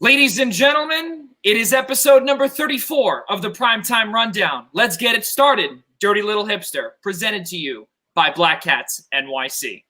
Ladies and gentlemen, it is episode number 34 of the Primetime Rundown. Let's get it started. Dirty Little Hipster, presented to you by Black Cats NYC.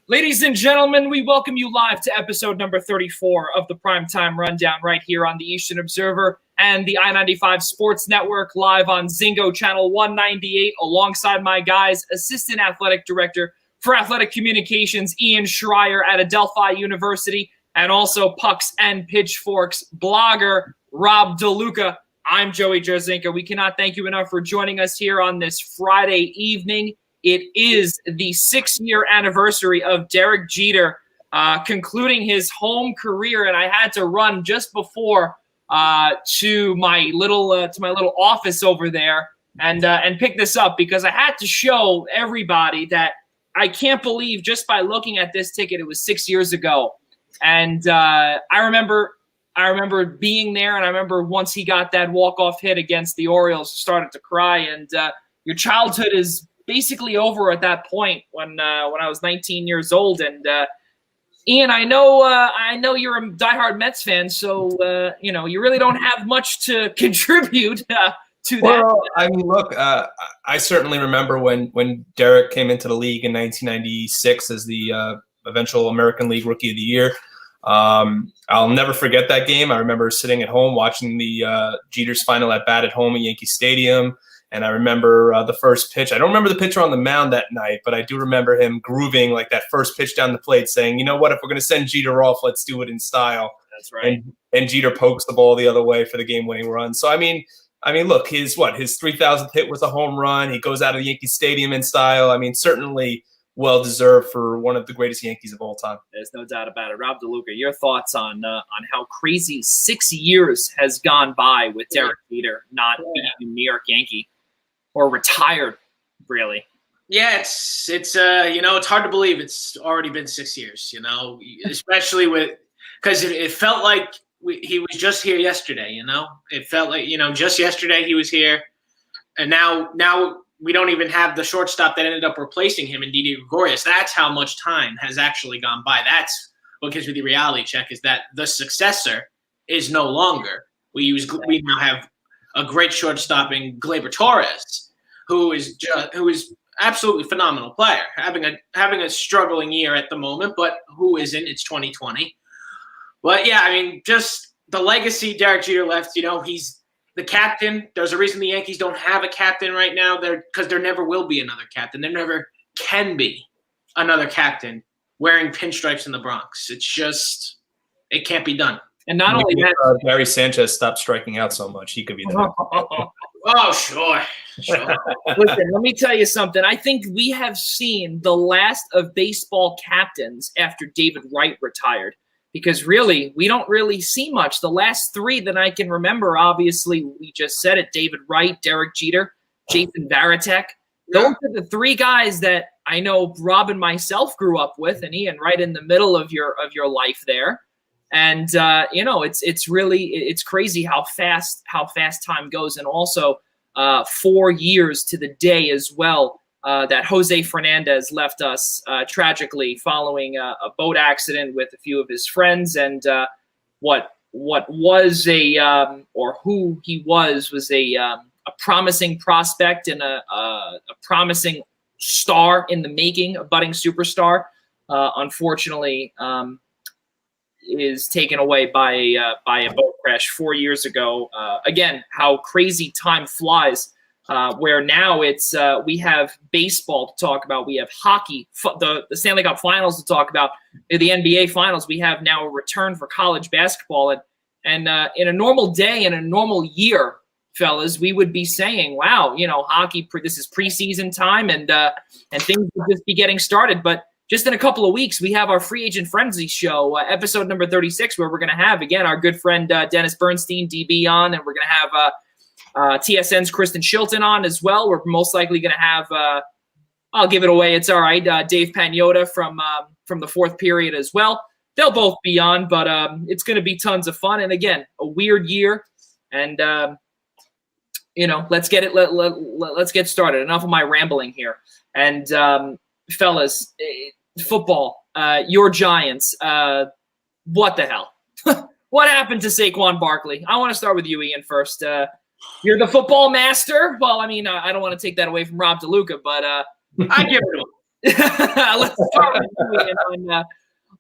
Ladies and gentlemen, we welcome you live to episode number 34 of the Primetime Rundown right here on the Eastern Observer and the I-95 Sports Network, live on Zingo Channel 198, alongside my guys, Assistant Athletic Director for Athletic Communications, Ian Schraier at Adelphi University, and also Pucks and Pitchforks blogger, Rob DeLuca. I'm Joey Jarzynka. We cannot thank you enough for joining us here on this Friday evening. It is the 6-year anniversary of Derek Jeter concluding his home career, and I had to run just before to my little office over there and pick this up because I had to show everybody that I can't believe just by looking at this ticket it was 6 years ago, and I remember being there, and I remember once he got that walk-off hit against the Orioles, I started to cry, and your childhood is basically over at that point when I was 19 years old. And Ian, I know you're a diehard Mets fan, so you really don't have much to contribute to that. Well, I mean, look, I certainly remember when Derek came into the league in 1996 as the eventual American League Rookie of the Year. I'll never forget that game. I remember sitting at home watching the Jeter's final at bat at home at Yankee Stadium. And I remember the first pitch. I don't remember the pitcher on the mound that night, but I do remember him grooving like that first pitch down the plate, saying, you know what, if we're going to send Jeter off, let's do it in style. That's right. And Jeter pokes the ball the other way for the game-winning run. So, I mean, look, his 3,000th hit was a home run. He goes out of Yankee Stadium in style. I mean, certainly well-deserved for one of the greatest Yankees of all time. There's no doubt about it. Rob DeLuca, your thoughts on how crazy 6 years has gone by with Derek Jeter not being a New York Yankee? Or retired, really? Yeah, it's it's hard to believe it's already been 6 years. Especially because it felt like he was just here yesterday. It felt like just yesterday he was here, and now we don't even have the shortstop that ended up replacing him in Didi Gregorius. That's how much time has actually gone by. That's what gives me the reality check, is that the successor is no longer. We now have a great shortstop in Gleyber Torres, who is absolutely phenomenal player, having a struggling year at the moment, but who isn't? It's 2020. But yeah, I mean, just the legacy Derek Jeter left. He's the captain. There's a reason the Yankees don't have a captain right now. Because there never will be another captain. There never can be another captain wearing pinstripes in the Bronx. It can't be done. And not only that, Gary Sanchez stopped striking out so much, he could be there. Oh, sure. Listen, let me tell you something. I think we have seen the last of baseball captains after David Wright retired, because really, we don't really see much. The last three that I can remember, obviously, we just said it: David Wright, Derek Jeter, Jason Varitek. Those are the three guys that I know Rob and myself grew up with, and Ian, right in the middle of your life there. And it's crazy how fast time goes, and also 4 years to the day as well that Jose Fernandez left us tragically following a boat accident with a few of his friends, and what was who he was a promising prospect and a promising star in the making, a budding superstar. Unfortunately, is taken away by a boat crash 4 years ago. Again, how crazy time flies. Where now it's we have baseball to talk about, we have hockey, the Stanley Cup Finals to talk about, the NBA Finals. We have now a return for college basketball, and in a normal day, in a normal year fellas, we would be saying, wow, hockey, this is preseason time and things would just be getting started. But just in a couple of weeks, we have our Free Agent Frenzy show, episode number 36, where we're going to have, again, our good friend Dennis Bernstein, DB, on, and we're going to have TSN's Kristen Shilton on as well. We're most likely going to have, I'll give it away, it's all right, Dave Pagnotta from the fourth period as well. They'll both be on, but it's going to be tons of fun. And again, a weird year, and let's get it. Let's get started. Enough of my rambling here. And fellas, football, your Giants. What the hell? What happened to Saquon Barkley? I want to start with you, Ian, first. You're the football master. Well, I mean, I don't want to take that away from Rob DeLuca, but I give it to him. Let's start with you, Ian,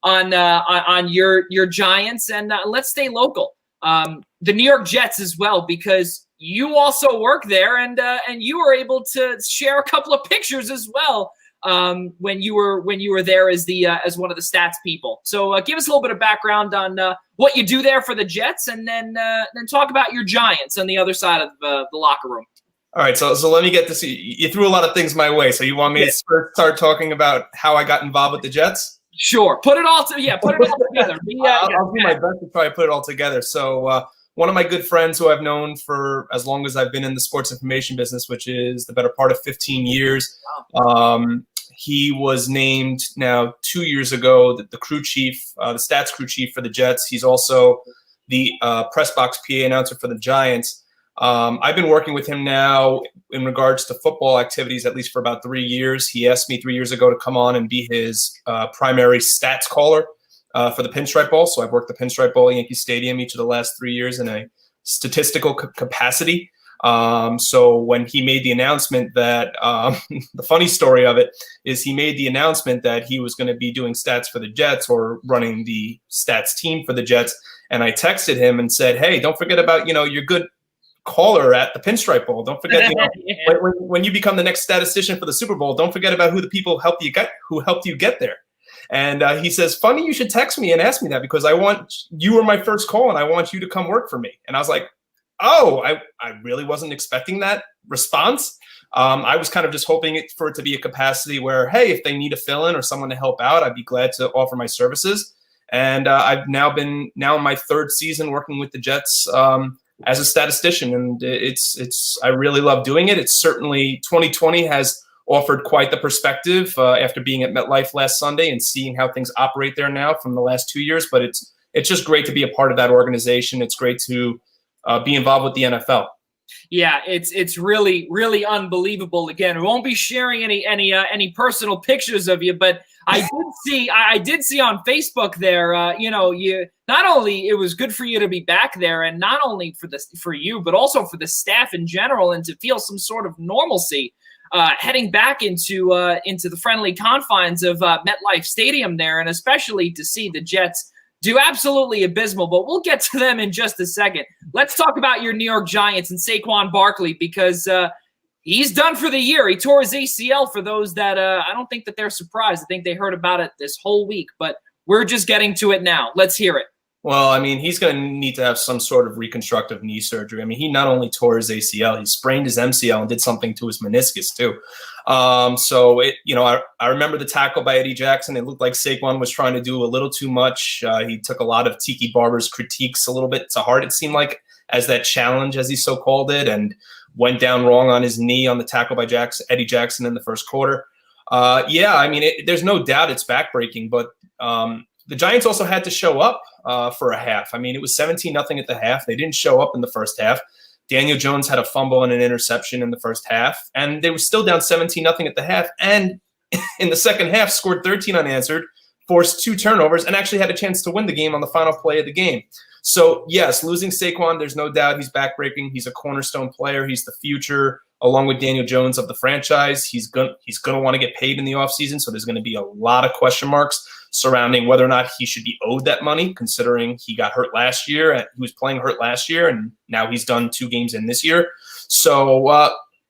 on your Giants, and let's stay local. The New York Jets as well, because you also work there, and you were able to share a couple of pictures as well when you were there as one of the stats people. So give us a little bit of background on what you do there for the Jets, and then talk about your Giants on the other side of the locker room. All right, so let me get this. You threw a lot of things my way, so you want me to start talking about how I got involved with the Jets? Sure. Put it all together. I'll do my best to try to put it all together. So one of my good friends who I've known for as long as I've been in the sports information business, which is the better part of 15 years, he was named now 2 years ago the crew chief, the stats crew chief for the Jets. He's also the press box PA announcer for the Giants. I've been working with him now in regards to football activities at least for about 3 years. He asked me 3 years ago to come on and be his primary stats caller for the Pinstripe Bowl. So I've worked the Pinstripe Bowl at Yankee Stadium each of the last 3 years in a statistical capacity. So when he made the announcement that the funny story of it is he made the announcement that he was going to be doing stats for the Jets or running the stats team for the Jets. And I texted him and said, hey, don't forget about, your good caller at the Pinstripe Bowl. Don't forget, when you become the next statistician for the Super Bowl, don't forget about who the people who helped you get there. And he says, funny, you should text me and ask me that because you were my first call and I want you to come work for me. And I was like, oh, I really wasn't expecting that response. I was kind of just hoping for it to be a capacity where, hey, if they need a fill-in or someone to help out, I'd be glad to offer my services. And I've now in my third season working with the Jets as a statistician, and I really love doing it. It's certainly 2020 has offered quite the perspective after being at MetLife last Sunday and seeing how things operate there now from the last 2 years. But it's just great to be a part of that organization. It's great to be involved with the NFL. Yeah, it's really, really unbelievable. Again, we won't be sharing any personal pictures of you, but I did see on Facebook there, you not only it was good for you to be back there, and not only for you, but also for the staff in general, and to feel some sort of normalcy heading back into the friendly confines of MetLife Stadium there, and especially to see the Jets do absolutely abysmal. But we'll get to them in just a second. Let's talk about your New York Giants and Saquon Barkley, because he's done for the year. He tore his ACL. For those that I don't think that they're surprised. I think they heard about it this whole week, but we're just getting to it now. Let's hear it. Well, I mean, he's going to need to have some sort of reconstructive knee surgery. I mean, he not only tore his ACL, he sprained his MCL and did something to his meniscus too. I remember the tackle by Eddie Jackson. It looked like Saquon was trying to do a little too much. He took a lot of Tiki Barber's critiques a little bit to heart, it seemed like, as that challenge, as he so called it, and went down wrong on his knee on the tackle by Eddie Jackson in the first quarter. There's no doubt it's backbreaking, but the Giants also had to show up for a half. I mean, it was 17-0 at the half. They didn't show up in the first half. Daniel Jones had a fumble and an interception in the first half, and they were still down 17-0 at the half. And in the second half, scored 13 unanswered, forced 2 turnovers, and actually had a chance to win the game on the final play of the game. So, yes, losing Saquon, there's no doubt he's backbreaking. He's a cornerstone player. He's the future, along with Daniel Jones, of the franchise. He's going to want to get paid in the offseason, so there's going to be a lot of question marks surrounding whether or not he should be owed that money, considering he got hurt last year and he was playing hurt last year, and now he's done 2 games in this year. So,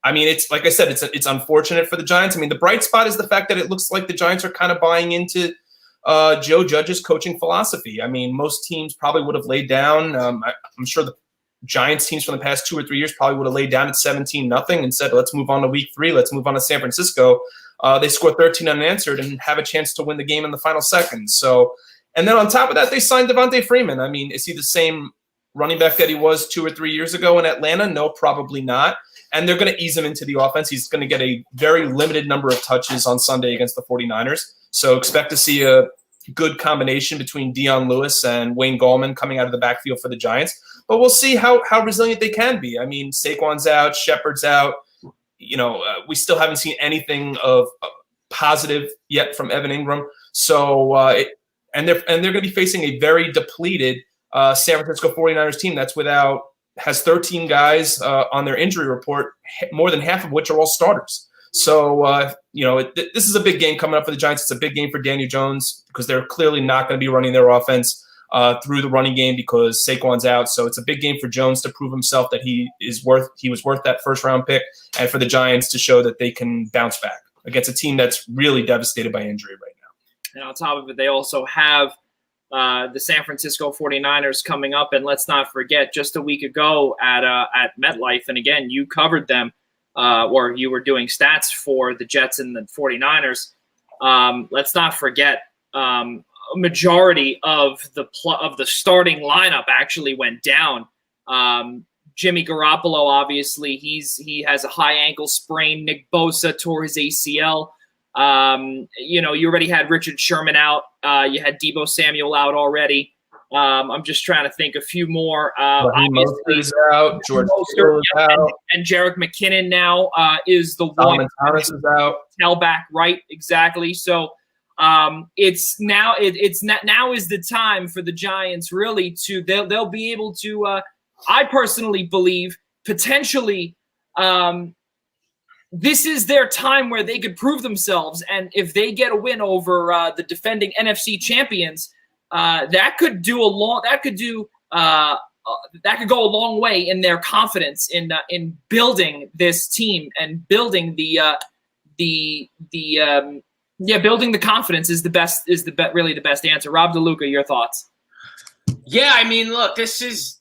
it's like I said, it's unfortunate for the Giants. I mean, the bright spot is the fact that it looks like the Giants are kind of buying into Joe Judge's coaching philosophy. I mean, most teams probably would have laid down. I'm sure Giants teams from the past 2 or 3 years probably would have laid down at 17-0 and said, let's move on to week 3. Let's move on to San Francisco. They score 13 unanswered and have a chance to win the game in the final seconds. So, and then on top of that, they signed Devontae Freeman. I mean, is he the same running back that he was 2 or 3 years ago in Atlanta? No, probably not. And they're going to ease him into the offense. He's going to get a very limited number of touches on Sunday against the 49ers. So expect to see a good combination between Dion Lewis and Wayne Gallman coming out of the backfield for the Giants. But we'll see how resilient they can be. I mean, Saquon's out, Shepard's out. We still haven't seen anything of positive yet from Evan Ingram. So and they're going to be facing a very depleted San Francisco 49ers team has 13 guys on their injury report, more than half of which are all starters. So, this is a big game coming up for the Giants. It's a big game for Daniel Jones because they're clearly not going to be running their offense through the running game because Saquon's out. So it's a big game for Jones to prove himself that he was worth that first-round pick, and for the Giants to show that they can bounce back against a team that's really devastated by injury right now. And on top of it, they also have the San Francisco 49ers coming up. And let's not forget, just a week ago at MetLife, and again, you covered them, or you were doing stats for the Jets and the 49ers. Let's not forget, a majority of the starting lineup actually went down. Jimmy Garoppolo, obviously, he has a high ankle sprain. Nick Bosa tore his ACL. You already had Richard Sherman out. You had Deebo Samuel out already. I'm just trying to think a few more. Obviously, is out. George Mostert, is out. And Jerick McKinnon now is the Solomon one. Thomas is out. Tailback, right? Exactly. So now is the time for the Giants really they'll be able to. I personally believe potentially. This is their time where they could prove themselves, and if they get a win over the defending NFC champions, that could go a long way in their confidence in building this team and building building the confidence is really the best answer. Rob DeLuca, your thoughts? Yeah, I mean, this is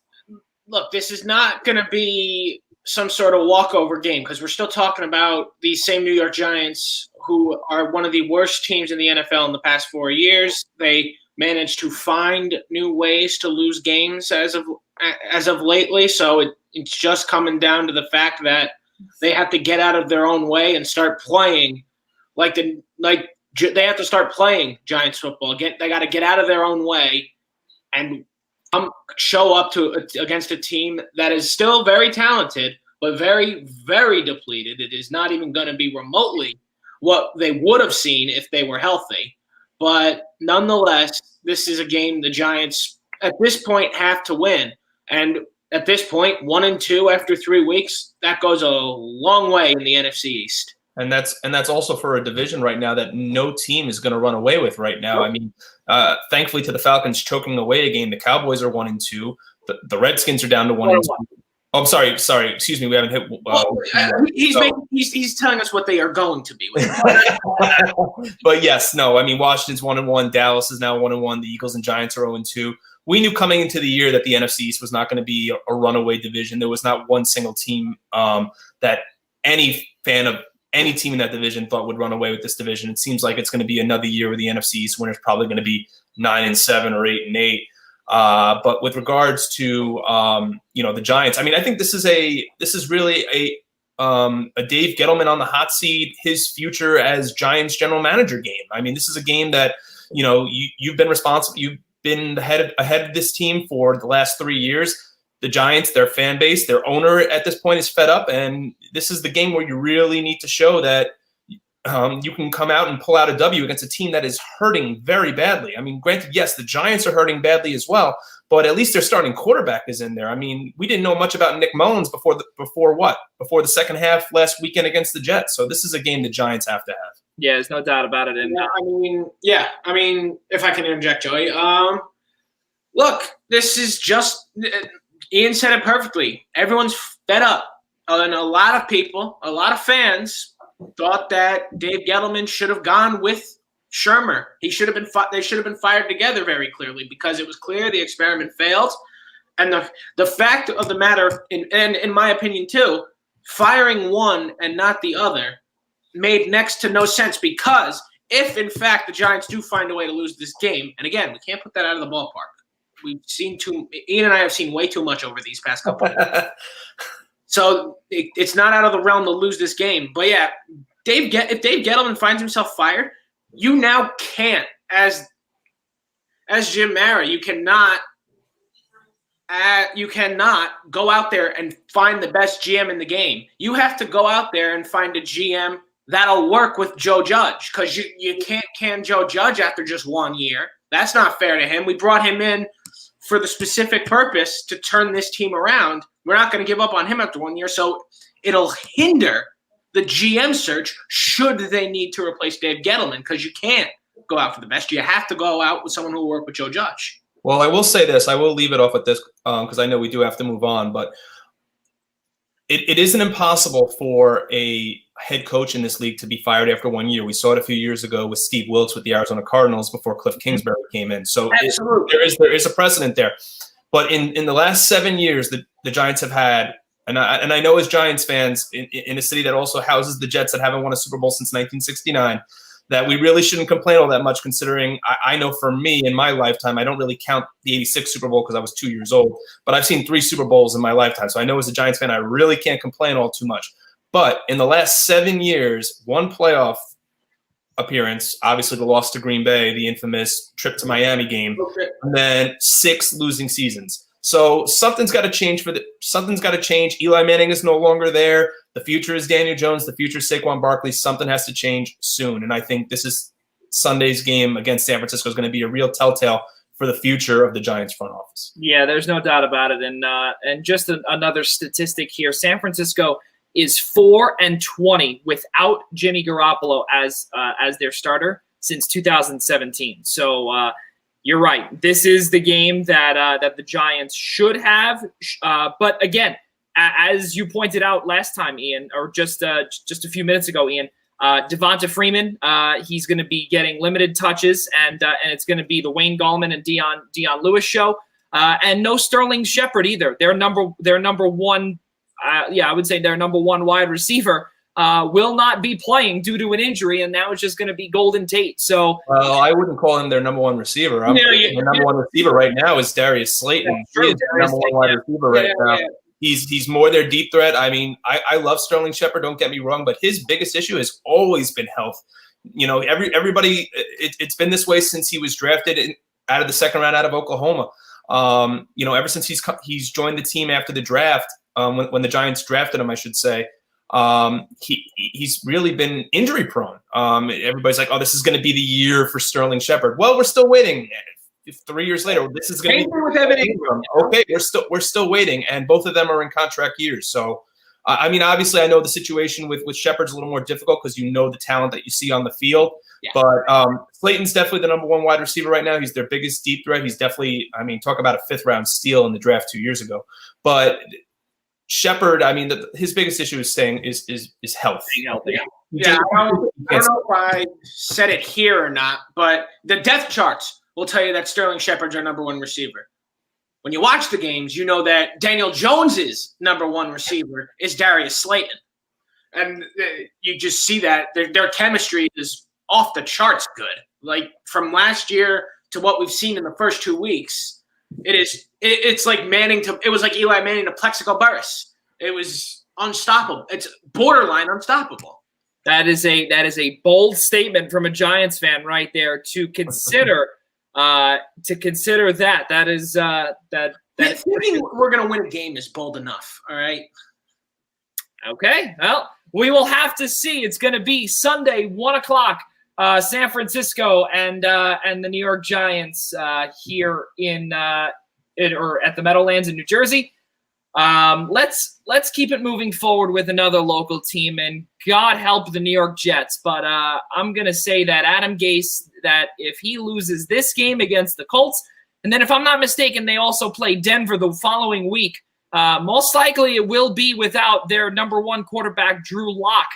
not going to be some sort of walkover game because we're still talking about these same New York Giants who are one of the worst teams in the NFL in the past 4 years. They managed to find new ways to lose games as of lately. So it's just coming down to the fact that they have to get out of their own way and start playing they have to start playing Giants football. They got to get out of their own way and show up against a team that is still very talented, but very, very depleted. It is not even going to be remotely what they would have seen if they were healthy. But nonetheless, this is a game the Giants at this point have to win. And at this point, 1-2 after 3 weeks, that goes a long way in the NFC East. And that's also for a division right now that no team is going to run away with right now. I mean, thankfully to the Falcons choking away a game, the Cowboys are 1-2. The Redskins are down to 1-2. Oh, I'm sorry. Excuse me. We haven't hit. He's telling us what they are going to be. But yes, no. I mean, Washington's 1-1. Dallas is now 1-1. The Eagles and Giants are 0-2. We knew coming into the year that the NFC East was not going to be a runaway division. There was not one single team that any fan of any team in that division thought would run away with this division. It seems like it's going to be another year where the NFC East winner is probably going to be 9-7 or 8-8. But with regards to the Giants, I mean, I think this is really a Dave Gettleman on the hot seat, his future as Giants general manager game. I mean, this is a game that you've been responsible. You've been ahead of this team for the last 3 years. The Giants, their fan base, their owner at this point is fed up, and this is the game where you really need to show that you can come out and pull out a W against a team that is hurting very badly. I mean, granted, yes, the Giants are hurting badly as well, but at least their starting quarterback is in there. I mean, we didn't know much about Nick Mullins before the second half last weekend against the Jets. So this is a game the Giants have to have. Yeah, there's no doubt about it. And I mean, if I can interject, Joey, look, this is just. Ian said it perfectly. Everyone's fed up. And a lot of people, a lot of fans thought that Dave Gettleman should have gone with Shermer. They should have been fired together very clearly because it was clear the experiment failed. And the fact of the matter, and in my opinion too, firing one and not the other made next to no sense, because if in fact the Giants do find a way to lose this game, and again, we can't put that out of the ballpark. Ian and I have seen way too much over these past couple of years. So it's not out of the realm to lose this game. But yeah, if Dave Gettleman finds himself fired, you now can't, as Jim Mara, you cannot go out there and find the best GM in the game. You have to go out there and find a GM that'll work with Joe Judge, because you can't can Joe Judge after just 1 year. That's not fair to him. We brought him in for the specific purpose to turn this team around. We're not going to give up on him after 1 year, so it'll hinder the GM search should they need to replace Dave Gettleman, because you can't go out for the best. You have to go out with someone who will work with Joe Judge. Well, I will say this. I will leave it off with this because I know we do have to move on, but it isn't impossible for a head coach in this league to be fired after 1 year. We saw it a few years ago with Steve Wilkes with the Arizona Cardinals before Cliff Kingsbury came in. So there is a precedent there. But in the last 7 years, the Giants have had, and I know as Giants fans in a city that also houses the Jets that haven't won a Super Bowl since 1969, that we really shouldn't complain all that much, considering I know for me in my lifetime, I don't really count the 86 Super Bowl because I was 2 years old, but I've seen 3 Super Bowls in my lifetime. So I know as a Giants fan, I really can't complain all too much. But in the last 7 years, 1 playoff appearance, obviously the loss to Green Bay, the infamous trip to Miami game, and then 6 losing seasons. So something's got to change something's got to change. Eli Manning is no longer there. The future is Daniel Jones. The future is Saquon Barkley. Something has to change soon. And I think this is Sunday's game against San Francisco is going to be a real telltale for the future of the Giants front office. Yeah, there's no doubt about it. And just another statistic here: San Francisco is 4-20 without Jimmy Garoppolo as their starter since 2017. So you're right. This is the game that the Giants should have. But again, as you pointed out last time, Ian, or just a few minutes ago, Ian, Devonta Freeman, he's going to be getting limited touches, and it's going to be the Wayne Gallman and Dion Lewis show, and no Sterling Shepard either. Their number one, I would say their number one wide receiver will not be playing due to an injury, and now it's just going to be Golden Tate. So, well, I wouldn't call him their number one receiver. Their number one receiver right now is Darius Slayton. He is their number one wide receiver right now. Yeah. He's more their deep threat. I mean, I love Sterling Shepard, don't get me wrong, but his biggest issue has always been health. You know, everybody, it's been this way since he was drafted out of the second round out of Oklahoma. You know, ever since he's joined the team after the draft, when the Giants drafted him, I should say, he's really been injury prone. Everybody's like, oh, this is going to be the year for Sterling Shepard. Well, we're still waiting. 3 years later, this is going to be with Evan Ingram. Okay, we're still waiting, and both of them are in contract years. So, I mean, obviously, I know the situation with Shepard's a little more difficult because you know the talent that you see on the field. Yeah. But Slayton's definitely the number one wide receiver right now. He's their biggest deep threat. He's definitely, I mean, talk about a 5th round steal in the draft 2 years ago. But Shepard, I mean, his biggest issue is health. Yeah, I don't know if I said it here or not, but the depth charts will tell you that Sterling Shepard's our number one receiver. When you watch the games, you know that Daniel Jones's number one receiver is Darius Slayton. And you just see that their chemistry is off the charts good. Like from last year to what we've seen in the first 2 weeks, it's like it was like Eli Manning to Plexico Burress. It was unstoppable. It's borderline unstoppable. That is a bold statement from a Giants fan right there to consider. That is thinking we're going to win a game is bold enough. All right. Okay. Well, we will have to see. It's going to be Sunday, 1:00, San Francisco and the New York Giants here or at the Meadowlands in New Jersey. Let's keep it moving forward with another local team, and God help the New York Jets. But I'm going to say that Adam Gase, that if he loses this game against the Colts, and then if I'm not mistaken, they also play Denver the following week, most likely it will be without their number one quarterback, Drew Lock.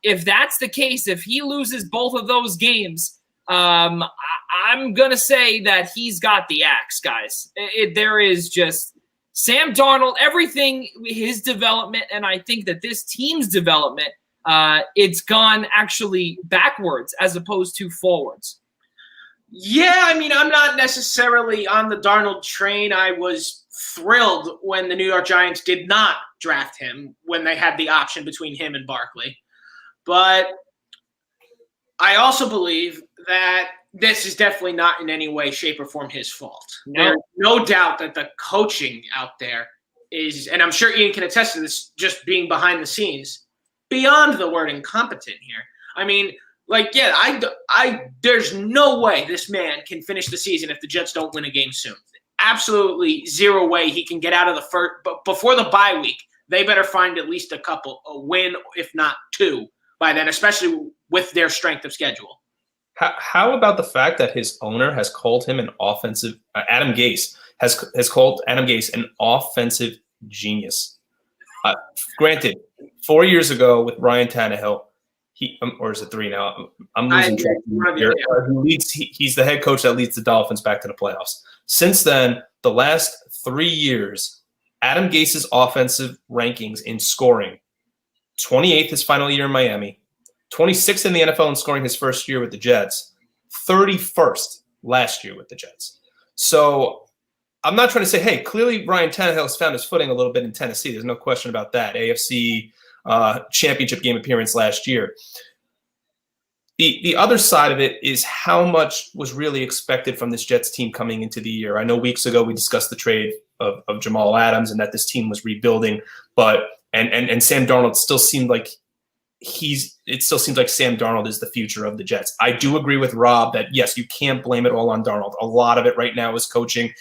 If that's the case, if he loses both of those games, I'm going to say that he's got the axe, guys. There is just Sam Darnold, everything, his development, and I think that this team's development, it's gone actually backwards as opposed to forwards. Yeah, I mean, I'm not necessarily on the Darnold train. I was thrilled when the New York Giants did not draft him when they had the option between him and Barkley. But I also believe that this is definitely not in any way, shape, or form his fault. No. There's no doubt that the coaching out there is, and I'm sure Ian can attest to this, just being behind the scenes, beyond the word incompetent here. I mean, like, yeah, there's no way this man can finish the season if the Jets don't win a game soon. Absolutely zero way he can get out of the first. But before the bye week, they better find at least a win, if not two, by then, especially with their strength of schedule. How about the fact that his owner has called him an offensive Adam Gase has called Adam Gase an offensive genius. Granted, 4 years ago with Ryan Tannehill, or is it 3 now? I'm losing track. He's the head coach that leads the Dolphins back to the playoffs. Since then, the last 3 years, Adam Gase's offensive rankings in scoring: 28th his final year in Miami, 26th in the NFL in scoring his first year with the Jets, 31st last year with the Jets. So I'm not trying to say, hey, clearly Ryan Tannehill has found his footing a little bit in Tennessee. There's no question about that. AFC championship game appearance last year. The other side of it is how much was really expected from this Jets team coming into the year. I know weeks ago we discussed the trade of Jamal Adams and that this team was rebuilding, but and Sam Darnold still seemed like it still seems like Sam Darnold is the future of the Jets. I do agree with Rob that, yes, you can't blame it all on Darnold. A lot of it right now is coaching.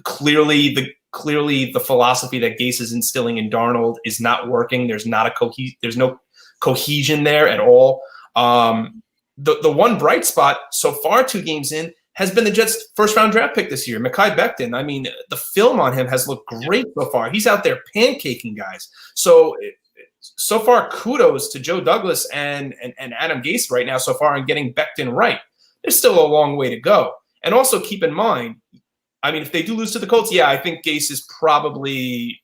Clearly the philosophy that Gase is instilling in Darnold is not working. There's no cohesion there at all. The one bright spot so far 2 games in has been the Jets' first-round draft pick this year, Mekhi Becton. I mean, the film on him has looked great so far. He's out there pancaking guys. So far, kudos to Joe Douglas and Adam Gase right now so far in getting Becton right. There's still a long way to go. And also keep in mind, I mean, if they do lose to the Colts, yeah, I think Gase is probably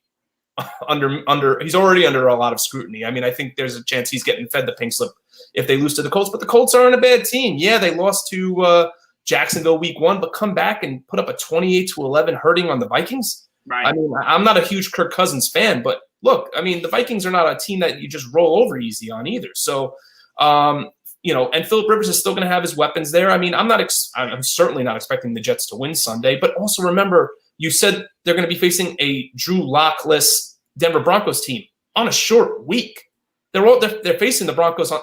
he's already under a lot of scrutiny. I mean, I think there's a chance he's getting fed the pink slip if they lose to the Colts. But the Colts aren't a bad team. Yeah, they lost to Jacksonville week 1, but come back and put up a 28-11 hurting on the Vikings. Right. I mean, I'm not a huge Kirk Cousins fan, but look, I mean, the Vikings are not a team that you just roll over easy on either. So, and Phillip Rivers is still going to have his weapons there. I mean, I'm certainly not expecting the Jets to win Sunday, but also remember, you said they're going to be facing a Drew Lock-less Denver Broncos team on a short week. They're facing the Broncos on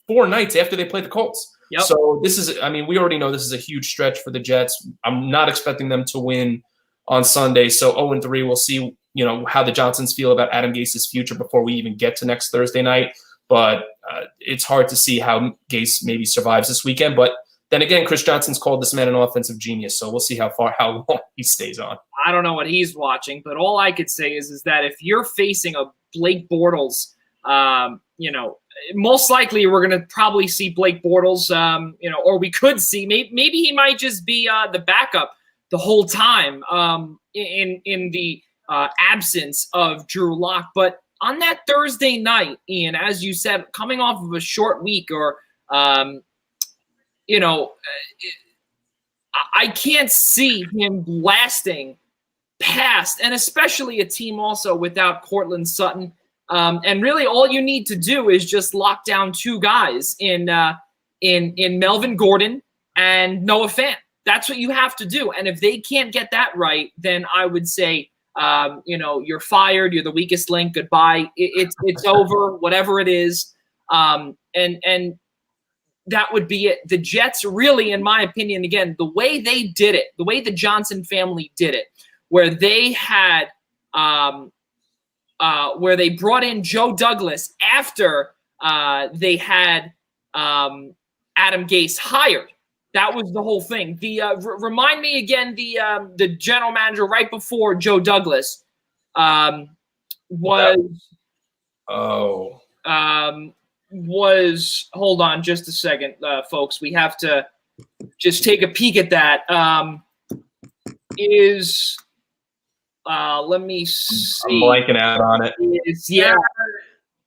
4 nights after they play the Colts. Yep. So we already know this is a huge stretch for the Jets. I'm not expecting them to win on Sunday. So 0-3, we'll see, how the Johnsons feel about Adam Gase's future before we even get to next Thursday night. But it's hard to see how Gase maybe survives this weekend. But then again, Chris Johnson's called this man an offensive genius. So we'll see how long he stays on. I don't know what he's watching, but all I could say is that if you're facing a Blake Bortles, most likely we're going to probably see Blake Bortles, or we could see maybe he might just be the backup the whole time in the absence of Drew Lock. But on that Thursday night, Ian, as you said, coming off of a short week or, I can't see him lasting past, and especially a team also without Cortland Sutton. And really all you need to do is just lock down 2 guys in Melvin Gordon and Noah Fant. That's what you have to do. And if they can't get that right, then I would say, you're fired. You're the weakest link. Goodbye. It's over, whatever it is. And that would be it. The Jets really, in my opinion, again, the way they did it, the way the Johnson family did it, where they had, where they brought in Joe Douglas after they had Adam Gase hired. That was the whole thing. Remind me again, the general manager right before Joe Douglas was was, hold on just a second, folks. We have to just take a peek at that. Let me see. I'm blanking out on it. Yeah.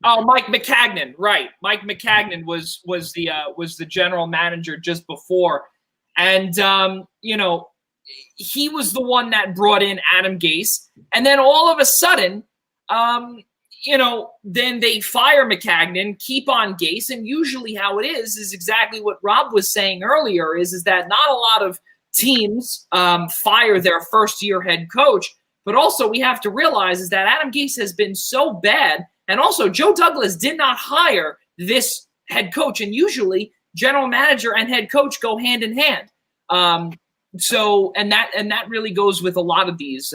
Oh, Mike Maccagnan, right? Mike Maccagnan was the general manager just before, and he was the one that brought in Adam Gase, and then all of a sudden, then they fire Maccagnan, keep on Gase, and usually how it is exactly what Rob was saying earlier, is that not a lot of teams fire their first-year head coach, but also we have to realize is that Adam Gase has been so bad, and also Joe Douglas did not hire this head coach, and usually general manager and head coach go hand in hand. So that really goes with a lot of these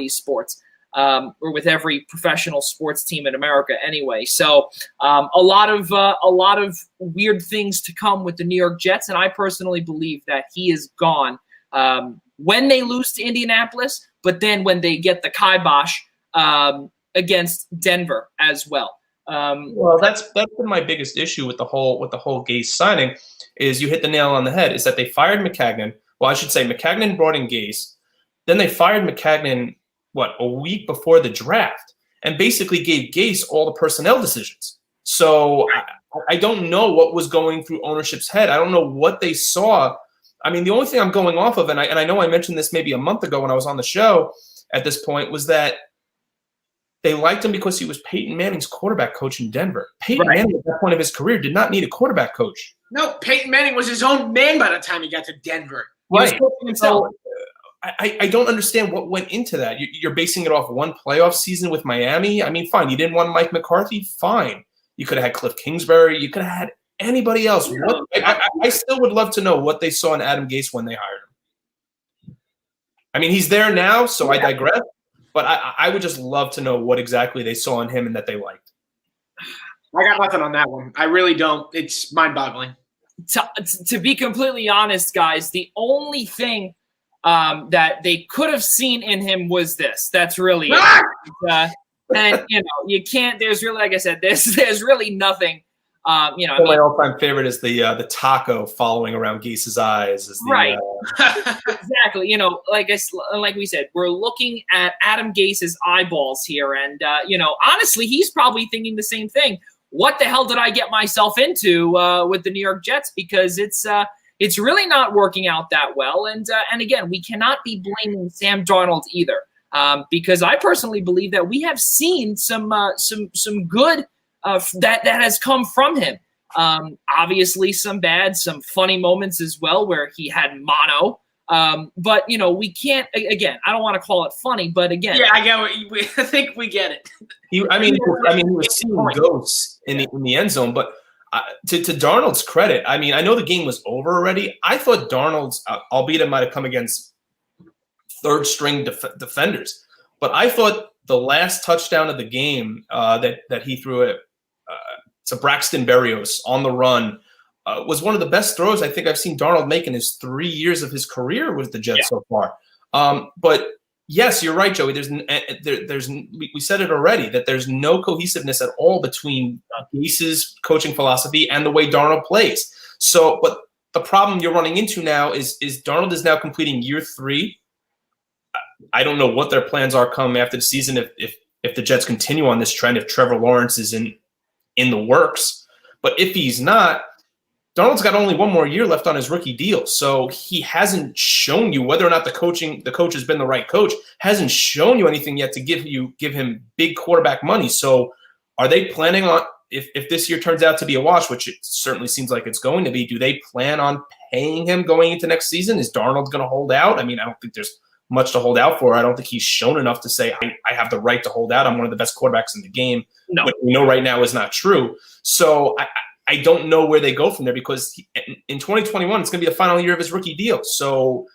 sports. Or with every professional sports team in America anyway. So a lot of weird things to come with the New York Jets, and I personally believe that he is gone when they lose to Indianapolis, but then when they get the kibosh against Denver as well. Well, that's been my biggest issue with the whole Gase signing, is you hit the nail on the head, is that they fired Maccagnan. Well, I should say Maccagnan brought in Gase. Then they fired Maccagnan a week before the draft, and basically gave Gase all the personnel decisions. So I don't know what was going through ownership's head. I don't know what they saw. I mean, the only thing I'm going off of, and I know I mentioned this maybe a month ago when I was on the show at this point, was that they liked him because he was Peyton Manning's quarterback coach in Denver. Peyton Manning at that point of his career did not need a quarterback coach. No, Peyton Manning was his own man by the time he got to Denver. He was coaching himself. So, I don't understand what went into that. You're basing it off one playoff season with Miami. I mean, fine. You didn't want Mike McCarthy? Fine. You could have had Cliff Kingsbury. You could have had anybody else. I still would love to know what they saw in Adam Gase when they hired him. I mean, he's there now, so I digress. But I would just love to know what exactly they saw in him and that they liked. I got nothing on that one. I really don't. It's mind-boggling. To be completely honest, guys, the only thing that they could have seen in him was this. That's really it. And you can't. There's really, like I said, there's really nothing. My all-time favorite is the taco following around Gase's eyes. Right. Exactly. Like we said, we're looking at Adam Gase's eyeballs here, and honestly, he's probably thinking the same thing. What the hell did I get myself into with the New York Jets? Because it's really not working out that well. And again, we cannot be blaming Sam Darnold either, because I personally believe that we have seen some good that has come from him. Obviously, some bad, some funny moments as well where he had mono. But we can't. Again, I don't want to call it funny, but again, yeah, I get I think we get it. He was seeing ghosts in the end zone, but. To Darnold's credit, I mean, I know the game was over already. I thought Darnold's, albeit it might have come against third-string defenders, but I thought the last touchdown of the game that he threw it to Braxton Berrios on the run was one of the best throws I think I've seen Darnold make in his 3 years of his career with the Jets so far. But yes, you're right, Joey. We said it already that there's no cohesiveness at all between Gase's coaching philosophy and the way Darnold plays. So, but the problem you're running into now is Darnold is now completing year 3. I don't know what their plans are come after the season if the Jets continue on this trend, if Trevor Lawrence is in the works. But if he's not, Darnold's got only one more year left on his rookie deal, so he hasn't shown you whether or not the coach has been the right coach, hasn't shown you anything yet to give him big quarterback money. So are they planning on, if this year turns out to be a wash, which it certainly seems like it's going to be, do they plan on paying him going into next season? Is Darnold going to hold out? I mean, I don't think there's much to hold out for. I don't think he's shown enough to say, I have the right to hold out. I'm one of the best quarterbacks in the game. No. What we know right now is not true. So I don't know where they go from there, because in 2021, it's going to be the final year of his rookie deal. So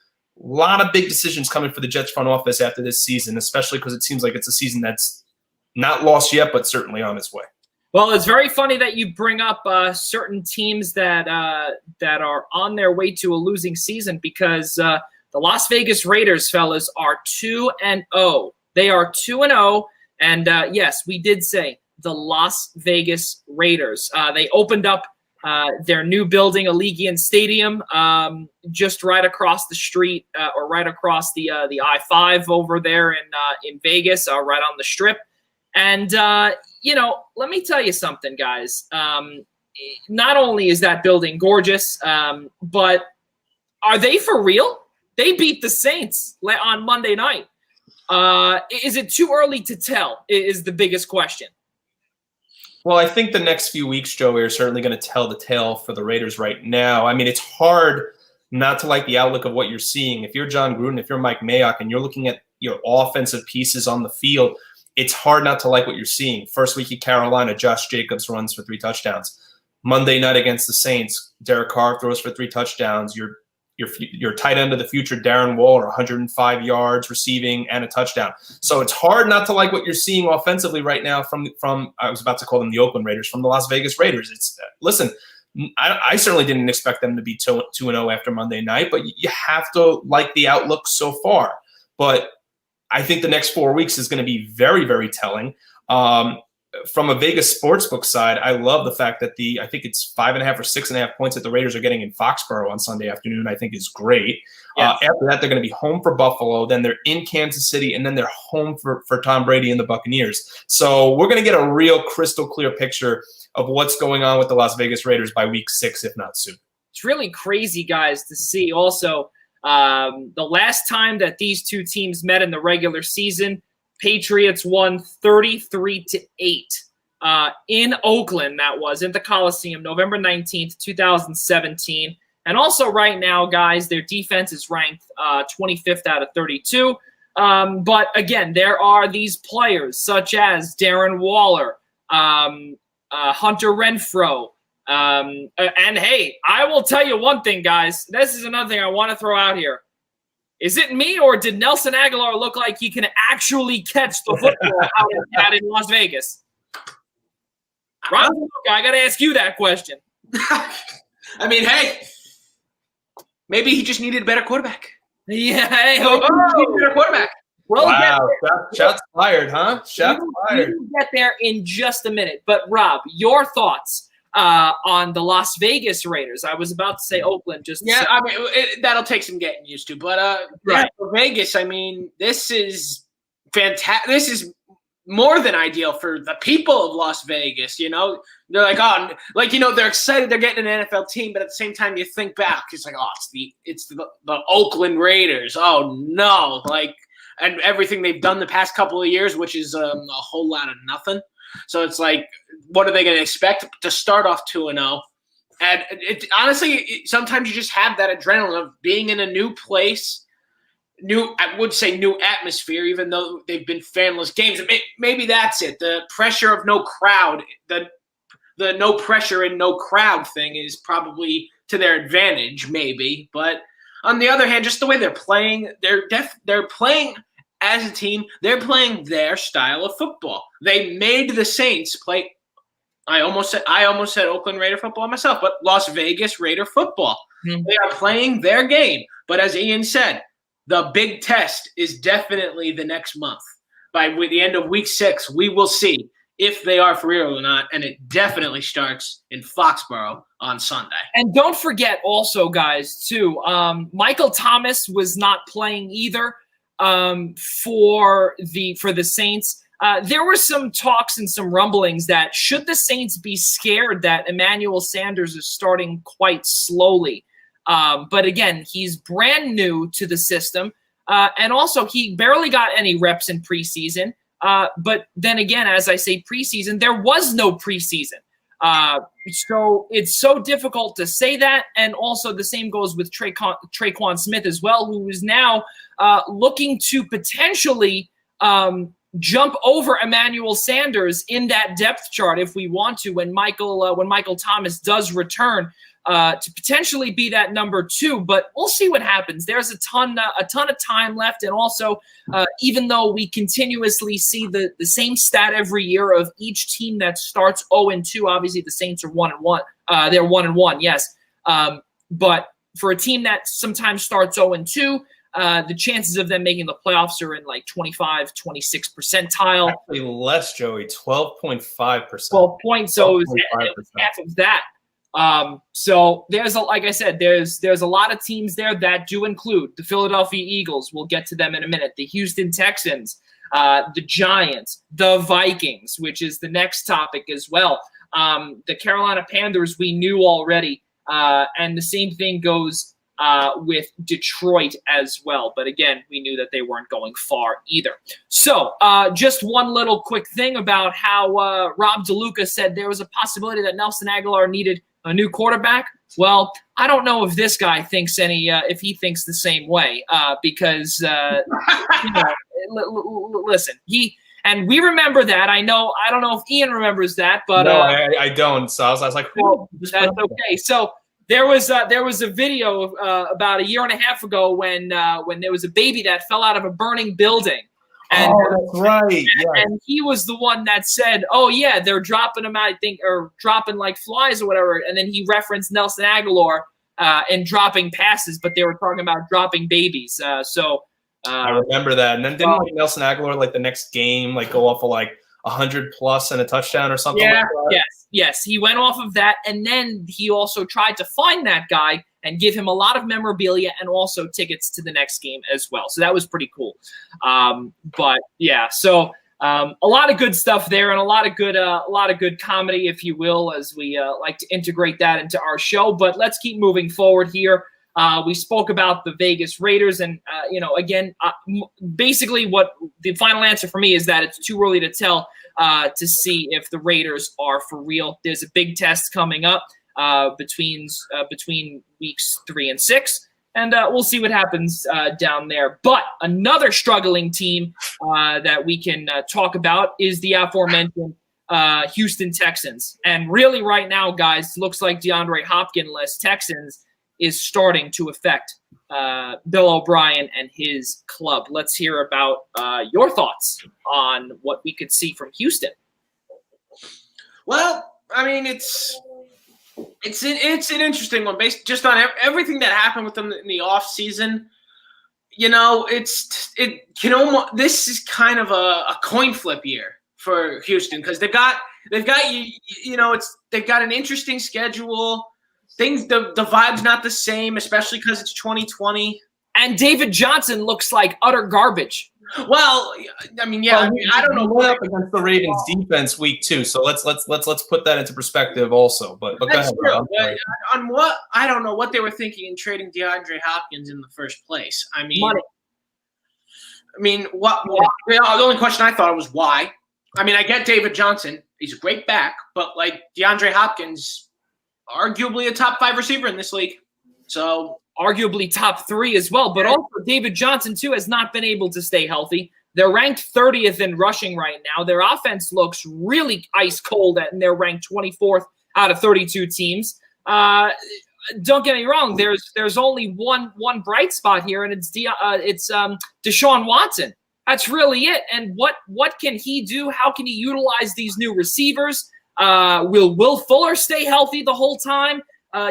a lot of big decisions coming for the Jets front office after this season, especially because it seems like it's a season that's not lost yet, but certainly on its way. Well, it's very funny that you bring up certain teams that are on their way to a losing season, because the Las Vegas Raiders, fellas, are 2-0. They are 2-0, and yes, we did say the Las Vegas Raiders. They opened up their new building, Allegiant Stadium, just right across the street or right across the I-5 over there in Vegas, right on the Strip. And, let me tell you something, guys. Not only is that building gorgeous, but are they for real? They beat the Saints on Monday night. Is it too early to tell is the biggest question. Well, I think the next few weeks, Joey, are certainly going to tell the tale for the Raiders right now. I mean, it's hard not to like the outlook of what you're seeing. If you're John Gruden, if you're Mike Mayock, and you're looking at your offensive pieces on the field, it's hard not to like what you're seeing. First week at Carolina, Josh Jacobs runs for 3 touchdowns. Monday night against the Saints, Derek Carr throws for 3 touchdowns. Your tight end of the future, Darren Waller, 105 yards receiving and a touchdown. So it's hard not to like what you're seeing offensively right now from I was about to call them the Oakland Raiders, from the Las Vegas Raiders. Listen, I certainly didn't expect them to be 2-0 after Monday night, but you have to like the outlook so far. But I think the next 4 weeks is going to be very, very telling. From a Vegas sportsbook side, I love the fact that I think it's 5.5 or 6.5 points that the Raiders are getting in Foxborough on Sunday afternoon. I think is great. Yes. After that, they're going to be home for Buffalo. Then they're in Kansas City, and then they're home for Tom Brady and the Buccaneers. So we're going to get a real crystal clear picture of what's going on with the Las Vegas Raiders by week 6, if not soon. It's really crazy, guys, to see. Also, the last time that these two teams met in the regular season, Patriots won 33-8 in Oakland. That was in the Coliseum, November 19th, 2017. And also right now, guys, their defense is ranked 25th out of 32. But again, there are these players such as Darren Waller, Hunter Renfrow. And hey, I will tell you one thing, guys. This is another thing I want to throw out here. Is it me, or did Nelson Aguilar look like he can actually catch the football out in Las Vegas? Rob DeLuca, I got to ask you that question. I mean, hey, maybe he just needed a better quarterback. Yeah, hey, needed a better quarterback. Wow, shots fired, huh? Shots fired. We'll get there in just a minute. But, Rob, your thoughts on the Las Vegas Raiders. I was about to say Oakland. I mean, that'll take some getting used to. But right. For Vegas, I mean, this is fantastic. This is more than ideal for the people of Las Vegas. You know, they're like, they're excited they're getting an NFL team, but at the same time, you think back, it's like, it's the Oakland Raiders. Oh no, and everything they've done the past couple of years, which is a whole lot of nothing. So it's like, what are they going to expect to start off 2-0? And honestly, sometimes you just have that adrenaline of being in a new place, I would say new atmosphere, even though they've been fanless games. Maybe that's it. The pressure of no crowd, the no pressure and no crowd thing is probably to their advantage, maybe. But on the other hand, just the way they're playing, they're playing as a team. They're playing their style of football. They made the Saints play. I almost said Oakland Raider football myself, but Las Vegas Raider football. Mm-hmm. They are playing their game. But as Ian said, the big test is definitely the next month. By the end of week 6, we will see if they are for real or not, and it definitely starts in Foxborough on Sunday. And don't forget also, guys, too, Michael Thomas was not playing either for the Saints. There were some talks and some rumblings that should the Saints be scared that Emmanuel Sanders is starting quite slowly. But again, he's brand new to the system. And also he barely got any reps in preseason. But then again, as I say preseason, there was no preseason. So it's so difficult to say that. And also the same goes with Traquan Smith as well, who is now looking to potentially jump over Emmanuel Sanders in that depth chart if we want to, when Michael Thomas does return to potentially be that number 2. But we'll see what happens. There's a ton of time left, and also even though we continuously see the same stat every year of each team that starts 0-2, obviously the Saints are 1-1. They're 1-1, yes. But for a team that sometimes starts 0-2, The chances of them making the playoffs are in like 25, 26 percentile. Actually less, Joey, 12.5%. 12 points, so it was half of that. So like I said, there's a lot of teams there that do include the Philadelphia Eagles. We'll get to them in a minute. The Houston Texans, the Giants, the Vikings, which is the next topic as well. The Carolina Panthers we knew already, and the same thing goes with Detroit as well. But again, we knew that they weren't going far either. So just one little quick thing about how Rob DeLuca said there was a possibility that Nelson Aguilar needed a new quarterback. Well, I don't know if this guy thinks if he thinks the same way, because listen, and we remember that. I don't know if Ian remembers that, but no, I don't. So I was like, well, that's okay. So there was a video about a year and a half ago when there was a baby that fell out of a burning building. And, that's right. And he was the one that said, "Oh yeah, they're dropping them, I think, or dropping like flies or whatever." And then he referenced Nelson Aguilar and dropping passes, but they were talking about dropping babies. I remember that. And then didn't Nelson Aguilar the next game go off of 100 plus and a touchdown or something? Yeah, like that? Yes. He went off of that, and then he also tried to find that guy and give him a lot of memorabilia and also tickets to the next game as well. So that was pretty cool. But yeah, so a lot of good stuff there, and a lot of good comedy, if you will, as we like to integrate that into our show. But let's keep moving forward here. We spoke about the Vegas Raiders, and again, basically, what the final answer for me is that it's too early to tell to see if the Raiders are for real. There's a big test coming up between weeks 3 and 6, and we'll see what happens down there. But another struggling team that we can talk about is the aforementioned Houston Texans. And really, right now, guys, looks like DeAndre Hopkins-less Texans is starting to affect Bill O'Brien and his club. Let's hear about your thoughts on what we could see from Houston. Well, I mean, it's an interesting one based just on everything that happened with them in the off season. This is kind of a coin flip year for Houston because they've got an interesting schedule. The vibe's not the same, especially because it's 2020. And David Johnson looks like utter garbage. Well, I mean, yeah, I don't know what up against the Ravens defense week 2. So let's put that into perspective also. But go ahead, Rob. On what I don't know what they were thinking in trading DeAndre Hopkins in the first place. I mean, money. What? The only question I thought was why. I mean, I get David Johnson; he's a great back, but DeAndre Hopkins, arguably a top 5 receiver in this league. So. Arguably top 3 as well, but also David Johnson, too, has not been able to stay healthy. They're ranked 30th in rushing right now. Their offense looks really ice cold, and they're ranked 24th out of 32 teams. Don't get me wrong. There's only one bright spot here, and it's Deshaun Watson. That's really it. And what can he do? How can he utilize these new receivers? Will Fuller stay healthy the whole time?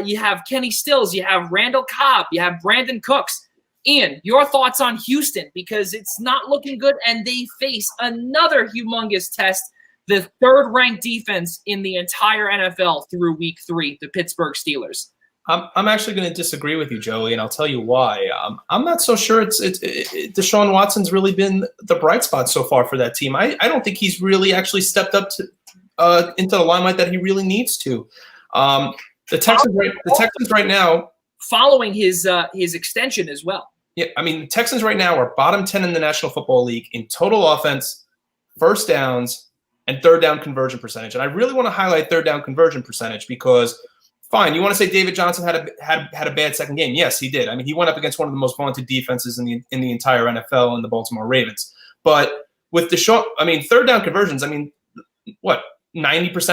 You have Kenny Stills, you have Randall Cobb, you have Brandon Cooks. Ian, your thoughts on Houston, because it's not looking good, and they face another humongous test, the 3rd-ranked defense in the entire NFL through Week 3, the Pittsburgh Steelers. I'm actually going to disagree with you, Joey, and I'll tell you why. I'm not so sure Deshaun Watson's really been the bright spot so far for that team. I don't think he's really actually stepped up to into the limelight that he really needs to. The Texans right now, following his extension as well. Yeah, I mean, the Texans right now are bottom 10 in the National Football League in total offense, first downs, and 3rd down conversion percentage. And I really want to highlight 3rd down conversion percentage because, fine, you want to say David Johnson had a bad second game? Yes, he did. I mean, he went up against one of the most vaunted defenses in the entire NFL in the Baltimore Ravens. But with Deshaun, 3rd down conversions. 90%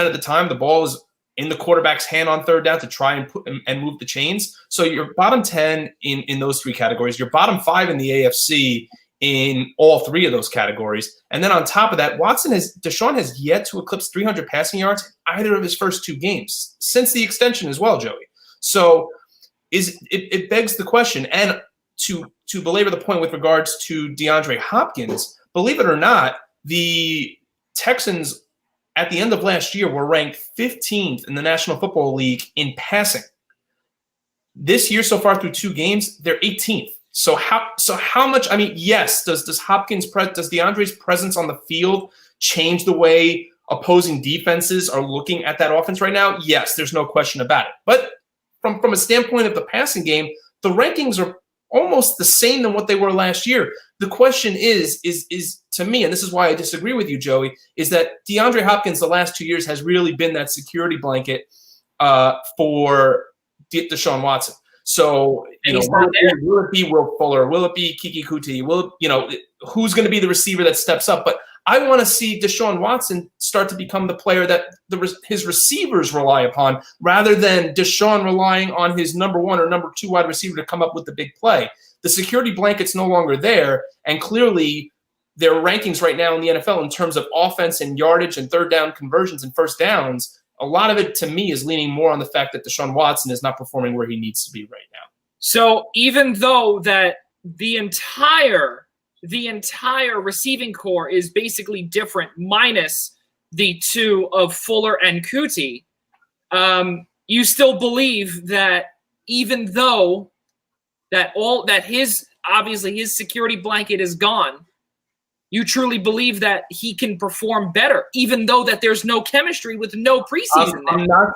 of the time the ball is in the quarterback's hand on 3rd down to try and put and move the chains. So you're bottom 10 in those 3 categories. You're bottom 5 in the AFC in all 3 of those categories. And then on top of that, Deshaun has yet to eclipse 300 passing yards either of his first 2 games since the extension as well, Joey. So it begs the question, and to to belabor the point with regards to DeAndre Hopkins, believe it or not, the Texans at the end of last year were ranked 15th in the National Football League in passing. This year so far through 2 games, they're 18th. So how much? I mean, yes. Does DeAndre's presence on the field change the way opposing defenses are looking at that offense right now? Yes, there's no question about it. But from a standpoint of the passing game, the rankings are almost the same than what they were last year. The question is to me, and this is why I disagree with you, Joey, is that DeAndre Hopkins the last 2 years has really been that security blanket for Deshaun Watson. So, will it be Will Fuller? Will it be Kiki Kuti? Who's going to be the receiver that steps up? But I want to see Deshaun Watson start to become the player that his receivers rely upon, rather than Deshaun relying on his number 1 or number 2 wide receiver to come up with the big play. The security blanket's no longer there, and clearly their rankings right now in the NFL in terms of offense and yardage and third down conversions and first downs, a lot of it to me is leaning more on the fact that Deshaun Watson is not performing where he needs to be right now. So even though that the entire receiving core is basically different, minus the 2 of Fuller and Kuti, you still believe that even though that his security blanket is gone, you truly believe that he can perform better, even though that there's no chemistry with no preseason. I'm not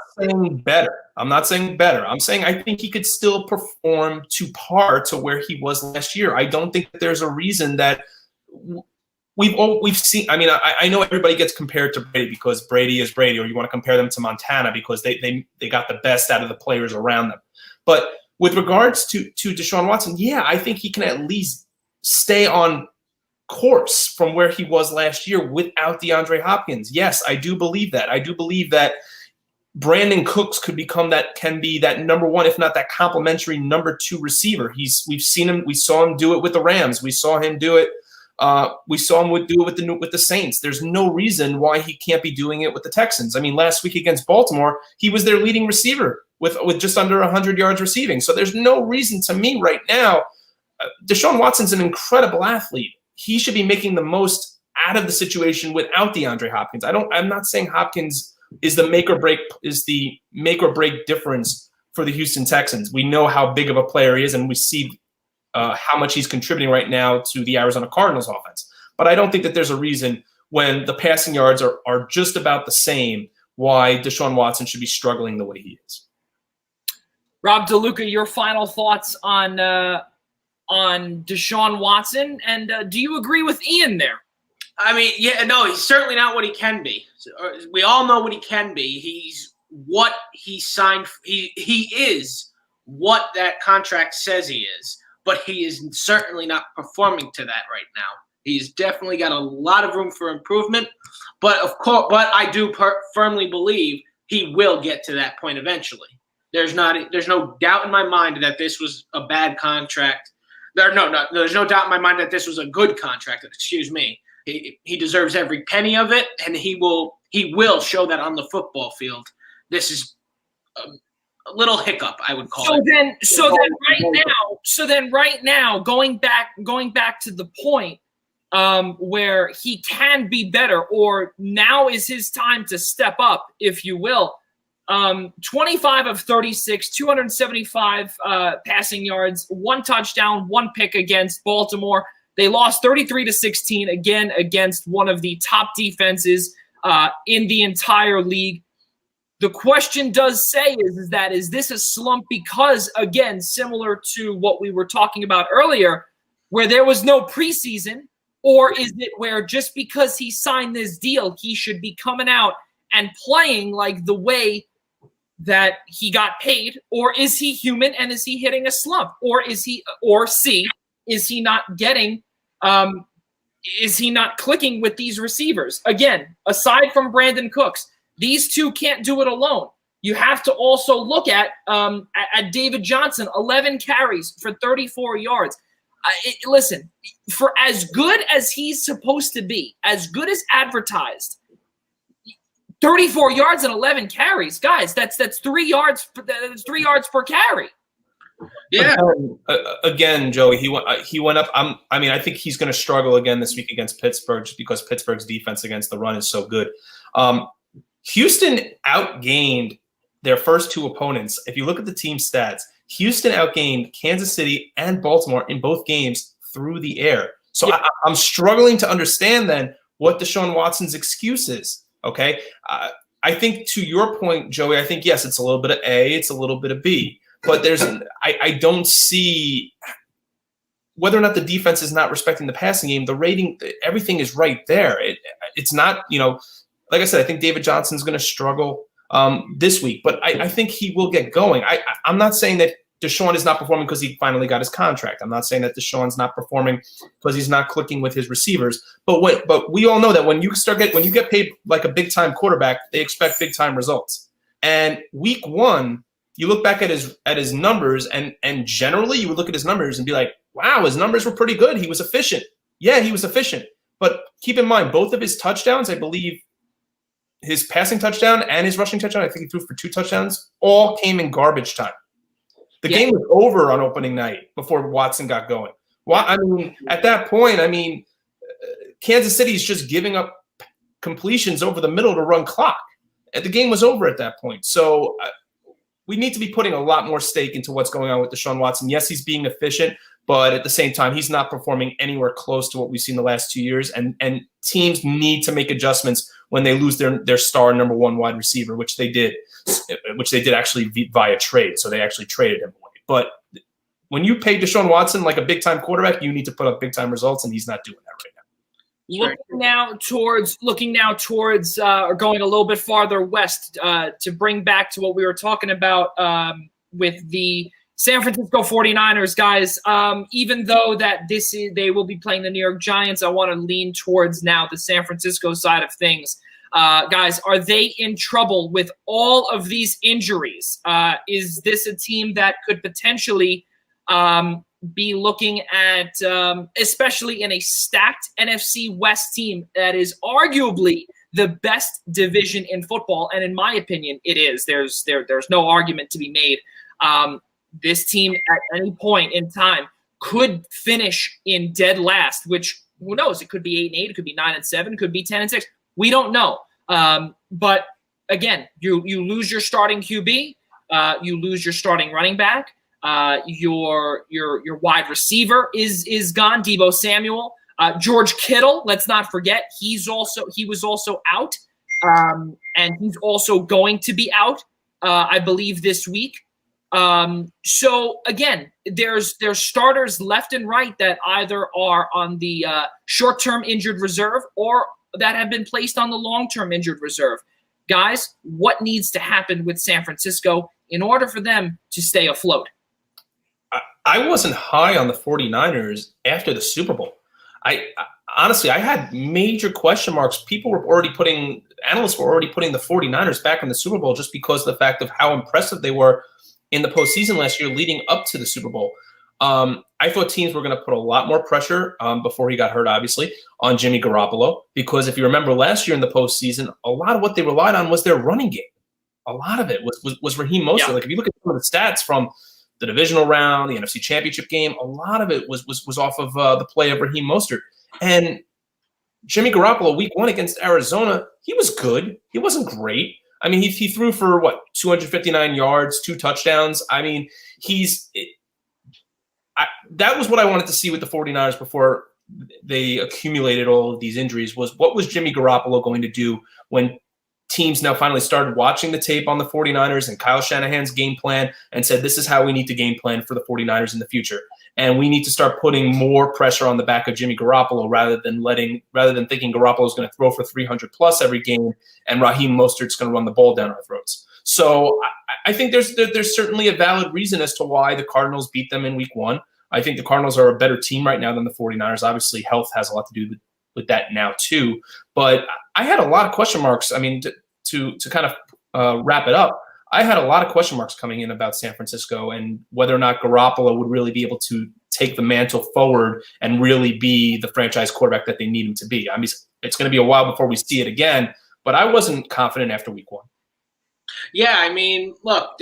saying better. I'm saying I think he could still perform to par to where he was last year. I don't think that there's a reason that we've seen. I mean, I know everybody gets compared to Brady because Brady is Brady, or you want to compare them to Montana because they got the best out of the players around them. But with regards to Deshaun Watson, yeah, I think he can at least stay on course from where he was last year without DeAndre Hopkins. Yes, I do believe that. I do believe that Brandon Cooks could become can be that number 1, if not that complimentary number 2 receiver. We saw him do it with the Rams. We saw him do it. We saw him do it with the Saints. There's no reason why he can't be doing it with the Texans. I mean, last week against Baltimore, he was their leading receiver with just under 100 yards receiving. So there's no reason to me right now. Deshaun Watson's an incredible athlete. He should be making the most out of the situation without DeAndre Hopkins. I'm not saying Hopkins is the make or break difference for the Houston Texans. We know how big of a player he is, and we see how much he's contributing right now to the Arizona Cardinals offense. But I don't think that there's a reason, when the passing yards are just about the same, why Deshaun Watson should be struggling the way he is. Rob DeLuca, your final thoughts on Deshaun Watson, and do you agree with Ian there? I mean, yeah, no, he's certainly not what he can be. We all know what he can be. He's what he signed. He is what that contract says he is, but he is certainly not performing to that right now. He's definitely got a lot of room for improvement, but I do firmly believe he will get to that point eventually. There's no doubt in my mind that this was a bad contract. There's no doubt in my mind that this was a good contract. Excuse me. He deserves every penny of it, and he will show that on the football field. This is a little hiccup, I would call it. So then right now, going back to the point where he can be better, or now is his time to step up, if you will. 25 of 36, 275 passing yards, 1 touchdown, 1 pick against Baltimore. They lost 33-16 again against one of the top defenses in the entire league. The question does say is this a slump because, again, similar to what we were talking about earlier, where there was no preseason, or is it where just because he signed this deal, he should be coming out and playing like the way that he got paid? Or is he human and is he hitting a slump? Or is he not getting is he not clicking with these receivers? Again, aside from Brandon Cooks, these 2 can't do it alone. You have to also look at David Johnson, 11 carries for 34 yards. Listen, for as good as he's supposed to be, as good as advertised, 34 yards and 11 carries, guys. That's 3 yards. That's 3 yards per carry. Yeah. Again, Joey, he went up. I think he's going to struggle again this week against Pittsburgh just because Pittsburgh's defense against the run is so good. Houston outgained their first two opponents. If you look at the team stats, Houston outgained Kansas City and Baltimore in both games through the air. So yeah. I'm struggling to understand then what Deshaun Watson's excuse is. Okay. I think to your point, Joey, I think, yes, it's a little bit of A, it's a little bit of B, but I don't see whether or not the defense is not respecting the passing game. The rating, everything is right there. It's not, like I said, I think David Johnson's going to struggle this week, but I think he will get going. I'm not saying that Deshaun is not performing because he finally got his contract. I'm not saying that Deshaun's not performing because he's not clicking with his receivers. But we all know that when you get paid like a big time quarterback, they expect big time results. And week one, you look back at his numbers, and generally you would look at his numbers and be like, wow, his numbers were pretty good. He was efficient. Yeah, he was efficient. But keep in mind, both of his touchdowns, I believe, his passing touchdown and his rushing touchdown, I think he threw for 2 touchdowns, all came in garbage time. The game was over on opening night before Watson got going. Well, at that point, Kansas City is just giving up completions over the middle to run clock. The game was over at that point. So we need to be putting a lot more stake into what's going on with Deshaun Watson. Yes, he's being efficient, but at the same time, he's not performing anywhere close to what we've seen the last 2 years. And teams need to make adjustments when they lose their star number one wide receiver, which they did actually via trade. So they actually traded him away. But when you pay Deshaun Watson like a big-time quarterback, you need to put up big-time results, and he's not doing that right now. Looking now towards or going a little bit farther west to bring back to what we were talking about with the San Francisco 49ers, guys. Even though that they will be playing the New York Giants, I want to lean towards now the San Francisco side of things. Guys, are they in trouble with all of these injuries? Is this a team that could potentially be looking at, especially in a stacked NFC West team that is arguably the best division in football? And in my opinion, it is. There's no argument to be made. This team at any point in time could finish in dead last, which who knows? It could be 8-8, it could be 9-7, it could be 10-6. We don't know. But again, you lose your starting QB, you lose your starting running back, your wide receiver is gone, Deebo Samuel, George Kittle. Let's not forget he was also out, and he's also going to be out, I believe, this week. So again, there's starters left and right that either are on the short-term injured reserve or that have been placed on the long-term injured reserve. Guys, what needs to happen with San Francisco in order for them to stay afloat? I wasn't high on the 49ers after the Super Bowl. Honestly, I had major question marks. Analysts were already putting the 49ers back in the Super Bowl just because of the fact of how impressive they were in the postseason last year leading up to the Super Bowl. I thought teams were going to put a lot more pressure before he got hurt, obviously, on Jimmy Garoppolo, because if you remember last year in the postseason, a lot of what they relied on was their running game. A lot of it was Raheem Mostert. Yeah. Like if you look at some of the stats from the divisional round, the NFC Championship game, a lot of it was off of the play of Raheem Mostert. And Jimmy Garoppolo, week 1 against Arizona, he was good. He wasn't great. He threw for 259 yards, 2 touchdowns. That was what I wanted to see with the 49ers before they accumulated all of these injuries, was what was Jimmy Garoppolo going to do when teams now finally started watching the tape on the 49ers and Kyle Shanahan's game plan and said, this is how we need to game plan for the 49ers in the future. And we need to start putting more pressure on the back of Jimmy Garoppolo rather than thinking Garoppolo is going to throw for 300 plus every game and Raheem Mostert's going to run the ball down our throats. So I think there's certainly a valid reason as to why the Cardinals beat them in week 1. I think the Cardinals are a better team right now than the 49ers. Obviously, health has a lot to do with that now too. But I had a lot of question marks. To kind of wrap it up, I had a lot of question marks coming in about San Francisco and whether or not Garoppolo would really be able to take the mantle forward and really be the franchise quarterback that they need him to be. It's going to be a while before we see it again, but I wasn't confident after week 1. Yeah, look,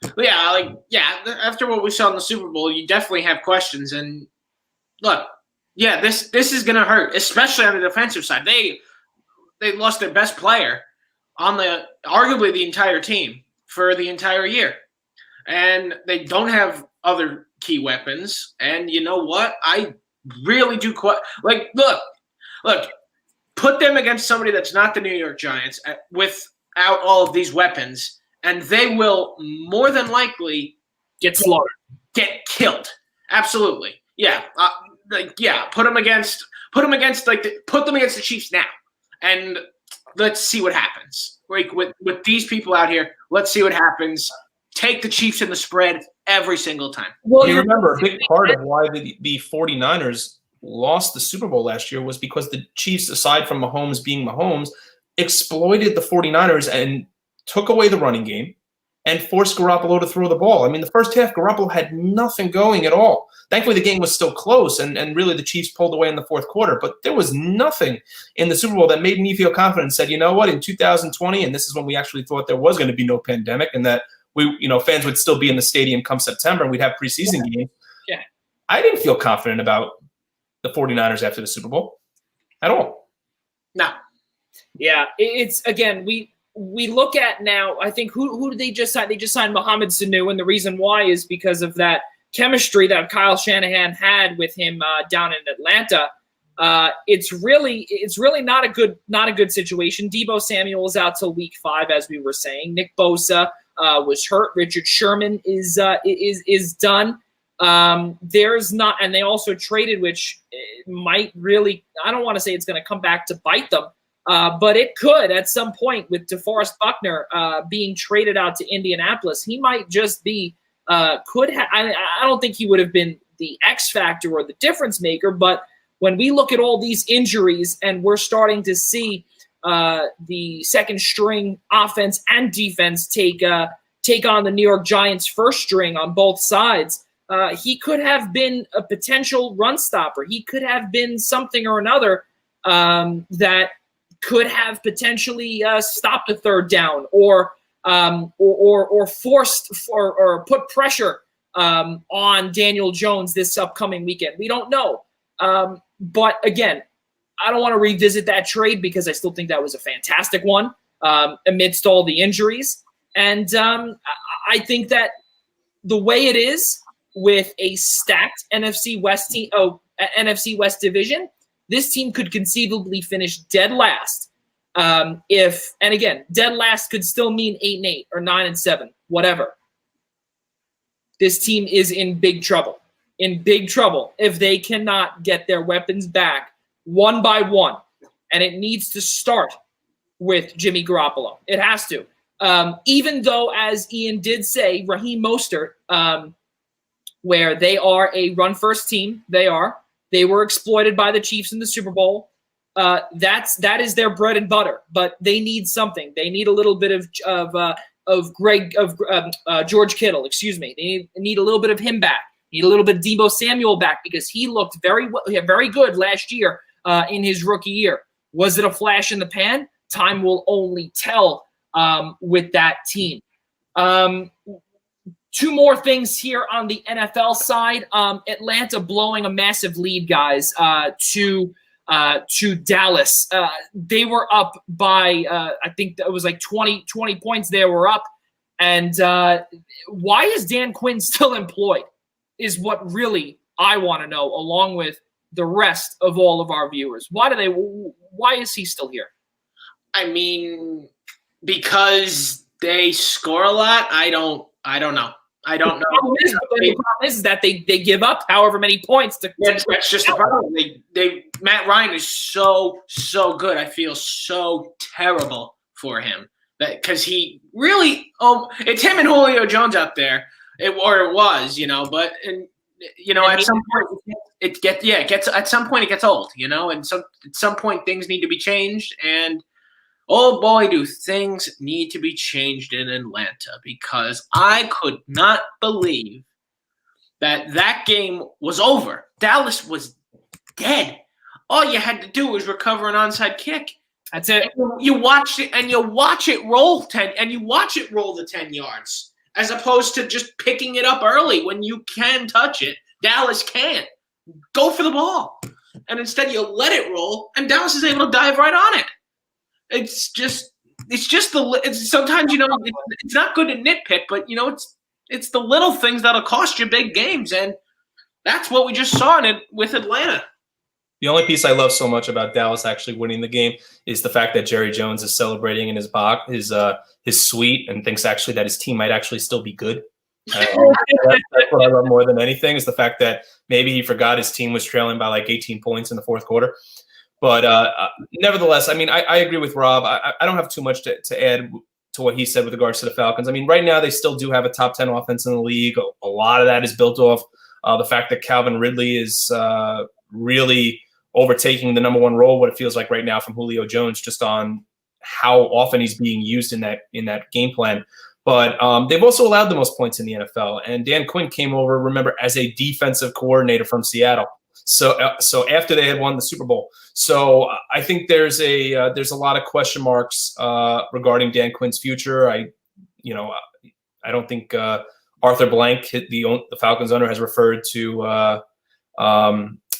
After what we saw in the Super Bowl, you definitely have questions. And look, this is gonna hurt, especially on the defensive side. They lost their best player on arguably the entire team for the entire year, and they don't have other key weapons. And you know what? I really do look. Put them against somebody that's not the New York Giants without all of these weapons, and they will more than likely get slaughtered, get killed. Absolutely, yeah. Put them against the Chiefs now, and let's see what happens. Like with these people out here, let's see what happens. Take the Chiefs in the spread every single time. Well, you remember a big part of why the 49ers lost the Super Bowl last year was because the Chiefs, aside from Mahomes being Mahomes, exploited the 49ers and took away the running game and forced Garoppolo to throw the ball. I mean, the first half, Garoppolo had nothing going at all. Thankfully, the game was still close, and really the Chiefs pulled away in the fourth quarter. But there was nothing in the Super Bowl that made me feel confident and said, you know what, in 2020, and this is when we actually thought there was going to be no pandemic and that fans would still be in the stadium come September and we'd have preseason games. Yeah. I didn't feel confident about the 49ers after the Super Bowl at all. No. Yeah, it's again, we look at now, I think who did they just sign? They just signed Mohamed Sanu, and the reason why is because of that chemistry that Kyle Shanahan had with him down in Atlanta. It's really not a good situation. Deebo Samuel is out till week 5, as we were saying. Nick Bosa was hurt. Richard Sherman is done. There's not, and they also traded, which might really, I don't want to say it's going to come back to bite them, but it could at some point with DeForest Buckner being traded out to Indianapolis. He might just be, I don't think he would have been the X factor or the difference maker, but when we look at all these injuries and we're starting to see the second string offense and defense take on the New York Giants first string on both sides, he could have been a potential run stopper. He could have been something or another that could have potentially stopped a third down or forced or put pressure on Daniel Jones this upcoming weekend. We don't know. But again, I don't want to revisit that trade because I still think that was a fantastic one amidst all the injuries. And I think that the way it is with a stacked NFC West division, this team could conceivably finish dead last. And again, dead last could still mean 8-8 or 9-7, whatever. This team is in big trouble. If they cannot get their weapons back one by one. And it needs to start with Jimmy Garoppolo. It has to. Even though, as Ian did say, Raheem Mostert, where they are a run-first team, they were exploited by the Chiefs in the Super Bowl. That is their bread and butter. But they need something. They need a little bit of George Kittle. Excuse me. They need a little bit of him back. Need a little bit of Deebo Samuel back because he looked very good last year in his rookie year. Was it a flash in the pan? Time will only tell with that team. Two more things here on the NFL side. Atlanta blowing a massive lead, guys, to Dallas. They were up by, I think that was like 20 points they were up. And why is Dan Quinn still employed is what really I want to know, along with the rest of all of our viewers. Why is he still here? I mean, because they score a lot. I don't know. The problem is that they give up however many points to. That's just the problem. Matt Ryan is so good. I feel so terrible for him because he really. It's him and Julio Jones out there. It was, but at some point it gets at some point it gets old, and at some point things need to be changed, and oh boy, do things need to be changed in Atlanta, because I could not believe that game was over. Dallas was dead. All you had to do was recover an onside kick. That's it. You watched it, and you watch it roll 10, and you watch it roll the 10 yards. as opposed to just picking it up early when you can touch it. Dallas can't. Go for the ball. And instead you let it roll, and Dallas is able to dive right on it. Sometimes, it's not good to nitpick, but, it's the little things that'll cost you big games, and that's what we just saw with Atlanta. The only piece I love so much about Dallas actually winning the game is the fact that Jerry Jones is celebrating in his suite and thinks actually that his team might actually still be good. That's what I love more than anything, is the fact that maybe he forgot his team was trailing by like 18 points in the fourth quarter. But nevertheless, I mean, I agree with Rob. I don't have too much to add to what he said with regards to the Falcons. I mean, right now they still do have a top 10 offense in the league. A lot of that is built off the fact that Calvin Ridley is really overtaking the number one role, what it feels like right now, from Julio Jones, just on how often he's being used in that game plan. But they've also allowed the most points in the NFL. And Dan Quinn came over, remember, as a defensive coordinator from Seattle. So after they had won the Super Bowl. So I think there's a lot of question marks regarding Dan Quinn's future. I don't think Arthur Blank, the Falcons owner, has referred to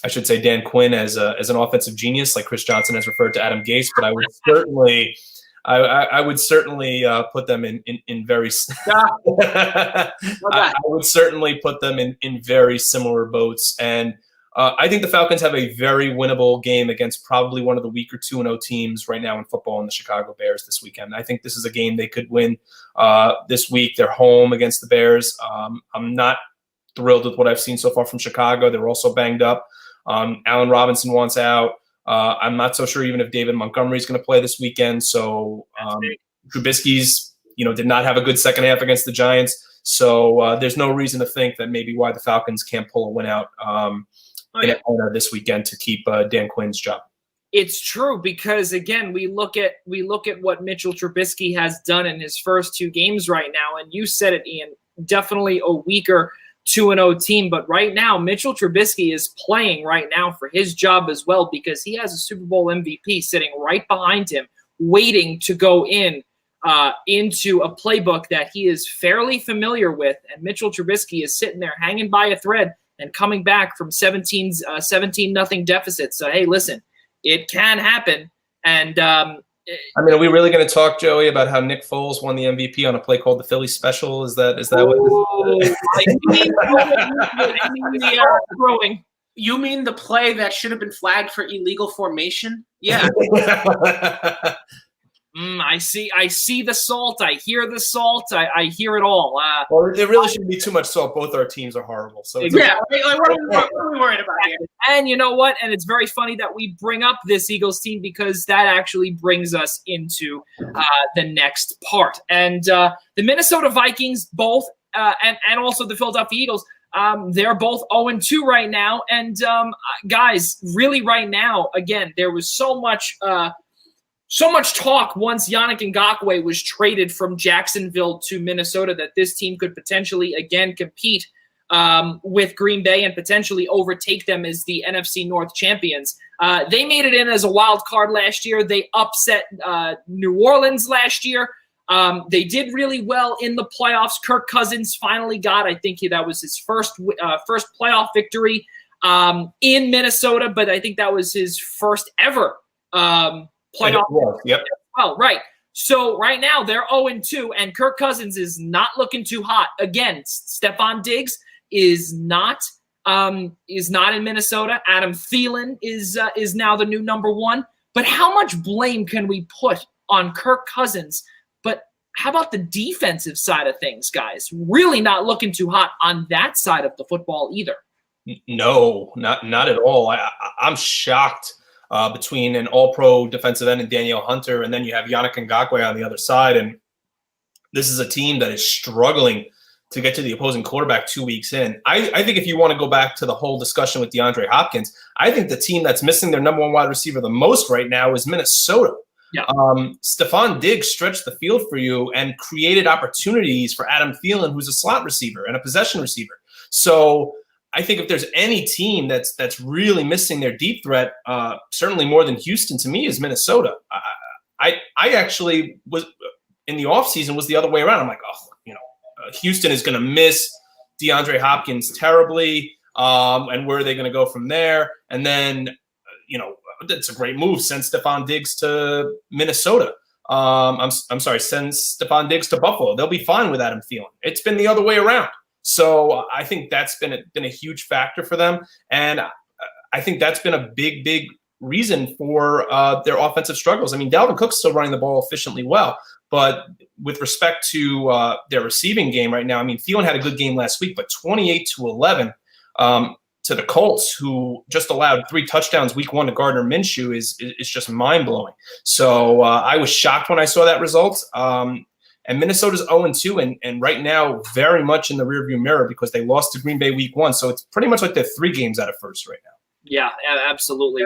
I should say Dan Quinn as an offensive genius, like Chris Johnson has referred to Adam Gase. But I would certainly put them in very I would certainly put them in very similar boats. And I think the Falcons have a very winnable game against probably one of the weaker 2-0 teams right now in football, in the Chicago Bears this weekend. I think this is a game they could win this week. They're home against the Bears. I'm not thrilled with what I've seen so far from Chicago. They're also banged up. Allen Robinson wants out. I'm not so sure even if David Montgomery is going to play this weekend. So Trubisky's, did not have a good second half against the Giants. So there's no reason to think that maybe why the Falcons can't pull a win out in Atlanta this weekend to keep Dan Quinn's job. It's true, because again, we look at what Mitchell Trubisky has done in his first two games right now, and you said it, Ian, definitely a weaker 2-0 team. But right now, Mitchell Trubisky is playing right now for his job as well, because he has a Super Bowl MVP sitting right behind him, waiting to go into a playbook that he is fairly familiar with. And Mitchell Trubisky is sitting there hanging by a thread and coming back from 17-0 deficit. So, hey, listen, it can happen. And are we really going to talk, Joey, about how Nick Foles won the MVP on a play called the Philly Special? Is that what? Throwing. You mean the play that should have been flagged for illegal formation? Yeah. I see the salt. I hear the salt. I hear it all. Well, there really shouldn't be too much salt. Both our teams are horrible. So what are we worried about here? And you know what? And it's very funny that we bring up this Eagles team, because that actually brings us into the next part. And the Minnesota Vikings both, and also the Philadelphia Eagles, they're both 0-2 right now. And guys, really right now, again, there was so much talk once Yannick Ngakoue was traded from Jacksonville to Minnesota that this team could potentially again compete with Green Bay and potentially overtake them as the NFC North champions. They made it in as a wild card last year. They upset New Orleans last year. They did really well in the playoffs. Kirk Cousins finally got, I think that was his first playoff victory in Minnesota, but I think that was his first ever playoff. Yep. Well, right. So right now they're 0-2, and Kirk Cousins is not looking too hot. Again, Stephon Diggs is not in Minnesota. Adam Thielen is now the new number one. But how much blame can we put on Kirk Cousins? But how about the defensive side of things, guys? Really not looking too hot on that side of the football either. No, not at all. I'm shocked. Between an all-pro defensive end and Danielle Hunter, and then you have Yannick Ngakoue on the other side. And this is a team that is struggling to get to the opposing quarterback 2 weeks in. I think if you want to go back to the whole discussion with DeAndre Hopkins, I think the team that's missing their number one wide receiver the most right now is Minnesota. Yeah. Stephon Diggs stretched the field for you and created opportunities for Adam Thielen, who's a slot receiver and a possession receiver. So I think if there's any team that's really missing their deep threat, certainly more than Houston to me, is Minnesota. I actually was in the offseason was the other way around. I'm like, Houston is going to miss DeAndre Hopkins terribly. And where are they going to go from there? And then, it's a great move. Send Stephon Diggs to Minnesota. I'm sorry, send Stephon Diggs to Buffalo. They'll be fine with Adam Thielen. It's been the other way around. So I think that's been a huge factor for them. And I think that's been a big reason for their offensive struggles. I mean, Dalvin Cook's still running the ball efficiently well. But with respect to their receiving game right now, I mean, Thielen had a good game last week, but 28-11 to the Colts, who just allowed 3 touchdowns week 1 to Gardner Minshew is just mind-blowing. So I was shocked when I saw that result. And Minnesota's 0-2 and right now very much in the rearview mirror because they lost to Green Bay week 1. So it's pretty much like they're 3 games out of first right now. Yeah, absolutely.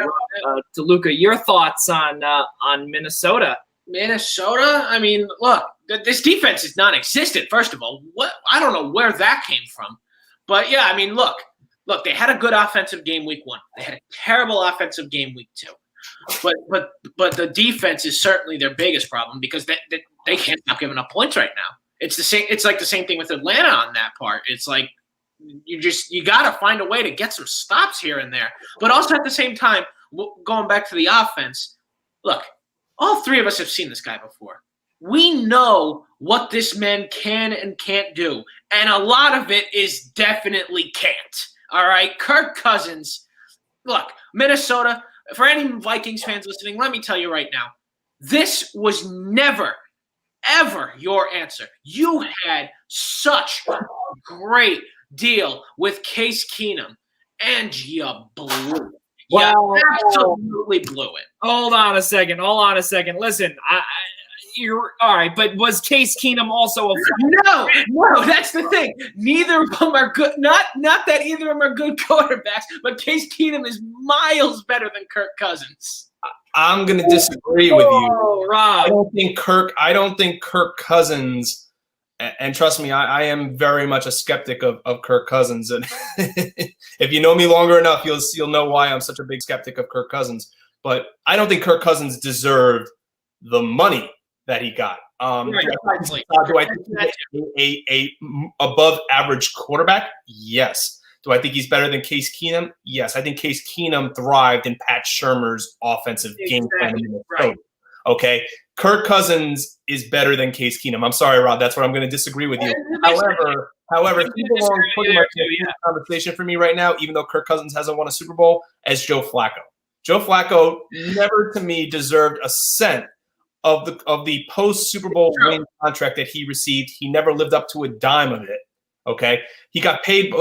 DeLuca, your thoughts on Minnesota? Minnesota? I mean, look, this defense is non-existent, first of all. I don't know where that came from. But, yeah, I mean, look, they had a good offensive game week 1. They had a terrible offensive game week 2. But the defense is certainly their biggest problem because they can't stop giving up points right now. It's the same. It's like the same thing with Atlanta on that part. It's like you got to find a way to get some stops here and there. But also at the same time, going back to the offense, look, all 3 of us have seen this guy before. We know what this man can and can't do, and a lot of it is definitely can't. All right, Kirk Cousins. Look, Minnesota. For any Vikings fans listening, let me tell you right now, this was never, ever your answer. You had such a great deal with Case Keenum, and you blew it. Wow. You absolutely blew it. Hold on a second. Listen, you're all right, but was Case Keenum also a No, that's the thing. Neither of them are good. Not that either of them are good quarterbacks, but Case Keenum is miles better than Kirk Cousins. I'm going to disagree with you. Rob. I don't think Kirk Cousins, and trust me, I am very much a skeptic of Kirk Cousins. And if you know me longer enough, you'll know why I'm such a big skeptic of Kirk Cousins. But I don't think Kirk Cousins deserved the money that he got. Do I think he's a above average quarterback? Yes. Do I think he's better than Case Keenum? Yes. I think Case Keenum thrived in Pat Shurmur's offensive game plan. Right. Okay. Kirk Cousins is better than Case Keenum. I'm sorry, Rob. That's where I'm going to disagree with you. However, he belongs pretty much in the conversation for me right now, even though Kirk Cousins hasn't won a Super Bowl, as Joe Flacco. Joe Flacco never, to me, deserved a cent of the post Super Bowl win contract that he received. He never lived up to a dime of it. Okay, he got paid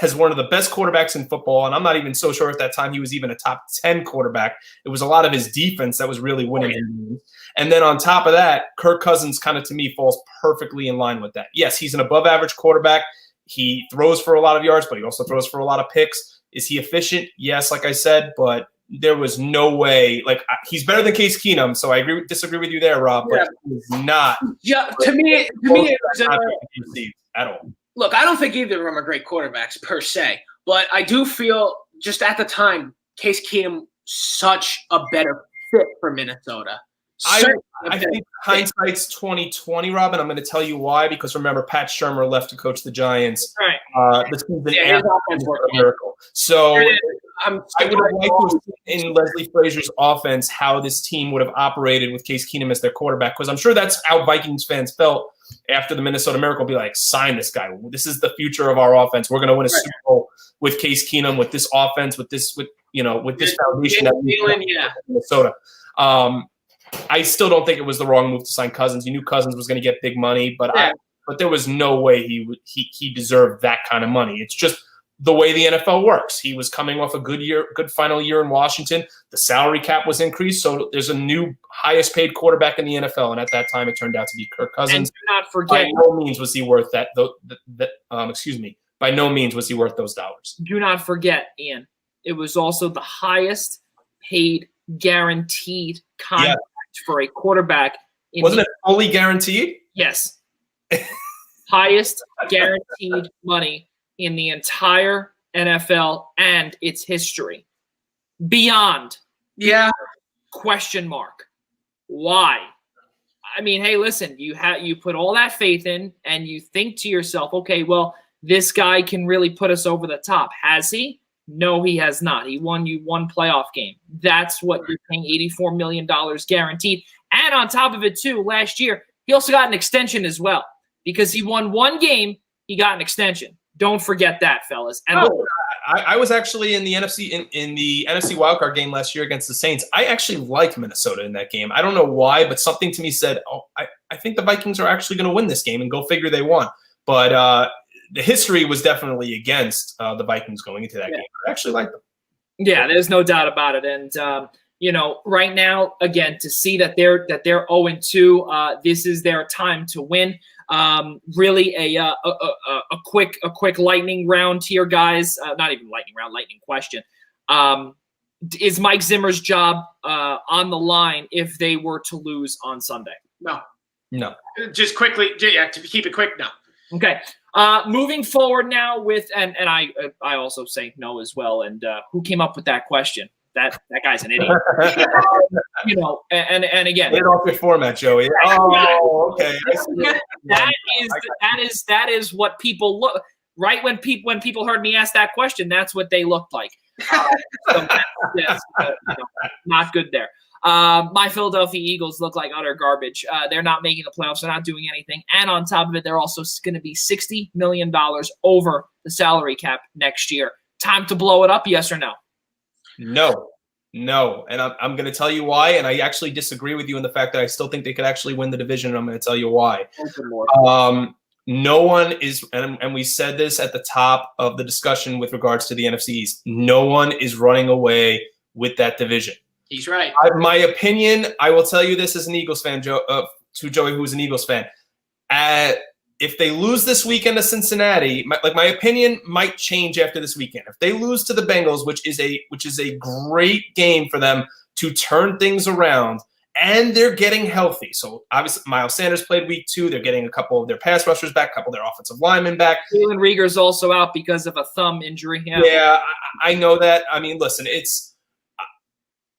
as one of the best quarterbacks in football, and I'm not even so sure at that time he was even a top 10 quarterback. It was a lot of his defense that was really winning him. And then on top of that, Kirk Cousins kind of, to me, falls perfectly in line with that. Yes, he's an above average quarterback. He throws for a lot of yards, but he also throws for a lot of picks. Is he efficient? Yes, like I said, but there was no way. Like, he's better than Case Keenum, so I disagree with you there, Rob. But he's not. Yeah, to me, it was at all. Look, I don't think either of them are great quarterbacks per se, but I do feel just at the time, Case Keenum such a better fit for Minnesota. I think hindsight's 2020, Robin. I'm going to tell you why. Because remember, Pat Shurmur left to coach the Giants. Right. The season after a miracle. So I would have liked to see in Leslie Frazier's offense how this team would have operated with Case Keenum as their quarterback. Because I'm sure that's how Vikings fans felt after the Minnesota Miracle. Be like, sign this guy. This is the future of our offense. We're going to win a Super Bowl with Case Keenum, with this offense, with this foundation that we have in Minnesota. I still don't think it was the wrong move to sign Cousins. You knew Cousins was going to get big money, but there was no way he deserved that kind of money. It's just the way the NFL works. He was coming off a good final year in Washington. The salary cap was increased, so there's a new highest paid quarterback in the NFL, and at that time it turned out to be Kirk Cousins. And do not forget, by no means was he worth that. By no means was he worth those dollars. Do not forget, Ian, it was also the highest paid guaranteed contract for a quarterback. Wasn't it fully guaranteed? Yes. Highest guaranteed money in the entire NFL and its history. Beyond. Yeah. Question mark. Why? I mean, hey, listen, you put all that faith in, and you think to yourself, okay, well, this guy can really put us over the top. Has he? No, he has not. He won you one playoff game. That's what you're paying $84 million guaranteed. And on top of it, too, last year, he also got an extension as well. Because he won one game, he got an extension. Don't forget that, fellas. And I was actually in the NFC in the NFC wildcard game last year against the Saints. I actually liked Minnesota in that game. I don't know why, but something to me said, I think the Vikings are actually going to win this game, and go figure they won. But the history was definitely against the Vikings going into that game. I actually liked them. Yeah, there's no doubt about it. And right now, again, to see that they're 0-2, this is their time to win. Really a quick lightning round here, guys. Not even lightning round, lightning question. Is Mike Zimmer's job on the line if they were to lose on Sunday? No. Just quickly, to keep it quick, no. Okay. Moving forward now with and I also say no as well. And who came up with that question? That guy's an idiot. And again, get off your format, Joey. Oh, okay. That is what people look right when people heard me ask that question. That's what they looked like. So not good there. My Philadelphia Eagles look like utter garbage. They're not making the playoffs. They're not doing anything. And on top of it, they're also going to be $60 million over the salary cap next year. Time to blow it up, yes or no? No. And I'm going to tell you why. And I actually disagree with you in the fact that I still think they could actually win the division. And I'm going to tell you why. No one is, and we said this at the top of the discussion with regards to the NFC East, no one is running away with that division. He's right. My opinion, I will tell you this as an Eagles fan, to Joey, who's an Eagles fan. If they lose this weekend to Cincinnati, my opinion might change after this weekend. If they lose to the Bengals, which is a great game for them to turn things around, and they're getting healthy. So obviously, Miles Sanders played week 2. They're getting a couple of their pass rushers back, a couple of their offensive linemen back. Jalen Reagor's also out because of a thumb injury. Yeah, I know that. I mean, listen,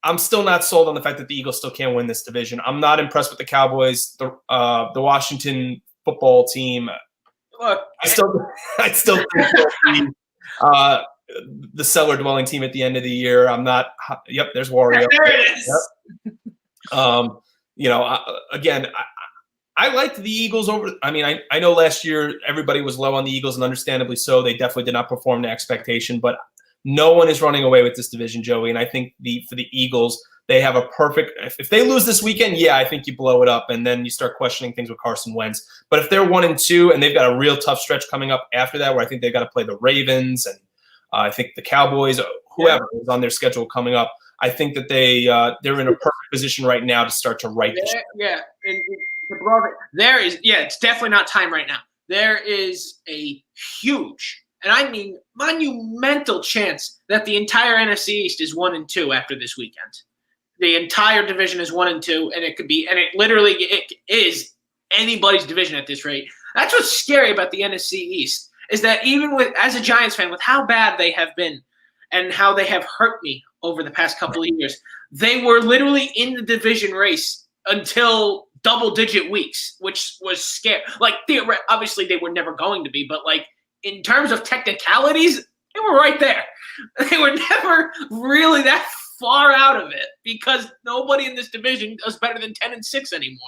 I'm still not sold on the fact that the Eagles still can't win this division. I'm not impressed with the Cowboys, the Washington football team. Look, I still think they'll be the cellar dwelling team at the end of the year. I'm not. Yep, there's Wario. There it is. Yep. Again, I liked the Eagles over. I mean, I know last year everybody was low on the Eagles, and understandably so. They definitely did not perform to expectation, but no one is running away with this division, Joey. And I think for the Eagles, they have a perfect – if they lose this weekend, yeah, I think you blow it up, and then you start questioning things with Carson Wentz. But if they're 1-2 and they've got a real tough stretch coming up after that, where I think they've got to play the Ravens and I think the Cowboys, whoever is on their schedule coming up, I think that they're in a perfect position right now to start to right the ship. Yeah, and it's definitely not time right now. There is a huge – and I mean monumental chance that the entire NFC East is 1-2 after this weekend. The entire division is 1-2, and it is anybody's division at this rate. That's what's scary about the NFC East, is that even as a Giants fan, with how bad they have been and how they have hurt me over the past couple of years, they were literally in the division race until double-digit weeks, which was scary. Like, obviously they were never going to be, but like, in terms of technicalities, they were right there. They were never really that far out of it because nobody in this division does better than 10-6 anymore.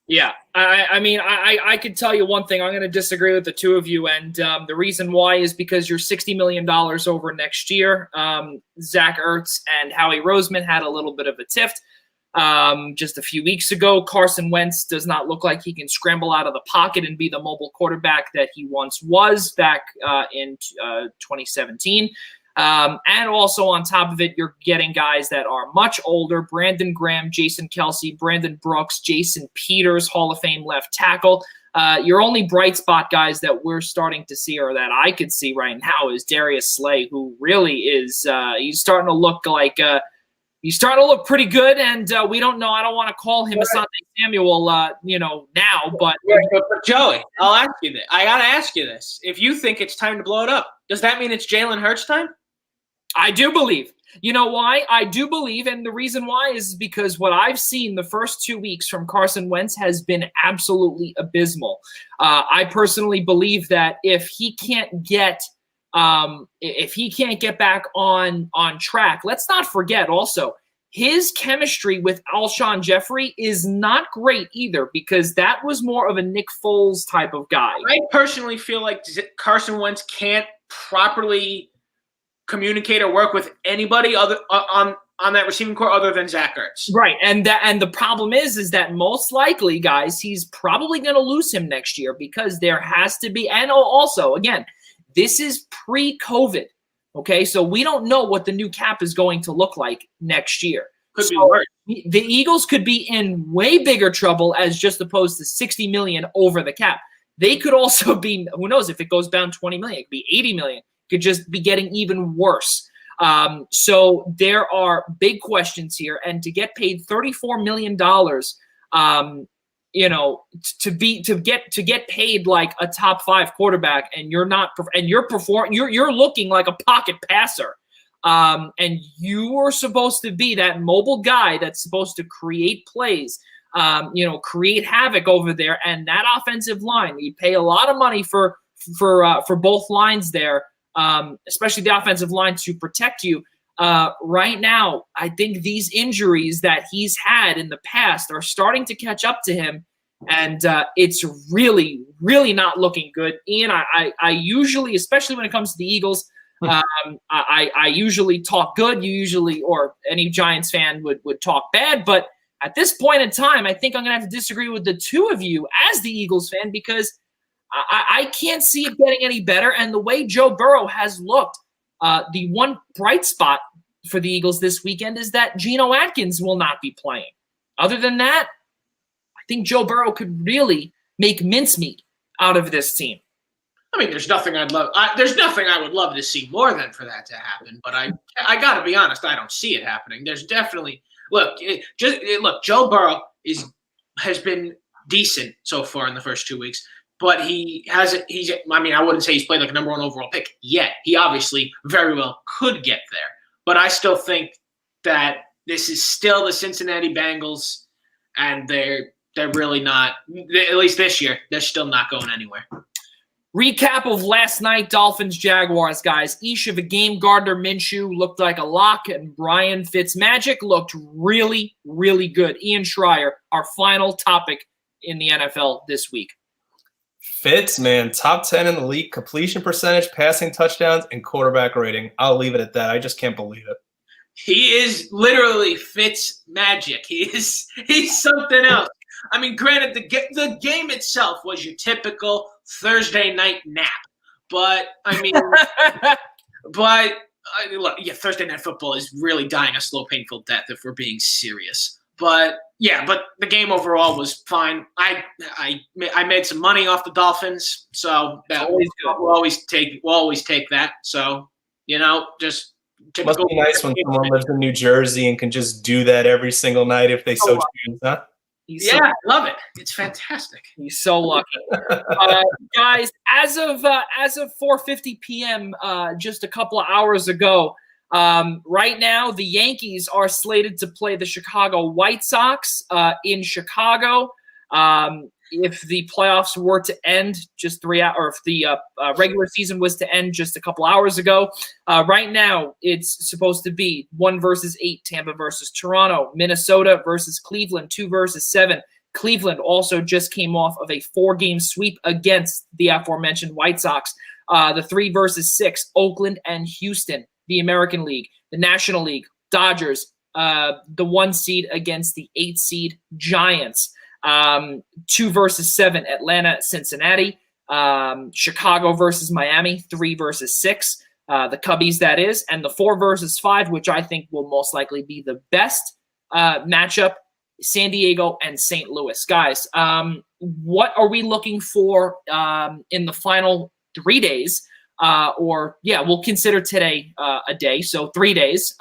Yeah, I mean, I could tell you one thing. I'm going to disagree with the two of you, and the reason why is because you're $60 million over next year. Zach Ertz and Howie Roseman had a little bit of a tiff just a few weeks ago. Carson Wentz does not look like he can scramble out of the pocket and be the mobile quarterback that he once was back in 2017. And also on top of it, you're getting guys that are much older: Brandon Graham, Jason Kelsey, Brandon Brooks, Jason Peters, Hall of Fame left tackle. Your only bright spot guys that we're starting to see, or that I could see right now, is Darius Slay, who really is he's starting to look like he's starting to look pretty good, and we don't know. I don't want to call him Asante Samuel, now, but Joey, I'll ask you this. I gotta ask you this: if you think it's time to blow it up, does that mean it's Jalen Hurts time? I do believe. You know why? I do believe, and the reason why is because what I've seen the first 2 weeks from Carson Wentz has been absolutely abysmal. I personally believe that if he can't get back on track, let's not forget also his chemistry with Alshon Jeffrey is not great either, because that was more of a Nick Foles type of guy. I personally feel like Carson Wentz can't properly communicate or work with anybody other on that receiving core other than Zach Ertz. Right, and the problem is that most likely, guys, he's probably going to lose him next year, because there has to be, and also again, this is pre-COVID. Okay, so we don't know what the new cap is going to look like next year. Could be worse. The Eagles could be in way bigger trouble as just opposed to $60 million over the cap. They could also be, who knows, if it goes down $20 million, it could be $80 million. Could just be getting even worse. So there are big questions here, and to get paid $34 million, to get paid like a top 5 quarterback, and you're looking like a pocket passer, and you are supposed to be that mobile guy that's supposed to create plays, create havoc over there, and that offensive line, you pay a lot of money for both lines there. Especially the offensive line to protect you. Right now, I think these injuries that he's had in the past are starting to catch up to him, and it's really, really not looking good. Ian, I usually, especially when it comes to the Eagles, I usually talk good. You usually, or any Giants fan would talk bad, but at this point in time, I think I'm going to have to disagree with the two of you as the Eagles fan, because I can't see it getting any better. And the way Joe Burrow has looked, the one bright spot for the Eagles this weekend is that Geno Atkins will not be playing. Other than that, I think Joe Burrow could really make mincemeat out of this team. I mean, there's nothing I would love to see more than for that to happen. But I got to be honest, I don't see it happening. There's definitely look. Joe Burrow has been decent so far in the first 2 weeks. But I wouldn't say he's played like a number 1 overall pick yet. He obviously very well could get there. But I still think that this is still the Cincinnati Bengals, and they're really not, at least this year, they're still not going anywhere. Recap of last night, Dolphins-Jaguars, guys. Each of a game, Gardner Minshew looked like a lock, and Brian Fitzmagic looked really, really good. Ian Schraier, our final topic in the NFL this week. Fitz, man, top 10 in the league, completion percentage, passing touchdowns, and quarterback rating. I'll leave it at that. I just can't believe it. He is literally Fitz magic. He's something else. I mean, granted, the game itself was your typical Thursday night nap, but I mean, Thursday night football is really dying a slow, painful death if we're being serious. But the game overall was fine. I made some money off the Dolphins, so that we'll always take that. So just typical. Must be nice when someone lives in New Jersey and can just do that every single night if they so choose, huh? I love it. It's fantastic. He's so lucky, guys. As of 4:50 p.m., just a couple of hours ago. Right now, the Yankees are slated to play the Chicago White Sox in Chicago. If the playoffs were to end just 3 hours, or if the regular season was to end just a couple hours ago, right now it's supposed to be 1 versus 8, Tampa versus Toronto, Minnesota versus Cleveland, 2 versus 7. Cleveland also just came off of a 4-game sweep against the aforementioned White Sox. The 3 versus 6, Oakland and Houston. The American League, the National League, Dodgers, the 1 seed against the 8 seed Giants, 2 versus 7, Atlanta, Cincinnati, Chicago versus Miami, 3 versus 6, the Cubbies, that is, and the 4 versus 5, which I think will most likely be the best matchup, San Diego and St. Louis. Guys, what are we looking for in the final 3 days? We'll consider today a day, so 3 days,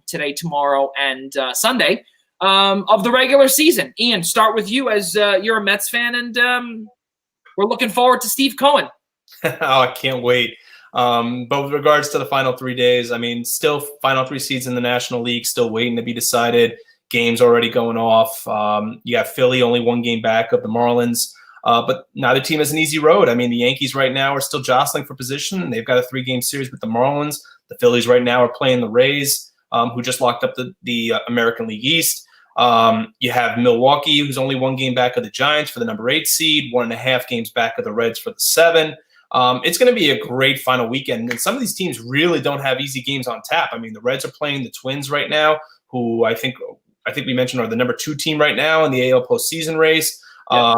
today, tomorrow, and Sunday, of the regular season. Ian, start with you, as you're a Mets fan, and we're looking forward to Steve Cohen. Oh, I can't wait. But with regards to the final 3 days, I mean, still final 3 seeds in the National League, still waiting to be decided. Games already going off. You got Philly only 1 game back of the Marlins. But neither team has an easy road. I mean, the Yankees right now are still jostling for position. They've got a 3-game series with the Marlins. The Phillies right now are playing the Rays, who just locked up the American League East. You have Milwaukee, who's only 1 game back of the Giants for the number 8 seed, 1.5 games back of the Reds for the 7. It's going to be a great final weekend. And some of these teams really don't have easy games on tap. I mean, the Reds are playing the Twins right now, who I think we mentioned are the number 2 team right now in the AL postseason race. Yeah.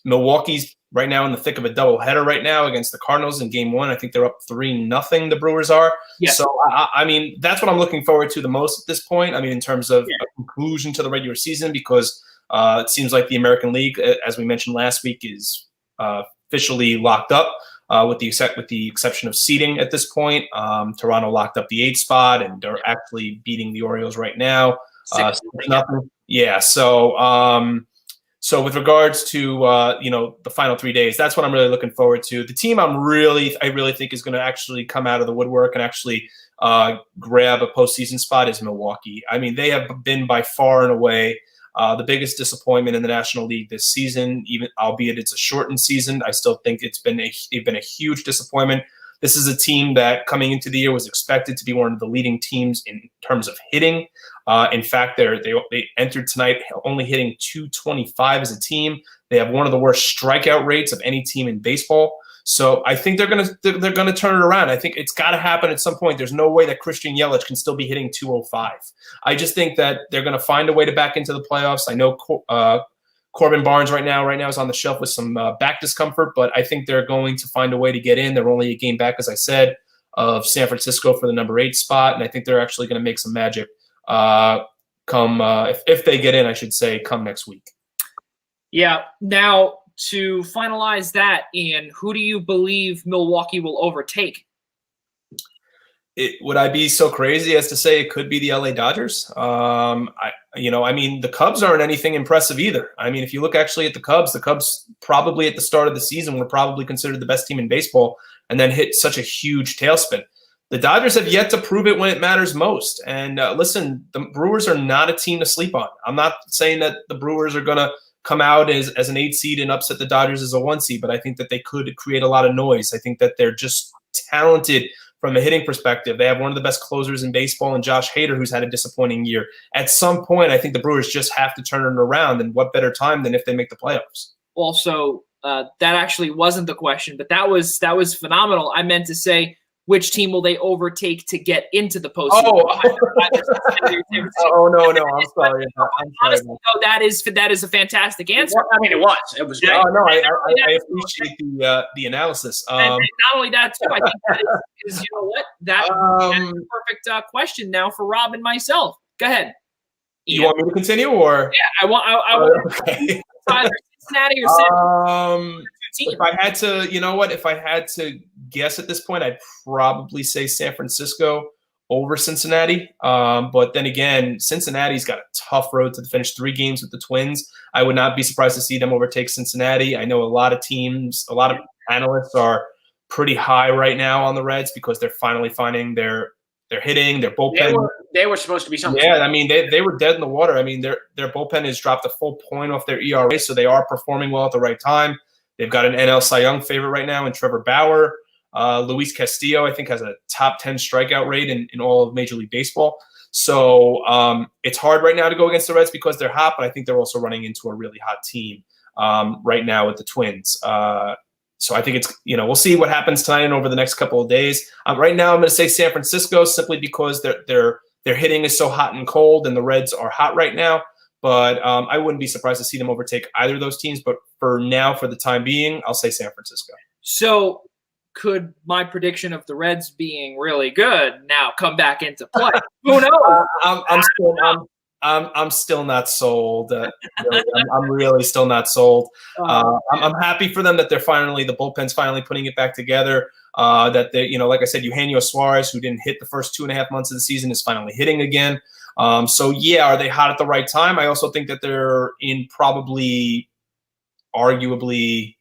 Milwaukee's right now in the thick of a doubleheader right now against the Cardinals in Game 1. I think they're up 3-0. The Brewers are. Yeah. So I mean, that's what I'm looking forward to the most at this point. I mean, in terms of a conclusion to the regular season, because it seems like the American League, as we mentioned last week, is officially locked up. With the exception of seeding at this point. Toronto locked up the 8th spot, and they're actually beating the Orioles right now. 6-0. Yeah. So with regards to the final 3 days, that's what I'm really looking forward to. The team I really think is going to actually come out of the woodwork and actually grab a postseason spot is Milwaukee. I mean, they have been by far and away the biggest disappointment in the National League this season, even albeit it's a shortened season. I still think they've been a huge disappointment. This is a team that coming into the year was expected to be one of the leading teams in terms of hitting. In fact, they entered tonight only hitting .225 as a team. They have one of the worst strikeout rates of any team in baseball. So I think they're gonna turn it around. I think it's got to happen at some point. There's no way that Christian Yelich can still be hitting .205. I just think that they're going to find a way to back into the playoffs. I know Corbin Barnes right now is on the shelf with some back discomfort, but I think they're going to find a way to get in. They're only a game back, as I said, of San Francisco for the number 8 spot, and I think they're actually going to make some magic if they get in, I should say, come next week. Yeah. Now, to finalize that, Ian, who do you believe Milwaukee will overtake? Would I be so crazy as to say it could be the LA Dodgers? I mean, the Cubs aren't anything impressive either. I mean, if you look actually at the Cubs probably at the start of the season were probably considered the best team in baseball and then hit such a huge tailspin. The Dodgers have yet to prove it when it matters most. And listen, the Brewers are not a team to sleep on. I'm not saying that the Brewers are going to come out as an 8 seed and upset the Dodgers as a 1 seed, but I think that they could create a lot of noise. I think that they're just talented from a hitting perspective. They have one of the best closers in baseball in Josh Hader, who's had a disappointing year. At some point, I think the Brewers just have to turn it around, and what better time than if they make the playoffs? Also, that actually wasn't the question, but that was phenomenal. I meant to say, which team will they overtake to get into the postseason? No, I'm sorry. Honestly, no, that is a fantastic answer. I mean, it was great. Oh, no, I appreciate the analysis. And not only that, too, I think that is you know what? That's a perfect question now for Rob and myself. Go ahead. Ian. You want me to continue, or? Yeah, I want okay. either Cincinnati or San If I had to guess at this point, I'd probably say San Francisco over Cincinnati. But then again, Cincinnati's got a tough road to finish 3 games with the Twins. I would not be surprised to see them overtake Cincinnati. I know a lot of teams, a lot of analysts are pretty high right now on the Reds because they're finally finding their hitting, their bullpen. They were supposed to be something. Yeah, I mean, they were dead in the water. I mean, their bullpen has dropped a full point off their ERA, so they are performing well at the right time. They've got an NL Cy Young favorite right now in Trevor Bauer. Luis Castillo, I think, has a top 10 strikeout rate in all of Major League Baseball. So it's hard right now to go against the Reds because they're hot, but I think they're also running into a really hot team right now with the Twins. So I think it's, we'll see what happens tonight and over the next couple of days. Right now, I'm going to say San Francisco simply because their hitting is so hot and cold, and the Reds are hot right now. But I wouldn't be surprised to see them overtake either of those teams. But for now, for the time being, I'll say San Francisco. So could my prediction of the Reds being really good now come back into play? Who knows? I'm still not sold. Really, I'm really still not sold. I'm happy for them that the bullpen's finally putting it back together. That they, like I said, Eugenio Suarez, who didn't hit the first 2.5 months of the season, is finally hitting again. So yeah, are they hot at the right time? I also think that they're in probably, arguably,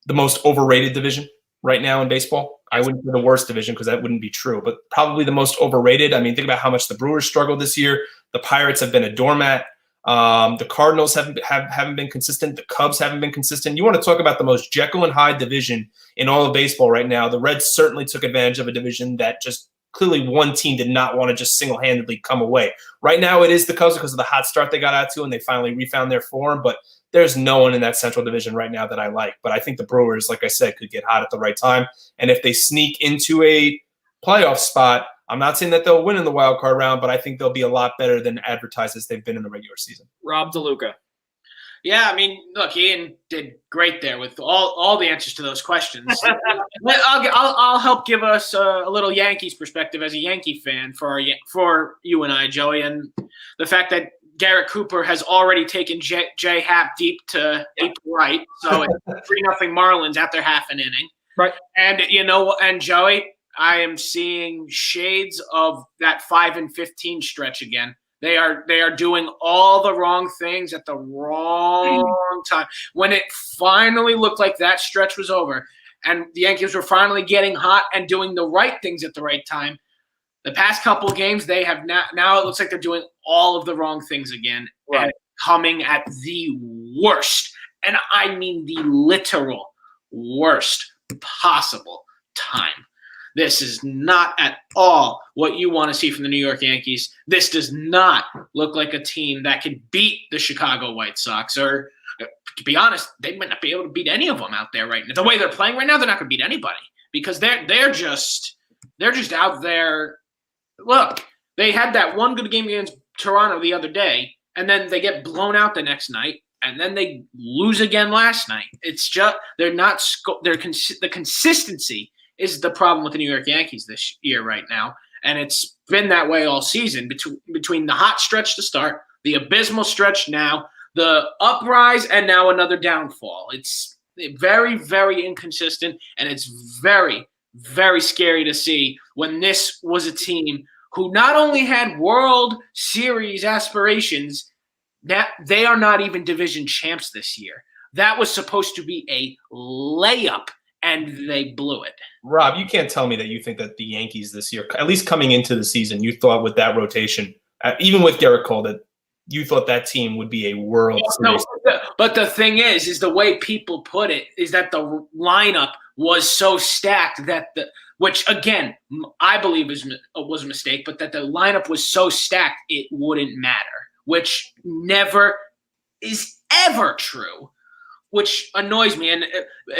the most overrated division. right now in baseball. I wouldn't say the worst division because that wouldn't be true, but probably the most overrated. I mean, think about how much the Brewers struggled this year. The Pirates have been a doormat. The Cardinals haven't been consistent. The Cubs haven't been consistent. You want to talk about the most Jekyll and Hyde division in all of baseball right now. The Reds certainly took advantage of a division that just clearly one team did not want to just single-handedly come away. Right now it is the Cubs because of the hot start they got out to and they finally refound their form, but there's no one in that Central Division right now that I like. But I think the Brewers, like I said, could get hot at the right time. And if they sneak into a playoff spot, I'm not saying that they'll win in the wild card round, but I think they'll be a lot better than advertised as they've been in the regular season. Rob DeLuca. Yeah, I mean, look, Ian did great there with all the answers to those questions. I'll help give us a little Yankees perspective as a Yankee fan for you and I, Joey, and the fact that Garrett Cooper has already taken J Happ deep to right, so it's 3-0 Marlins after half an inning. Right, and and Joey, I am seeing shades of that 5-15 stretch again. They are doing all the wrong things at the wrong time. When it finally looked like that stretch was over and the Yankees were finally getting hot and doing the right things at the right time, the past couple of games, they have now it looks like they're doing all of the wrong things again, right, and coming at the worst, and I mean the literal worst possible time. This is not at all what you want to see from the New York Yankees. This does not look like a team that can beat the Chicago White Sox, or to be honest, they might not be able to beat any of them out there right now. The way they're playing right now, they're not going to beat anybody because they're just out there. Look, they had that one good game against Toronto the other day, and then they get blown out the next night, and then they lose again last night. It's just the consistency is the problem with the New York Yankees this year right now, and it's been that way all season between the hot stretch to start, the abysmal stretch now, the uprise, and now another downfall. It's very, very inconsistent, and it's very, very scary to see when this was a team who not only had World Series aspirations, that they are not even division champs this year. That was supposed to be a layup, and they blew it. Rob, you can't tell me that you think that the Yankees this year, at least coming into the season, you thought with that rotation, even with Garrett Cole, that you thought that team would be a World Series. No, but the thing is the way people put it is that the lineup was so stacked that which again I believe was a mistake, but that the lineup was so stacked it wouldn't matter, which never is ever true, which annoys me.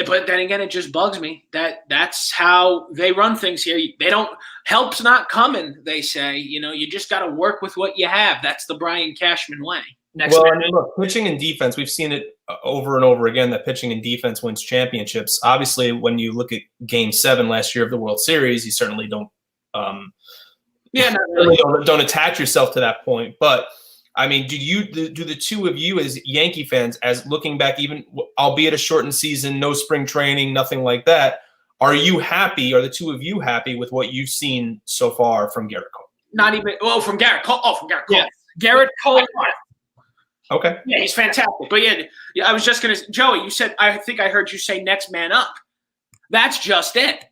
But then again, it just bugs me that that's how they run things here. They don't help's not coming. They say, you just got to work with what you have. That's the Brian Cashman way. Look, pitching and defense, we've seen it over and over again that pitching and defense wins championships. Obviously, when you look at Game 7 last year of the World Series, you certainly don't don't attach yourself to that point. But I mean, do the two of you as Yankee fans, as looking back, even albeit a shortened season, no spring training, nothing like that, are you happy? Are the two of you happy with what you've seen so far from Garrett Cole? Not even from Garrett Cole. Oh, from Garrett Cole. Yeah. Garrett Cole. Okay. Yeah, he's fantastic. But yeah, I was just gonna, Joey, you said, I think I heard you say next man up. That's just it.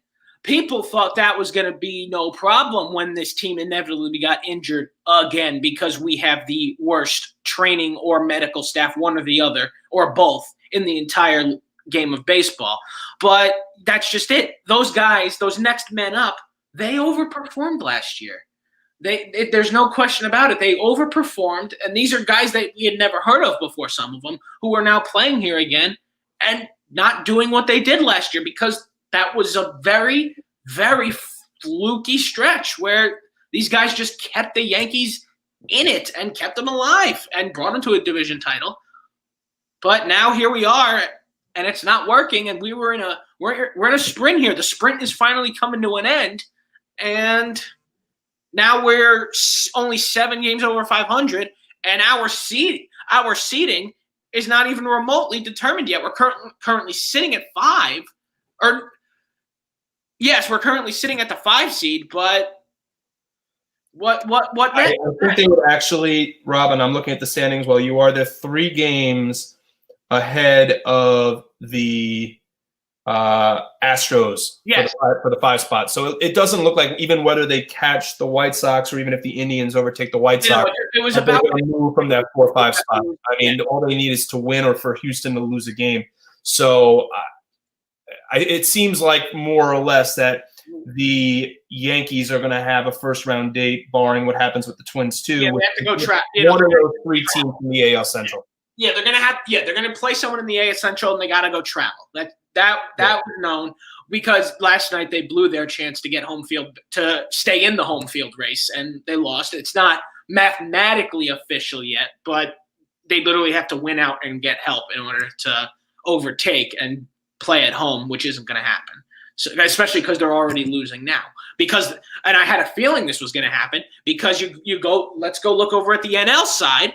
People thought that was going to be no problem when this team inevitably got injured again because we have the worst training or medical staff, one or the other, or both, in the entire game of baseball. But that's just it. Those guys, those next men up, they overperformed last year. There's no question about it. They overperformed, and these are guys that we had never heard of before, some of them, who are now playing here again and not doing what they did last year because that was a very, very fluky stretch where these guys just kept the Yankees in it and kept them alive and brought them to a division title. But now here we are, and it's not working, and we're in a sprint here. The sprint is finally coming to an end, and now we're only 7 games over 500, and our seeding is not even remotely determined yet. We're currently sitting at 5, or yes, we're currently sitting at the 5 seed. But what? I think they would actually, Rob, and I'm looking at the standings while you are. They're 3 games ahead of the Astros for the 5 spot. So it doesn't look like even whether they catch the White Sox or even if the Indians overtake the White Sox, it was about to move from that 4 or 5 spot. I mean, all they need is to win or for Houston to lose a game. So it seems like more or less that the Yankees are going to have a first-round date, barring what happens with the Twins too. Yeah, they have to go track one of those 3 teams in the AL Central. Yeah, they're gonna play someone in the AL Central, and they got to go travel. That was known because last night they blew their chance to get home field to stay in the home field race, and they lost. It's not mathematically official yet, but they literally have to win out and get help in order to overtake and play at home, which isn't going to happen. So, especially because they're already losing now. And I had a feeling this was going to happen because let's go look over at the NL side.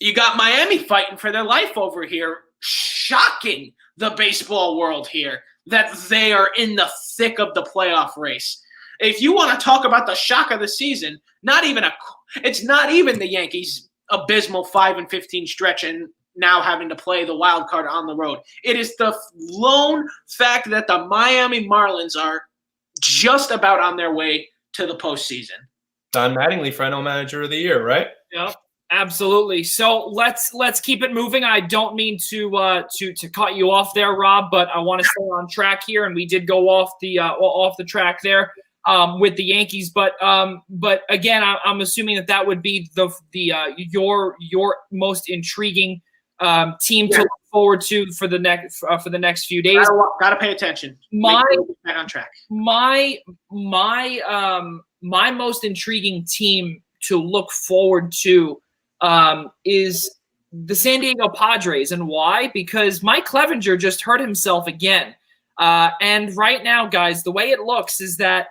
You got Miami fighting for their life over here, shocking the baseball world here that they are in the thick of the playoff race. If you want to talk about the shock of the season, it's not even the Yankees' abysmal 5-15 stretch and now having to play the wild card on the road. It is the lone fact that the Miami Marlins are just about on their way to the postseason. Don Mattingly, Final Manager of the Year, right? Yep. Absolutely. So let's keep it moving. I don't mean to cut you off there, Rob, but I want to stay on track here, and we did go off the track there with the Yankees. But again, I'm assuming that would be your most intriguing team to look forward to for the next few days. Gotta pay attention. Back on track. My most intriguing team to look forward to is the San Diego Padres. And why? Because Mike Clevenger just hurt himself again. And right now, guys, the way it looks is that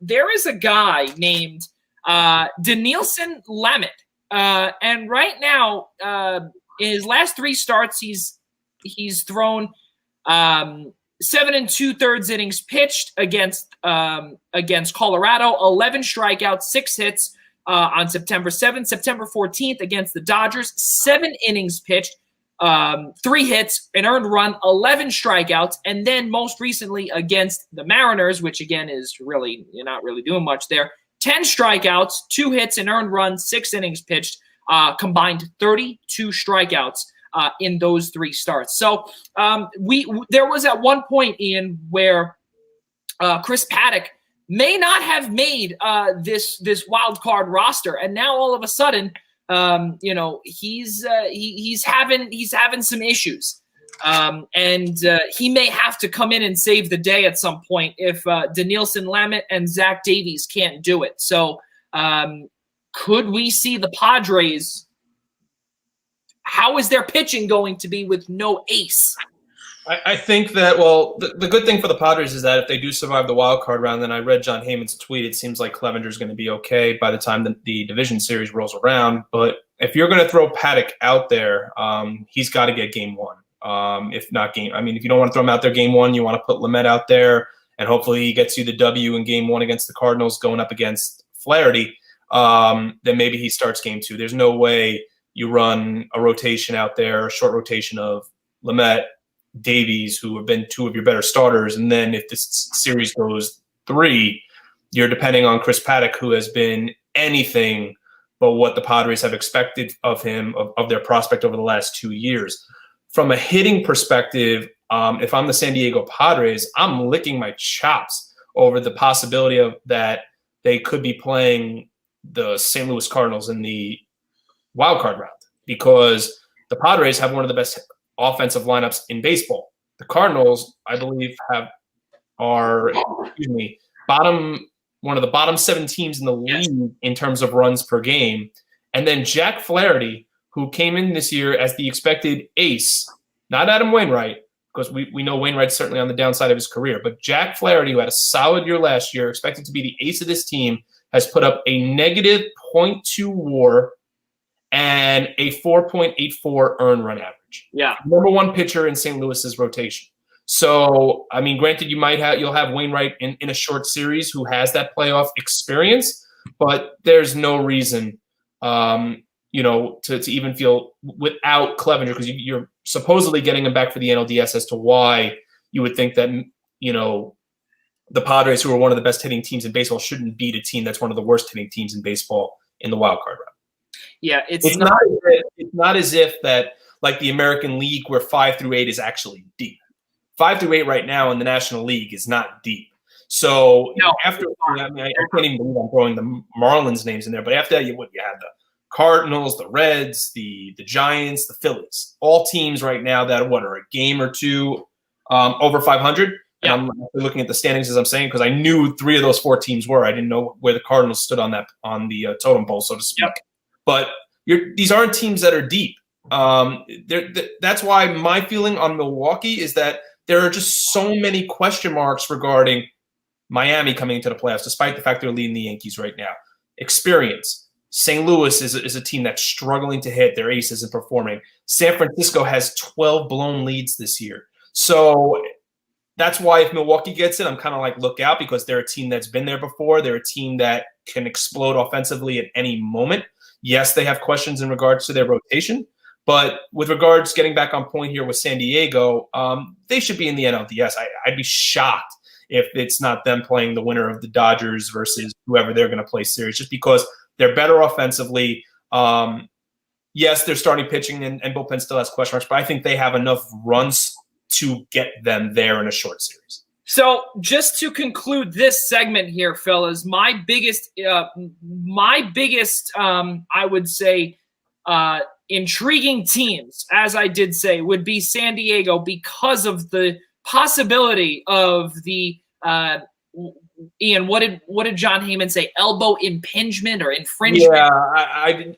there is a guy named Dinelson Lamet. And right now, in his last 3 starts, he's thrown 7 2/3 innings pitched against Colorado, 11 strikeouts, 6 hits. On September 7th, September 14th against the Dodgers, 7 innings pitched, 3 hits, an earned run, 11 strikeouts, and then most recently against the Mariners, which again is really, you're not really doing much there, 10 strikeouts, 2 hits, an earned run, 6 innings pitched, combined 32 strikeouts in those 3 starts. So there was at one point, Ian, where Chris Paddock may not have made this wild card roster, and now all of a sudden, he's having some issues, and he may have to come in and save the day at some point if Dinelson Lamet and Zach Davies can't do it. So, could we see the Padres? How is their pitching going to be with no ace? I think that, well, the good thing for the Padres is that if they do survive the wild card round, then I read John Heyman's tweet, it seems like Clevenger's going to be okay by the time the division series rolls around. But if you're going to throw Paddock out there, he's got to get game 1. If you don't want to throw him out there game 1, you want to put Lamet out there, and hopefully he gets you the W in game 1 against the Cardinals going up against Flaherty. Then maybe he starts game 2. There's no way you run a rotation out there, a short rotation of Lamet, Davies, who have been 2 of your better starters, and then if this series goes 3, you're depending on Chris Paddock, who has been anything but what the Padres have expected of him, of their prospect over the last 2 years. From a hitting perspective, if I'm the San Diego Padres, I'm licking my chops over the possibility of that they could be playing the St. Louis Cardinals in the wild card round, because the Padres have one of the best offensive lineups in baseball. The Cardinals, I believe, are one of the bottom 7 teams in the league in terms of runs per game. And then Jack Flaherty, who came in this year as the expected ace, not Adam Wainwright, because we know Wainwright's certainly on the downside of his career, but Jack Flaherty, who had a solid year last year, expected to be the ace of this team, has put up a negative .2 WAR and a 4.84 earned run average. Yeah. Number 1 pitcher in St. Louis's rotation. So, I mean, granted, you'll have Wainwright in a short series who has that playoff experience, but there's no reason, to even feel without Clevenger, because you're supposedly getting him back for the NLDS as to why you would think that, the Padres, who are one of the best hitting teams in baseball, shouldn't beat a team that's one of the worst hitting teams in baseball in the wild card round. Yeah, it's not as if that, like the American League, where 5 through 8 is actually deep. 5 through 8 right now in the National League is not deep. So I can't even believe I'm throwing the Marlins names in there, but after that, you had the Cardinals, the Reds, the Giants, the Phillies, all teams right now that are a game or two over 500. And I'm looking at the standings as I'm saying, because I knew 3 of those 4 teams were. I didn't know where the Cardinals stood on the totem pole, so to speak. Yep. But these aren't teams that are deep. That's why my feeling on Milwaukee is that there are just so many question marks regarding Miami coming into the playoffs, despite the fact they're leading the Yankees right now. Experience. St. Louis is a team that's struggling to hit. Their ace isn't performing. San Francisco has 12 blown leads this year. So that's why if Milwaukee gets it, I'm kind of like, look out, because they're a team that's been there before. They're a team that can explode offensively at any moment. Yes, they have questions in regards to their rotation, but with regards getting back on point here with San Diego, they should be in the NLDS. I'd be shocked if it's not them playing the winner of the Dodgers versus whoever they're going to play series, just because they're better offensively. Yes, their starting pitching and bullpen still has question marks, but I think they have enough runs to get them there in a short series. So just to conclude this segment here, fellas, my biggest, I would say, intriguing teams, as I did say, would be San Diego, because of the possibility of the Ian. What did John Heyman say? Elbow impingement or infringement? Yeah,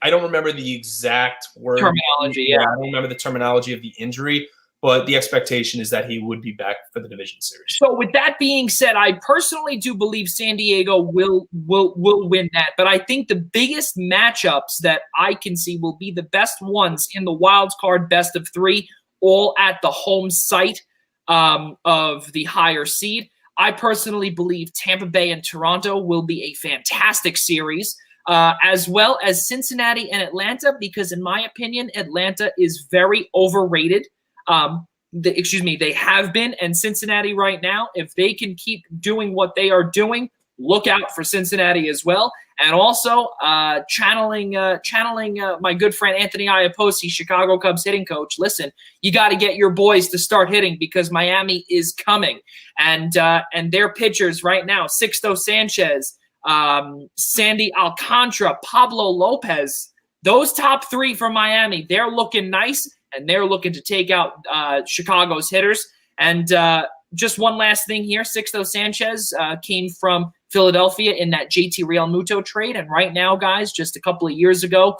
I don't remember the exact word terminology. Yeah, I don't remember the terminology of the injury. But the expectation is that he would be back for the division series. So with that being said, I personally do believe San Diego will win that. But I think the biggest matchups that I can see will be the best ones in the wild card best of 3, all at the home site of the higher seed. I personally believe Tampa Bay and Toronto will be a fantastic series, as well as Cincinnati and Atlanta, because in my opinion, Atlanta is very overrated. They have been, and Cincinnati right now, if they can keep doing what they are doing, look out for Cincinnati as well. And also channeling my good friend Anthony Iapoce, Chicago Cubs hitting coach. Listen, you got to get your boys to start hitting, because Miami is coming, and their pitchers right now: Sixto Sanchez, Sandy Alcantara, Pablo Lopez. Those top 3 for Miami, they're looking nice. And they're looking to take out Chicago's hitters. And just one last thing here. Sixto Sanchez came from Philadelphia in that JT Realmuto trade. And right now, guys, just a couple of years ago,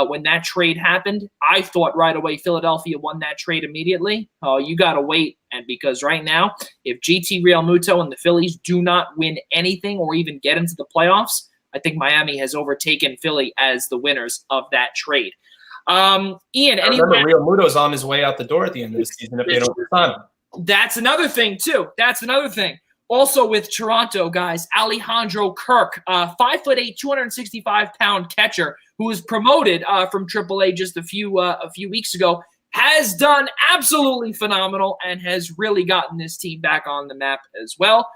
when that trade happened, I thought right away Philadelphia won that trade immediately. Oh, you got to wait. And because right now, if JT Realmuto and the Phillies do not win anything or even get into the playoffs, I think Miami has overtaken Philly as the winners of that trade. Ian, I remember Realmuto's on his way out the door at the end of the season if they don't resign him. That's another thing, too. Also with Toronto, guys, Alejandro Kirk, 5'8", 265-pound catcher who was promoted from AAA just a few weeks ago, has done absolutely phenomenal and has really gotten this team back on the map as well.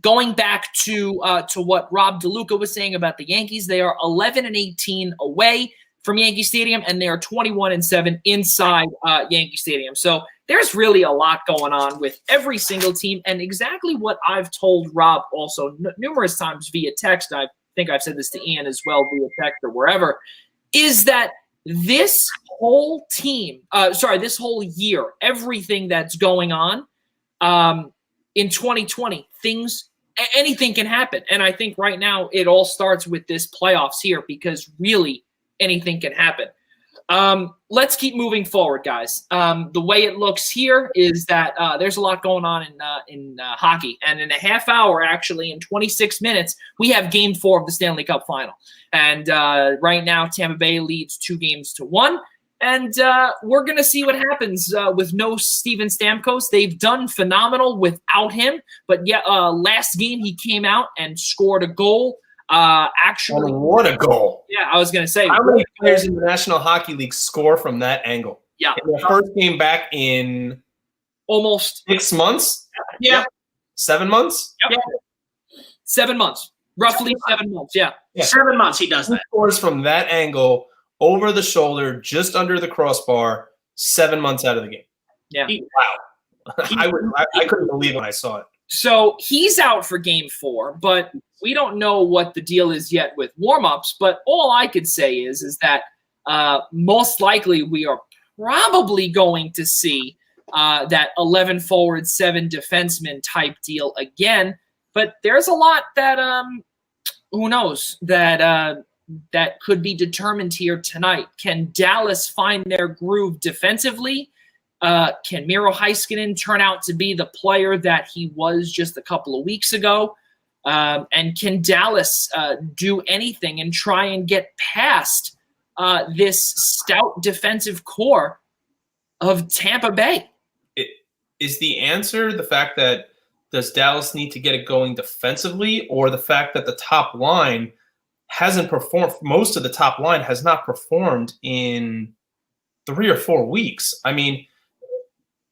Going back to what Rob DeLuca was saying about the Yankees, they are 11-18 away from Yankee Stadium, and they are 21-7 inside Yankee Stadium. So there's really a lot going on with every single team, and exactly what I've told Rob also numerous times via text. I think I've said this to Ian as well via text or wherever, is that this whole this whole year, everything that's going on in 2020, anything can happen. And I think right now it all starts with this playoffs here, because really anything can happen. Let's keep moving forward, guys. The way it looks here is that there's a lot going on in hockey. And in a half hour, actually, in 26 minutes, we have Game 4 of the Stanley Cup Final. And right now, Tampa Bay leads 2-1. And we're going to see what happens with no Steven Stamkos. They've done phenomenal without him. But yeah, last game he came out and scored a goal. Actually, what a goal. Yeah, I was going to say. How many players in the National Hockey League score from that angle? Yeah. In their first game back in almost 6 months. Yeah. 7 months. Yep. Yeah. 7 months, roughly 7 months. Yeah. 7 months he does that. Scores from that angle over the shoulder, just under the crossbar. 7 months out of the game. Yeah. Wow. I couldn't believe it when I saw it. So he's out for game 4, but we don't know what the deal is yet with warmups. But all I could say is that most likely we are probably going to see that 11 forward, 7 defenseman type deal again. But there's a lot that who knows that could be determined here tonight. Can Dallas find their groove defensively? Can Miro Heiskanen turn out to be the player that he was just a couple of weeks ago? And can Dallas do anything and try and get past this stout defensive core of Tampa Bay? Is the answer the fact that does Dallas need to get it going defensively, or the fact that the top line hasn't performed? Most of the top line has not performed in 3 or 4 weeks. I mean,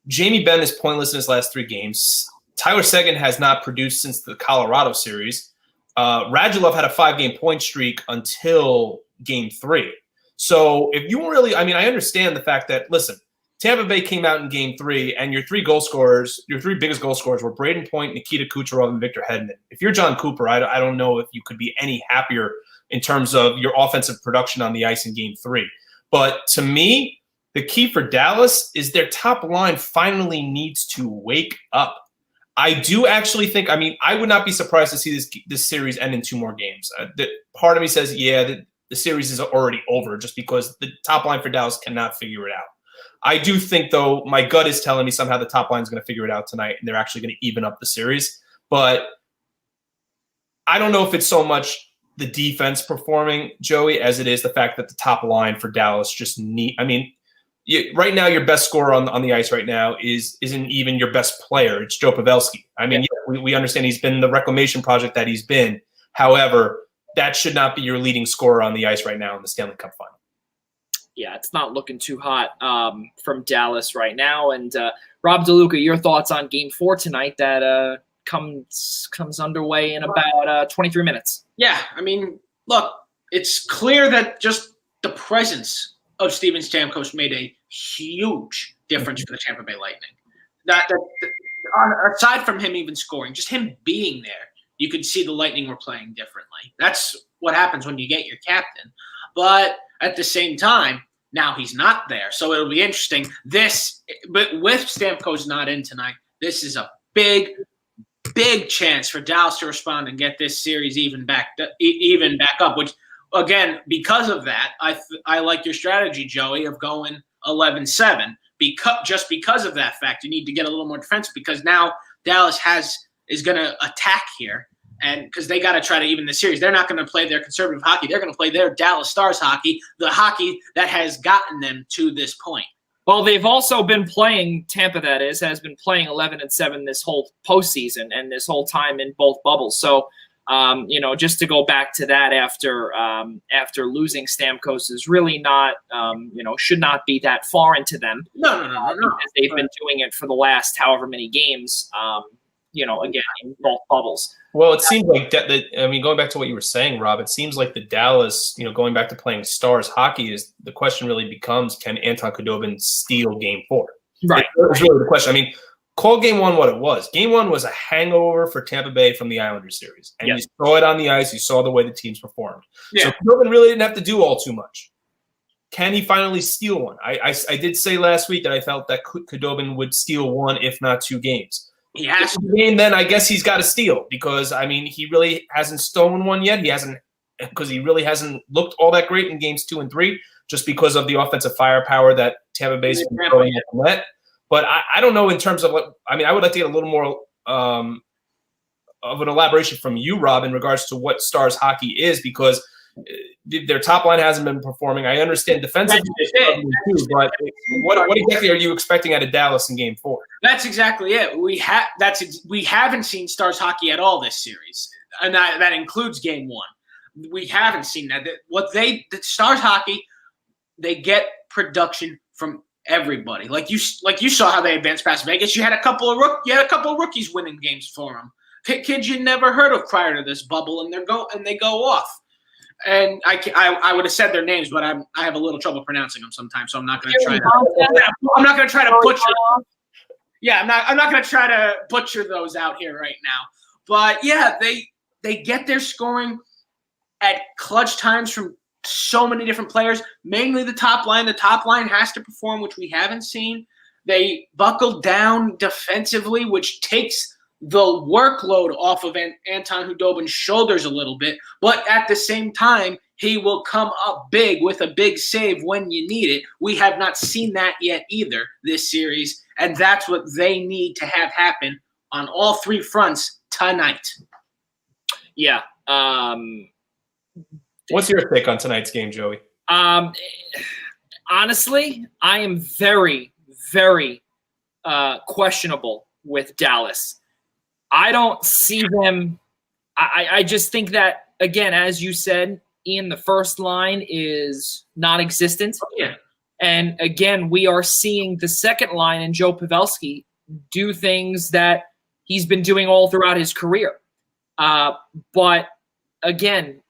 Jamie Benn is pointless in his last 3 games. Tyler Seguin has not produced since the Colorado series. Radulov had a 5-game point streak until game 3. So if you really, I mean, I understand the fact that, listen, Tampa Bay came out in game 3, and your 3 goal scorers, your 3 biggest goal scorers were Braden Point, Nikita Kucherov, and Victor Hedman. If you're John Cooper, I don't know if you could be any happier in terms of your offensive production on the ice in game 3. But to me, the key for Dallas is their top line finally needs to wake up. I do actually think, I mean, I would not be surprised to see this series end in 2 more games. Part of me says, yeah, the series is already over just because the top line for Dallas cannot figure it out. I do think, though, my gut is telling me somehow the top line is going to figure it out tonight, and they're actually going to even up the series. But I don't know if it's so much the defense performing, Joey, as it is the fact that the top line for Dallas just right now your best scorer on the ice right now isn't even your best player. It's Joe Pavelski. I mean, yeah, we understand he's been the reclamation project that he's been. However, that should not be your leading scorer on the ice right now in the Stanley Cup final. Yeah, it's not looking too hot from Dallas right now. And Rob DeLuca, your thoughts on Game 4 tonight that comes underway in about 23 minutes? Yeah, I mean, look, it's clear that just the presence of Steven Stamkos made a huge difference for the Tampa Bay Lightning. Aside from him even scoring, just him being there, you could see the Lightning were playing differently. That's what happens when you get your captain. But at the same time, now he's not there. So it'll be interesting. But with Stamkos not in tonight, this is a big chance for Dallas to respond and get this series even back up, which, again, because of that, I like your strategy, Joey, of going 11-7. Just because of that fact, you need to get a little more defense because now Dallas is going to attack here, and because they got to try to even the series. They're not going to play their conservative hockey. They're going to play their Dallas Stars hockey, the hockey that has gotten them to this point. Well, they've also been playing, Tampa that is, has been playing 11-7 this whole postseason and this whole time in both bubbles. So, just to go back to that after losing Stamkos is really not, should not be that foreign to them. No. Because they've been doing it for the last however many games, again, in both bubbles. Well, it seems like going back to what you were saying, Rob, it seems like the Dallas, going back to playing Stars hockey, is the question really becomes, can Anton Khudobin steal Game 4? Right. That's really the question. I mean, call Game 1 what it was. Game 1 was a hangover for Tampa Bay from the Islanders series. And You saw it on the ice. You saw the way the teams performed. Yeah. So Khudobin really didn't have to do all too much. Can he finally steal one? I did say last week that I felt that Khudobin would steal 1, if not 2 games. He has to. And then I guess he's got to steal because, I mean, he really hasn't stolen one yet. He really hasn't looked all that great in games 2 and 3 just because of the offensive firepower that Tampa Bay's been throwing at the net. But I don't know in terms of I would like to get a little more of an elaboration from you, Rob, in regards to what Stars hockey is, because their top line hasn't been performing. I understand defensively too, but what exactly are you expecting out of Dallas in Game 4? That's exactly it. We haven't seen Stars hockey at all this series, and that includes Game 1. We haven't seen that. The Stars hockey, they get production from everybody. Like you saw how they advanced past Vegas. You had a couple of rookies winning games for them. Kids you never heard of prior to this bubble, and they go off. And I would have said their names, but I have a little trouble pronouncing them sometimes, so I'm not going to try to butcher. Yeah, I'm not going to try to butcher those out here right now. But yeah, they get their scoring at clutch times from so many different players, mainly the top line. The top line has to perform, which we haven't seen. They buckle down defensively, which takes the workload off of Anton Hudobin's shoulders a little bit. But at the same time, he will come up big with a big save when you need it. We have not seen that yet either this series, and that's what they need to have happen on all three fronts tonight. Yeah. What's your take on tonight's game, Joey? Honestly, I am very, very questionable with Dallas. I don't see them. I just think that, again, as you said, Ian, the first line is non-existent. Oh, yeah. And again, we are seeing the second line in Joe Pavelski do things that he's been doing all throughout his career. But again,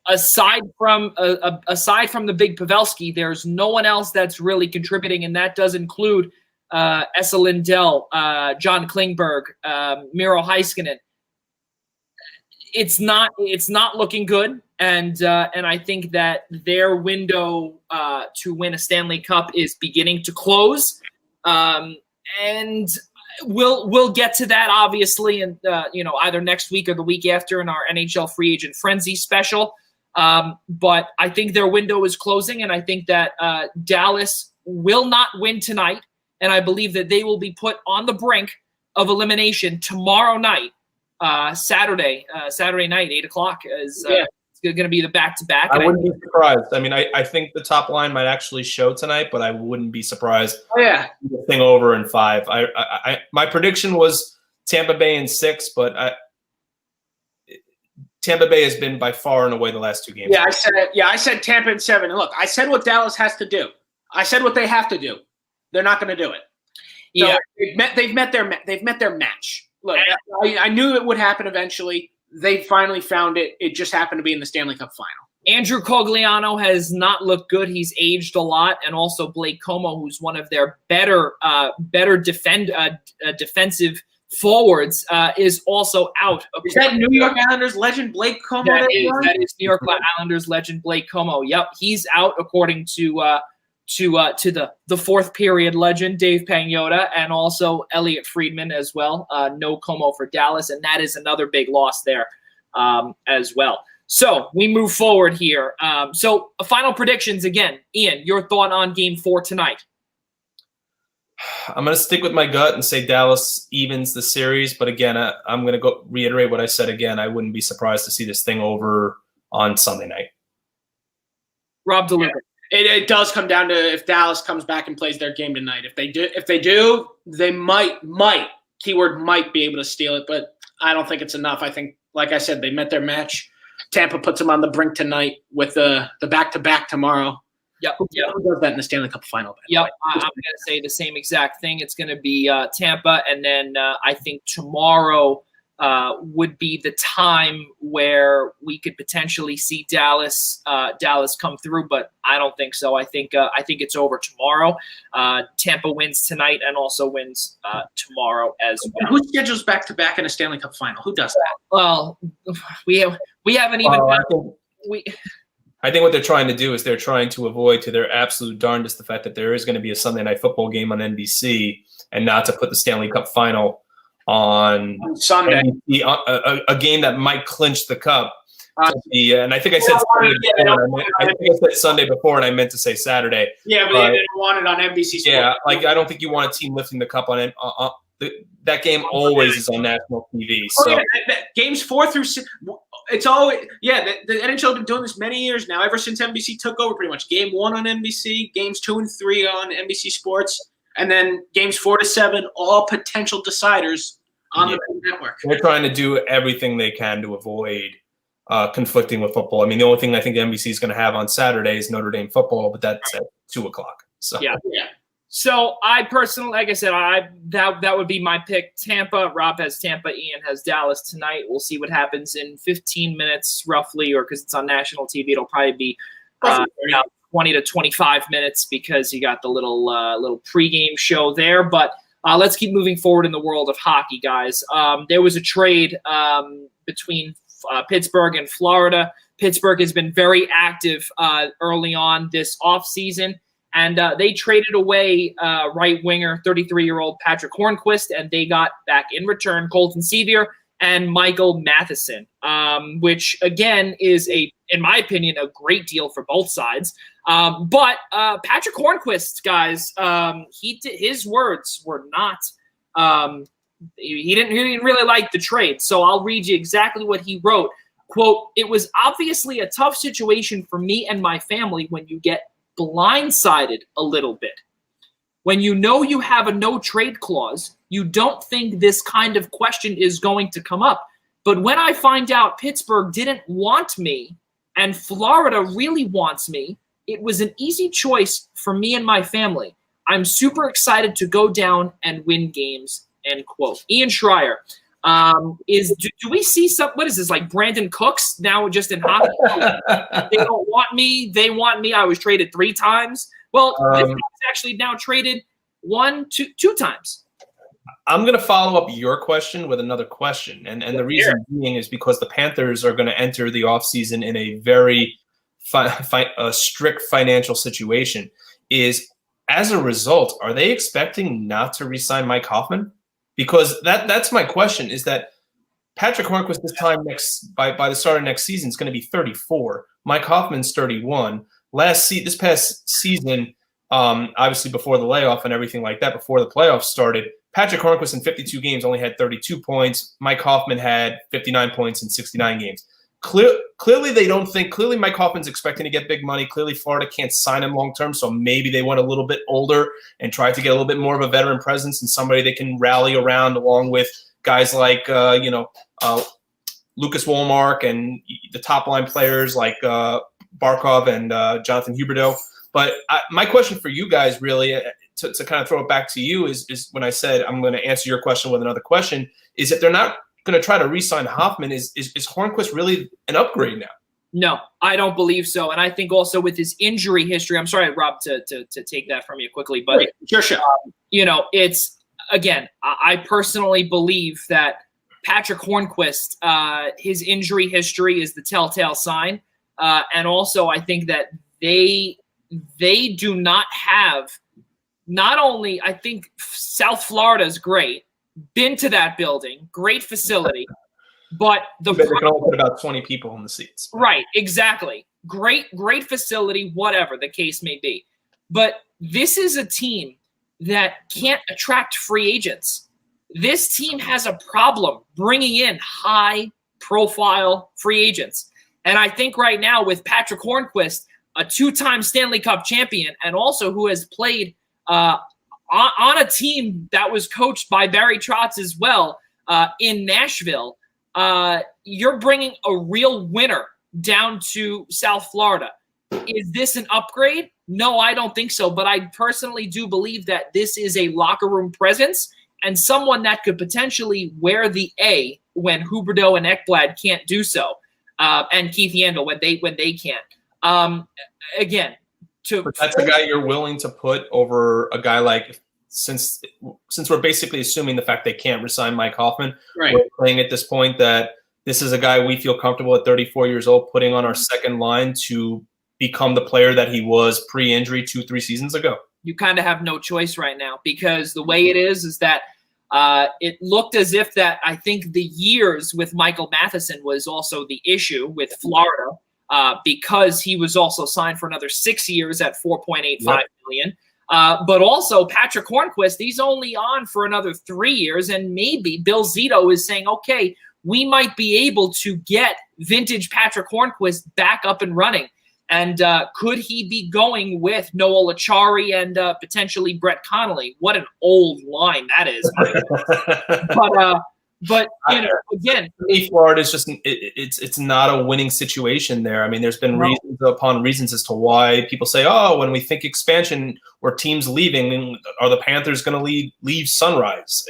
aside from the big Pavelski, there's no one else that's really contributing, and that does include Esa Lindell, John Klingberg, Miro Heiskanen. It's not looking good, and I think that their window to win a Stanley Cup is beginning to close, and we'll get to that obviously, and either next week or the week after in our NHL Free Agent Frenzy special. But I think their window is closing, and I think that Dallas will not win tonight. And I believe that they will be put on the brink of elimination tomorrow night, Saturday night, 8:00 is it's going to be the back-to-back. I wouldn't be surprised. I mean, I think the top line might actually show tonight, but I wouldn't be surprised. Oh, yeah. The thing over in 5. My prediction was Tampa Bay in 6, but Tampa Bay has been by far and away the last 2 games. Yeah, I said Tampa in 7. And look, I said what Dallas has to do. I said what they have to do. They're not going to do it. So Yeah, they've met their match. Look, I knew it would happen eventually. They finally found it. It just happened to be in the Stanley Cup final. Andrew Cogliano has not looked good. He's aged a lot, and also Blake Como, who's one of their better defensive forwards, is also out. Is that New York Islanders legend Blake Como? That is New York Islanders legend Blake Como. Yep, he's out according to the fourth period legend Dave Pagnotta, and also Elliot Friedman as well. No Como for Dallas, and that is another big loss there as well. So we move forward here. So final predictions again. Ian, your thought on Game 4 tonight? I'm going to stick with my gut and say Dallas evens the series. But again, I'm going to go reiterate what I said again. I wouldn't be surprised to see this thing over on Sunday night. Rob DeLuca. It does come down to if Dallas comes back and plays their game tonight. If they do, they might keyword might be able to steal it, but I don't think it's enough. I think, like I said, they met their match. Tampa puts them on the brink tonight with the back-to-back tomorrow. Yep. Who does that in the Stanley Cup final? Yep, I'm going to say the same exact thing. It's going to be Tampa, and then I think tomorrow would be the time where we could potentially see Dallas come through, but I don't think so. I think it's over tomorrow. Tampa wins tonight and also wins tomorrow as well. Who schedules back-to-back in a Stanley Cup final? Who does that? Well, we haven't even. I think what they're trying to do is they're trying to avoid to their absolute darndest the fact that there is going to be a Sunday night football game on NBC, and not to put the Stanley Cup final on Sunday, NBC, a game that might clinch the cup. And I think I said Sunday before, I think I said Sunday before, and I meant to say Saturday. Yeah, but they didn't want it on NBC Sports. Yeah, like I don't think you want a team lifting the cup on that game. Always is on national TV. So games 4 through 6. It's always the NHL has been doing this many years now. Ever since NBC took over, pretty much. Game 1 on NBC, games 2 and 3 on NBC Sports, and then games 4 to 7, all potential deciders on the network. They're trying to do everything they can to avoid conflicting with football. I mean, the only thing I think NBC is going to have on Saturday is Notre Dame football, but that's at 2:00. So yeah. So I personally, like I said, that would be my pick. Tampa. Rob has Tampa. Ian has Dallas tonight. We'll see what happens in 15 minutes roughly, or because it's on national TV, it'll probably be about 20 to 25 minutes because you got the little pregame show there. But let's keep moving forward in the world of hockey, guys. There was a trade between Pittsburgh and Florida. Pittsburgh has been very active early on this offseason. And they traded away right winger, 33-year-old Patrick Hornquist, and they got back in return Colton Sevier and Michael Matheson, which again is in my opinion, a great deal for both sides. But Patrick Hornquist, guys, his words were not. He didn't really like the trade. So I'll read you exactly what he wrote. Quote, "It was obviously a tough situation for me and my family when you get blindsided a little bit. When you know you have a no trade clause, you don't think this kind of question is going to come up. But when I find out Pittsburgh didn't want me and Florida really wants me, it was an easy choice for me and my family. I'm super excited to go down and win games," end quote. Ian Schraier. Do we see what is this, like Brandon Cooks now just in hockey? They don't want me. They want me. I was traded 3 times. Well, this guy's actually now traded 2 times. I'm going to follow up your question with another question. And the reason being is because the Panthers are going to enter the offseason in a very strict financial situation. As a result, are they expecting not to re-sign Mike Hoffman? Because that's my question, is that Patrick Hornquist by the start of next season is going to be 34. Mike Hoffman's 31. This past season, obviously before the layoff and everything like that, before the playoffs started, Patrick Hornquist in 52 games only had 32 points. Mike Hoffman had 59 points in 69 games. Clearly Mike Hoffman's expecting to get big money. Clearly Florida can't sign him long-term, so maybe they went a little bit older and tried to get a little bit more of a veteran presence and somebody they can rally around along with guys like, Lucas Wallmark and the top-line players like Barkov and Jonathan Huberdeau. But my question for you guys really, to kind of throw it back to you, is when I said I'm going to answer your question with another question, is if they're not going to try to re-sign Hoffman, is Hornquist really an upgrade now? No, I don't believe so. And I think also with his injury history, I'm sorry, Rob, to take that from you quickly, but sure. It's, again, I personally believe that Patrick Hornquist, his injury history is the telltale sign. And also I think that they do not have, not only, I think South Florida is great, been to that building, great facility, but they can only put about 20 people in the seats. Right, exactly. Great facility, whatever the case may be. But this is a team that can't attract free agents. This team has a problem bringing in high-profile free agents. And I think right now with Patrick Hornquist, a 2-time Stanley Cup champion, and also who has played on a team that was coached by Barry Trotz as well in Nashville, you're bringing a real winner down to South Florida. Is this an upgrade? No, I don't think so. But I personally do believe that this is a locker room presence and someone that could potentially wear the A when Huberdeau and Ekblad can't do so, and Keith Yandel when they can't. Again, but that's a guy you're willing to put over a guy like, since we're basically assuming the fact they can't resign Mike Hoffman, right? We're saying at this point that this is a guy we feel comfortable at 34 years old putting on our second line to become the player that he was pre-injury 2-3 seasons ago. You kind of have no choice right now, because the way it is that it looked as if that I think the years with Michael Matheson was also the issue with Florida. Because he was also signed for another 6 years at $4.85 million. But also Patrick Hornquist, he's only on for another 3 years, and maybe Bill Zito is saying, okay, we might be able to get vintage Patrick Hornquist back up and running. And could he be going with Noel Acciari and potentially Brett Connolly? What an old line that is. But again, for me, Florida is just it's not a winning situation there. I mean, there's been reasons upon reasons as to why people say, oh, when we think expansion or teams leaving, are the Panthers going to leave Sunrise?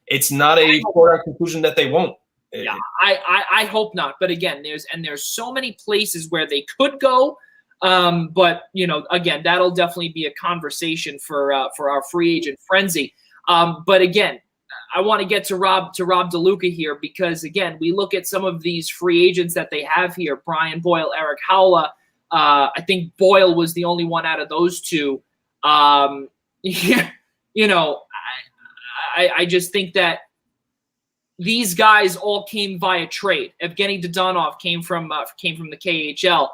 It's not a foregone conclusion that they won't. Yeah, I hope not. But again, there's so many places where they could go. But again, that'll definitely be a conversation for our free agent frenzy. But again, I want to get to Rob DeLuca here, because again, we look at some of these free agents that they have here: Brian Boyle, Eric Howla. I think Boyle was the only one out of those two. I just think that these guys all came via trade. Evgeny Dodonov came from the KHL.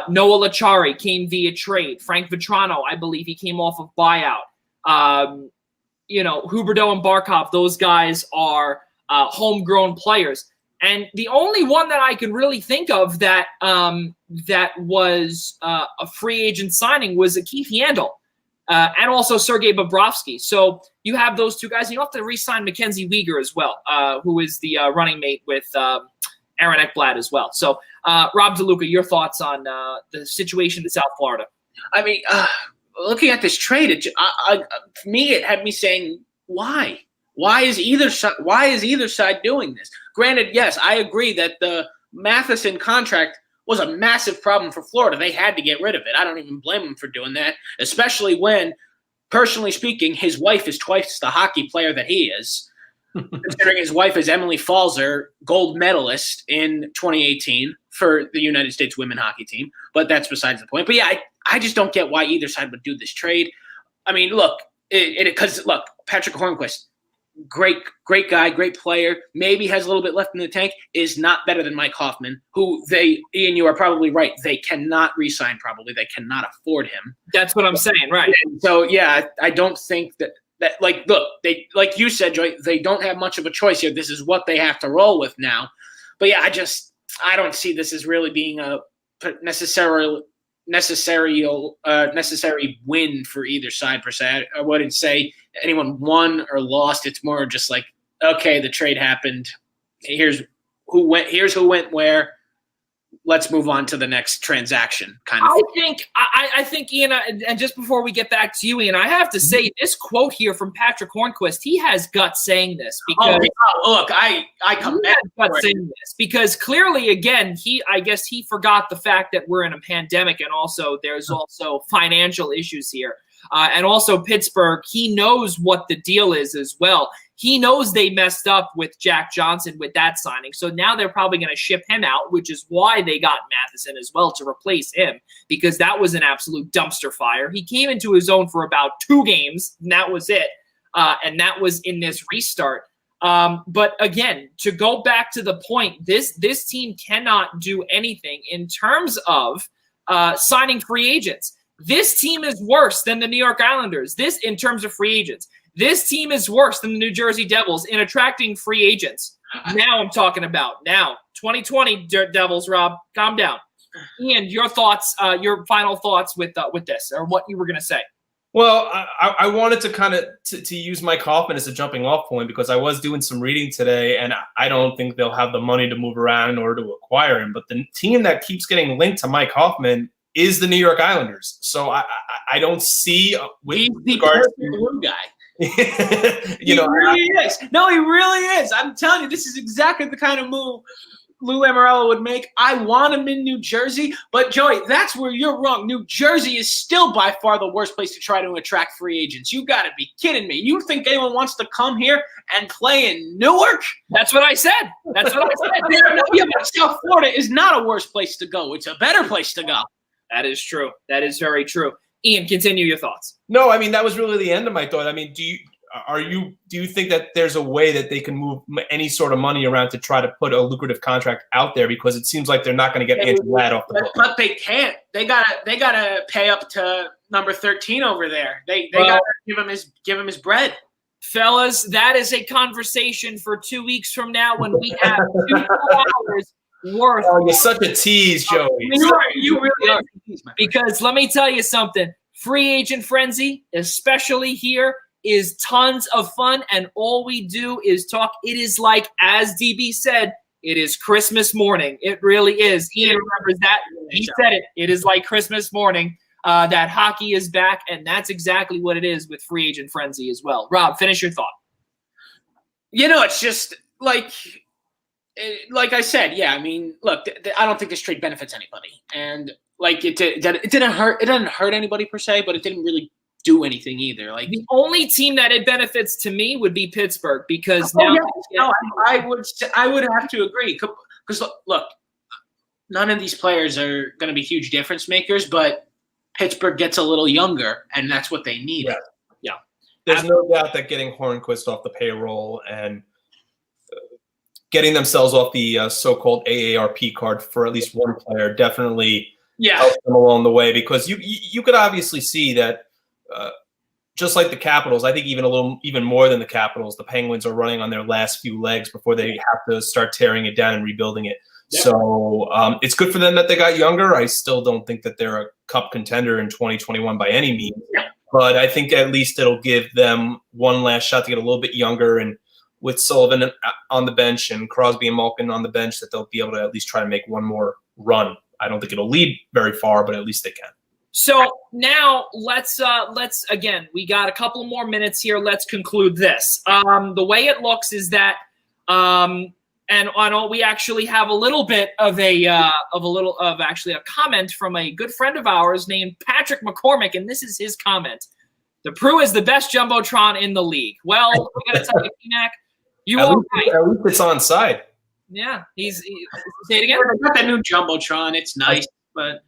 Noah Lachari came via trade. Frank Vetrano, I believe he came off of buyout. Huberdeau and Barkov, those guys are homegrown players. And the only one that I can really think of that was a free agent signing was Keith Yandel. And also Sergei Bobrovsky. So you have those two guys. You have to re-sign Mackenzie Weegar as well, who is the running mate with Aaron Ekblad as well. So, Rob DeLuca, your thoughts on the situation in South Florida? I mean, looking at this trade, for me, it had me saying, why? Why is either side doing this? Granted, yes, I agree that the Matheson contract was a massive problem for Florida. They had to get rid of it. I don't even blame them for doing that, especially when, personally speaking, his wife is twice the hockey player that he is, considering his wife is Emily Falzer, gold medalist in 2018 for the United States women hockey team. But that's besides the point. But yeah, I just don't get why either side would do this trade. I mean, look, because Patrick Hornquist, great guy, great player, maybe has a little bit left in the tank, is not better than Mike Hoffman, who Ian, you are probably right, they cannot re-sign probably. They cannot afford him. That's what I'm saying, right. And so, yeah, I don't think that look, they, like you said, Joy, they don't have much of a choice here. This is what they have to roll with now. But yeah, I don't see this as really being a necessary win for either side per se. I wouldn't say anyone won or lost. It's more just like, okay, the trade happened. Here's who went where. Let's move on to the next transaction. Kind of. I think Ian, and just before we get back to you, Ian, I have to say this quote here from Patrick Hornquist. He has guts saying this because look, I come back guts saying this because clearly, again, I guess he forgot the fact that we're in a pandemic, and also there's also financial issues here, and also Pittsburgh. He knows what the deal is as well. He knows they messed up with Jack Johnson with that signing. So now they're probably going to ship him out, which is why they got Matheson as well to replace him, because that was an absolute dumpster fire. He came into his own for about 2 games, and that was it. And that was in this restart. But again, to go back to the point, this team cannot do anything in terms of signing free agents. This team is worse than the New York Islanders. In terms of free agents. This team is worse than the New Jersey Devils in attracting free agents. Now I'm talking about. Now, 2020 Devils, Rob, calm down. Ian, your thoughts, your final thoughts with this, or what you were going to say. Well, I wanted to kind of to use Mike Hoffman as a jumping off point, because I was doing some reading today, and I don't think they'll have the money to move around in order to acquire him. But the team that keeps getting linked to Mike Hoffman is the New York Islanders. So I don't see he's the blue guy. He really is. No, he really is. I'm telling you, this is exactly the kind of move Lou Lamoriello would make. I want him in New Jersey, but Joey, that's where you're wrong. New Jersey is still by far the worst place to try to attract free agents. You got to be kidding me. You think anyone wants to come here and play in Newark? That's what I said. That's what I said. Yeah, but South Florida is not a worse place to go. It's a better place to go. That is true. That is very true. Ian, continue your thoughts. No, I mean, that was really the end of my thought. I mean, do you think that there's a way that they can move any sort of money around to try to put a lucrative contract out there? Because it seems like they're not going to get Andrew Ladd off the book. But they can't. They gotta pay up to number 13 over there. They gotta give him his bread. Fellas, that is a conversation for 2 weeks from now when we have 2 hours worth. Oh, you're such a tease, Joey. You really are. Because let me tell you something. Free agent frenzy, especially here is tons of fun, and all we do is talk. It is like, as DB said, it is Christmas morning. It really is. Ian remembers that. He said it. It is like Christmas morning. That hockey is back, and that's exactly what it is with free agent frenzy as well. Rob, finish your thought. It's just like I said, yeah. I mean, look, I don't think this trade benefits anybody, and like it didn't hurt. It didn't hurt anybody per se, but it didn't really do anything either. Like the only team that it benefits to me would be Pittsburgh, because I would have to agree, because look, none of these players are going to be huge difference makers, but Pittsburgh gets a little younger, and that's what they need. Yeah. There's no doubt that getting Hornquist off the payroll and getting themselves off the so-called AARP card for at least one player definitely helps them along the way, because you could obviously see that just like the Capitals, I think even more than the Capitals, the Penguins are running on their last few legs before they have to start tearing it down and rebuilding it. Yeah. So it's good for them that they got younger. I still don't think that they're a cup contender in 2021 by any means. Yeah. But I think at least it'll give them one last shot to get a little bit younger, and with Sullivan on the bench and Crosby and Malkin on the bench, that they'll be able to at least try to make one more run. I don't think it'll lead very far, but at least they can. So now let's again, we got a couple more minutes here. Let's conclude this. The way it looks is that we actually have a little bit of a comment from a good friend of ours named Patrick McCormick, and this is his comment: "The Prue is the best jumbotron in the league." Well, I gotta tell you, Mac, you are right. At least it's on side. Yeah, say it again. I got that new jumbotron. It's nice, but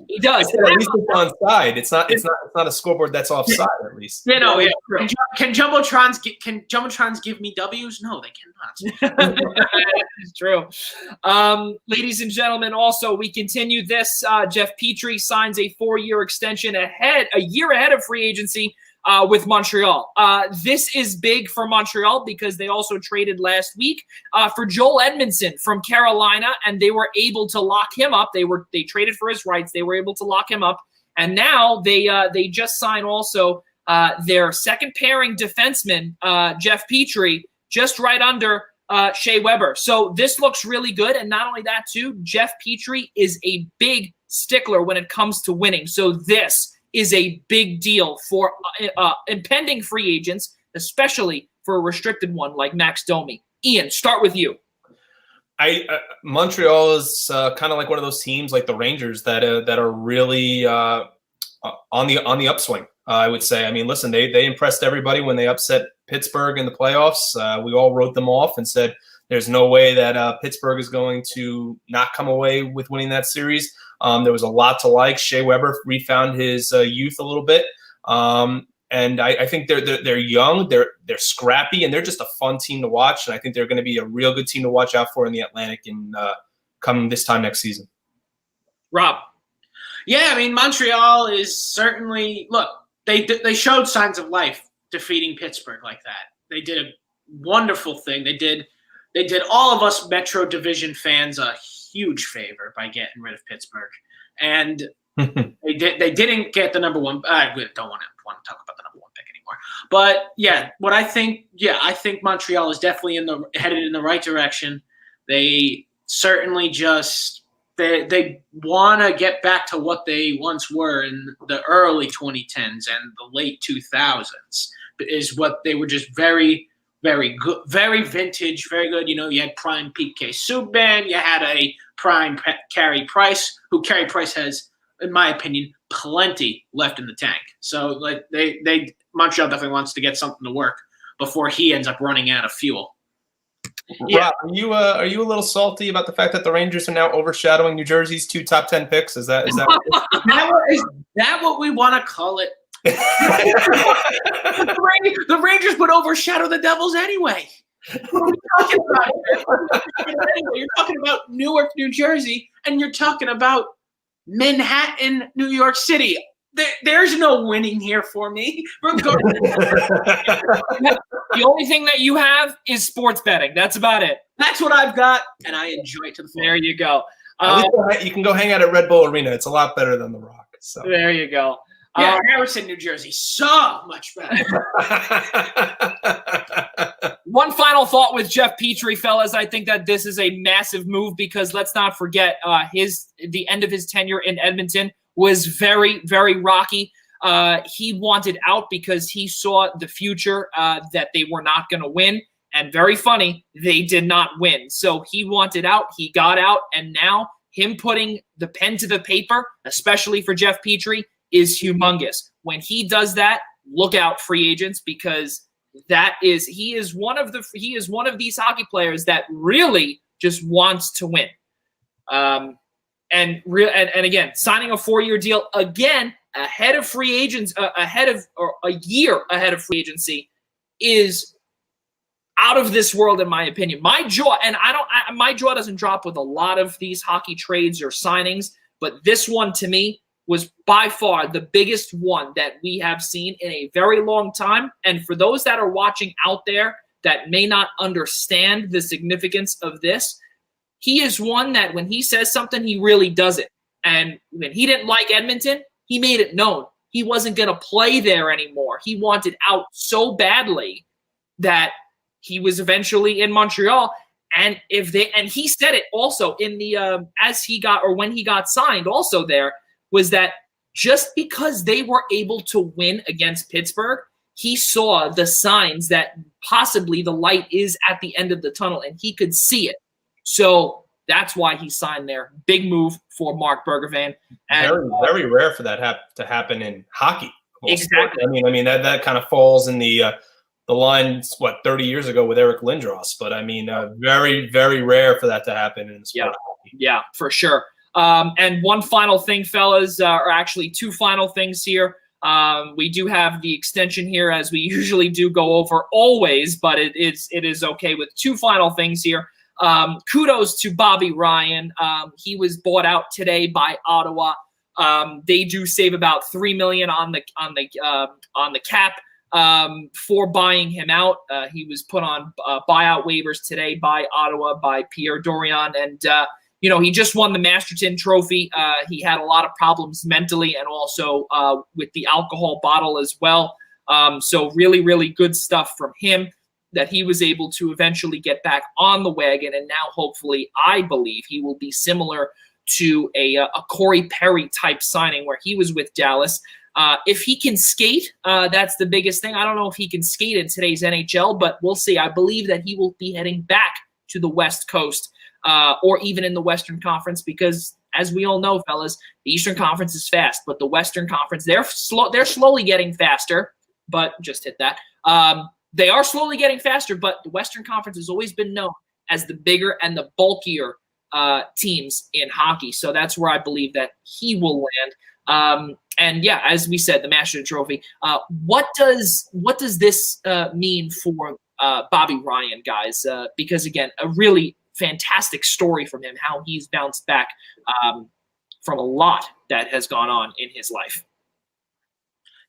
he does. At least it's on side. It's not a scoreboard that's offside. At least. Yeah. Can jumbotrons give me W's? No, they cannot. It's true. Ladies and gentlemen, also we continue this. Jeff Petrie signs a 4-year extension a year ahead of free agency with Montreal. This is big for Montreal because they also traded last week for Joel Edmondson from Carolina, and they were able to lock him up. They traded for his rights. They were able to lock him up, and now they just signed also their second pairing defenseman, Jeff Petrie, just right under Shea Weber. So this looks really good, and not only that too, Jeff Petrie is a big stickler when it comes to winning. So this is a big deal for impending free agents, especially for a restricted one like Max Domi. Ian, start with you. Montreal is kind of like one of those teams like the Rangers that are really on the upswing. I would say. I mean, listen, they impressed everybody when they upset Pittsburgh in the playoffs. We all wrote them off and said there's no way that Pittsburgh is going to not come away with winning that series. There was a lot to like. Shea Weber refound his youth a little bit, and I think they're young, they're scrappy, and they're just a fun team to watch. And I think they're going to be a real good team to watch out for in the Atlantic and come this time next season. Rob, yeah, I mean Montreal is certainly they showed signs of life defeating Pittsburgh like that. They did a wonderful thing. They did all of us Metro Division fans a huge favor by getting rid of Pittsburgh, and they didn't get the number one. I don't want to talk about the number one pick anymore. But yeah, I think Montreal is definitely headed in the right direction. They certainly they want to get back to what they once were in the early 2010s and the late 2000s. Is what they were, just very, very good, very vintage, very good. You had prime PK Subban, you had a prime Carey Price, who Carey Price has, in my opinion, plenty left in the tank. So Montreal definitely wants to get something to work before he ends up running out of fuel. Yeah. Rob, are you a little salty about the fact that the Rangers are now overshadowing New Jersey's 2 top 10 picks? Is that what we want to call it? The Rangers would overshadow the Devils anyway. What are you talking about? You're talking about Newark, New Jersey, and you're talking about Manhattan, New York City. There's no winning here for me. The only thing that you have is sports betting. That's about it. That's what I've got, and I enjoy it to the full. There you go. You can go hang out at Red Bull Arena. It's a lot better than the Rock. So there you go. Yeah, Harrison, New Jersey, so much better. One final thought with Jeff Petrie, fellas. I think that this is a massive move because let's not forget the end of his tenure in Edmonton was very, very rocky. He wanted out because he saw the future that they were not going to win. And very funny, they did not win. So he wanted out. He got out. And now him putting the pen to the paper, especially for Jeff Petrie, is humongous. When he does that, look out, free agents, because he is one of these hockey players that really just wants to win. And again, signing a 4-year deal again ahead of free agents, a year ahead of free agency, is out of this world, in my opinion. My jaw doesn't drop with a lot of these hockey trades or signings, but this one to me was by far the biggest one that we have seen in a very long time. And for those that are watching out there that may not understand the significance of this, he is one that when he says something, he really does it. And when he didn't like Edmonton, he made it known he wasn't going to play there anymore. He wanted out so badly that he was eventually in Montreal. And he said it also in the when he got signed also there, was that just because they were able to win against Pittsburgh, he saw the signs that possibly the light is at the end of the tunnel, and he could see it. So that's why he signed there. Big move for Mark Bergevin. And, very rare for that to happen in hockey. Exactly. Sport. I mean that kind of falls in the line, 30 years ago with Eric Lindros. But I mean, very, very rare for that to happen in the sport of hockey. Yeah, for sure. And one final thing, fellas, or actually two final things here. We do have the extension here, as we usually do go over always, but it is okay with two final things here. Kudos to Bobby Ryan. He was bought out today by Ottawa. They do save about $3 million on the cap for buying him out. He was put on buyout waivers today by Ottawa, by Pierre Dorion, and he just won the Masterton Trophy. He had a lot of problems mentally and also with the alcohol bottle as well. So really, really good stuff from him that he was able to eventually get back on the wagon. And now hopefully, I believe he will be similar to a Corey Perry type signing where he was with Dallas. If he can skate, that's the biggest thing. I don't know if he can skate in today's NHL, but we'll see. I believe that he will be heading back to the West Coast. Or even in the Western Conference, because as we all know, fellas, the Eastern Conference is fast, but the Western Conference, they're slowly getting faster, but just hit that. They are slowly getting faster, but the Western Conference has always been known as the bigger and the bulkier teams in hockey. So that's where I believe that he will land. And yeah, as we said, the Masterton Trophy. What does this mean for Bobby Ryan, guys? Because again, a really fantastic story from him, how he's bounced back from a lot that has gone on in his life.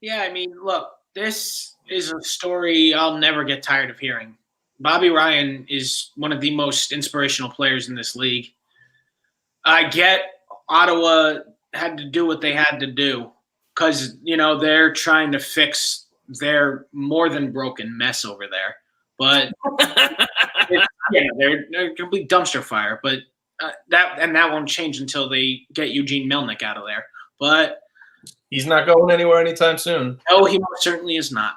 Yeah, I mean, look, this is a story I'll never get tired of hearing. Bobby Ryan is one of the most inspirational players in this league. I get Ottawa had to do what they had to do because, they're trying to fix their more than broken mess over there. But they're a complete dumpster fire. But that won't change until they get Eugene Melnyk out of there. But he's not going anywhere anytime soon. No, he most certainly is not.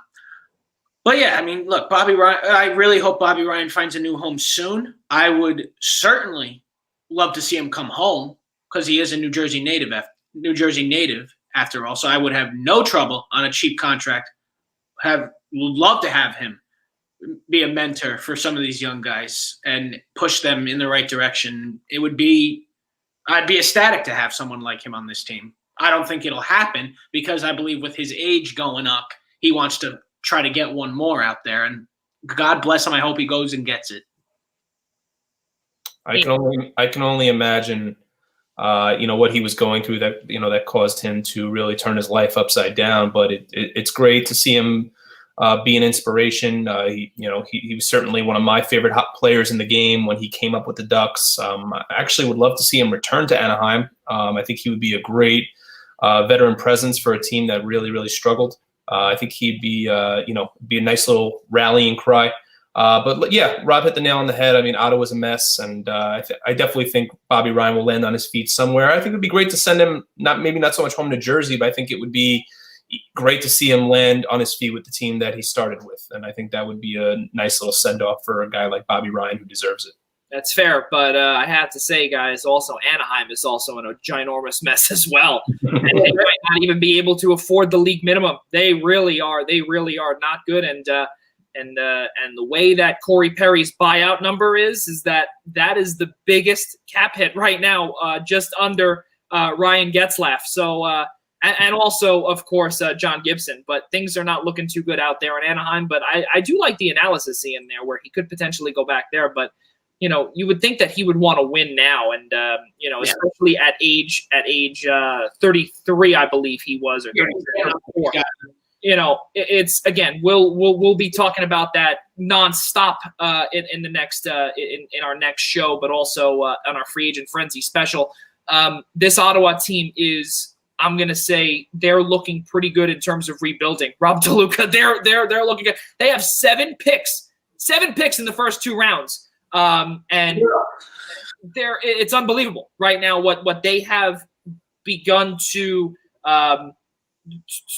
But yeah, I mean, look, Bobby Ryan. I really hope Bobby Ryan finds a new home soon. I would certainly love to see him come home because he is a New Jersey native. After all, so I would have no trouble on a cheap contract. Would love to have him be a mentor for some of these young guys and push them in the right direction. I'd be ecstatic to have someone like him on this team. I don't think it'll happen because I believe with his age going up, he wants to try to get one more out there. And God bless him. I hope he goes and gets it. I can only imagine, what he was going through that caused him to really turn his life upside down. But it's great to see him be an inspiration. He was certainly one of my favorite hot players in the game when he came up with the Ducks. I actually would love to see him return to Anaheim. I think he would be a great veteran presence for a team that really, really struggled. I think he'd be, be a nice little rallying cry. But yeah, Rob hit the nail on the head. I mean, Ottawa's a mess, and I definitely think Bobby Ryan will land on his feet somewhere. I think it'd be great to send him, maybe not so much home to Jersey, but I think it would be great to see him land on his feet with the team that he started with. And I think that would be a nice little send-off for a guy like Bobby Ryan who deserves it. That's fair, but I have to say, guys, also Anaheim is also in a ginormous mess as well. And they might not even be able to afford the league minimum. They really are. They really are not good. And the way that Corey Perry's buyout number is that is the biggest cap hit right now, just under Ryan Getzlaf. So and also, of course, John Gibson. But things are not looking too good out there in Anaheim. But I do like the analysis in there where he could potentially go back there. But you would think that he would want to win now, and especially at age 33, I believe he was, or 34. It's again, we'll be talking about that nonstop in the next in our next show, but also on our free agent frenzy special. This Ottawa team is, I'm gonna say, they're looking pretty good in terms of rebuilding. Rob DeLuca, they're looking good. They have 7 picks in the first 2 rounds. And it's unbelievable right now what they have begun to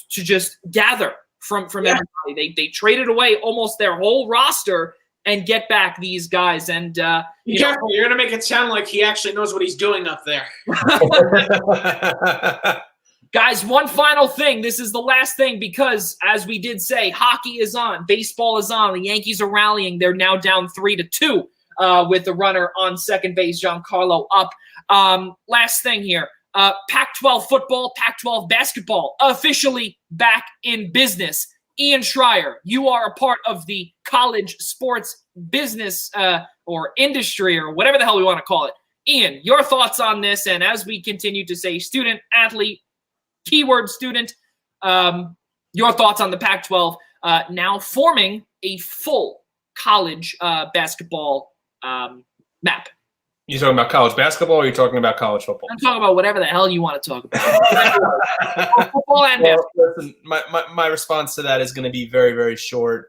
just gather from everybody. They traded away almost their whole roster and get back these guys. And be careful, you're gonna make it sound like he actually knows what he's doing up there. Guys, one final thing. This is the last thing because, as we did say, hockey is on, baseball is on. The Yankees are rallying. They're now down 3-2. With the runner on second base, Giancarlo, up. Last thing here, Pac-12 football, Pac-12 basketball, officially back in business. Ian Schraier, you are a part of the college sports business or industry or whatever the hell we want to call it. Ian, your thoughts on this, and as we continue to say student, athlete, keyword student, your thoughts on the Pac-12 now forming a full college basketball map. You talking about college basketball, or are you talking about college football? I'm talking about whatever the hell you want to talk about. Football and basketball. Listen, my response to that is going to be very, very short.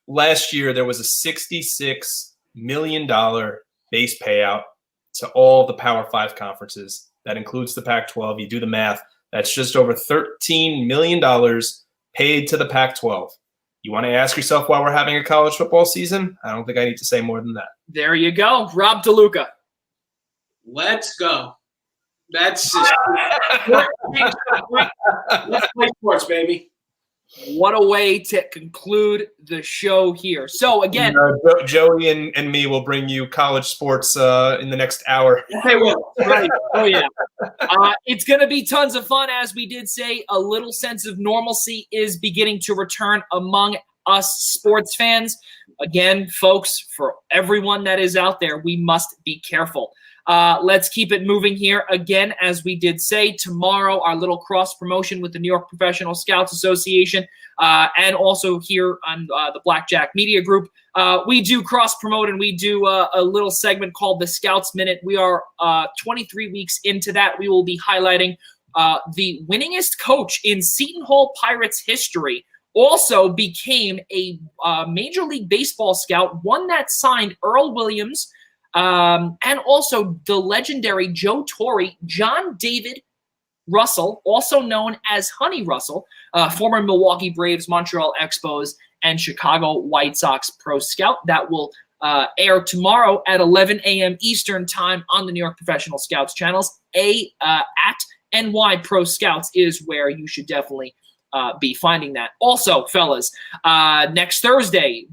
Last year there was a $66 million base payout to all the Power 5 conferences. That includes the Pac-12. You do the math. That's just over $13 million paid to the Pac-12. You want to ask yourself why we're having a college football season? I don't think I need to say more than that. There you go. Rob DeLuca. Let's go. That's let's play sports, baby. What a way to conclude the show here. So, again, Joey and me will bring you college sports in the next hour. They will. Right. Oh, yeah. It's going to be tons of fun. As we did say, a little sense of normalcy is beginning to return among us sports fans. Again, folks, for everyone that is out there, we must be careful. Let's keep it moving here. Again, as we did say, tomorrow, our little cross promotion with the New York Professional Scouts Association and also here on the Blackjack Media Group. We do cross promote and we do a little segment called the Scouts Minute. We are 23 weeks into that. We will be highlighting the winningest coach in Seton Hall Pirates history. Also became a Major League Baseball scout, one that signed Earl Williams, and also the legendary Joe Torre, John David Russell, also known as Honey Russell, former Milwaukee Braves, Montreal Expos, and Chicago White Sox pro scout. That will air tomorrow at 11 a.m. Eastern time on the New York Professional Scouts channels. At NY Pro Scouts is where you should definitely be finding that. Also, fellas, next Thursday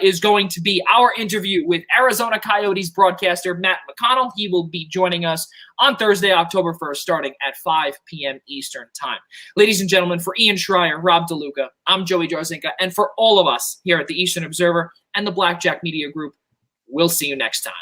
is going to be our interview with Arizona Coyotes broadcaster Matt McConnell. He will be joining us on Thursday, October 1st, starting at 5 p.m. Eastern time. Ladies and gentlemen, for Ian Schraier, Rob DeLuca, I'm Joey Jarzynka, and for all of us here at the Eastern Observer and the Blackjack Media Group, we'll see you next time.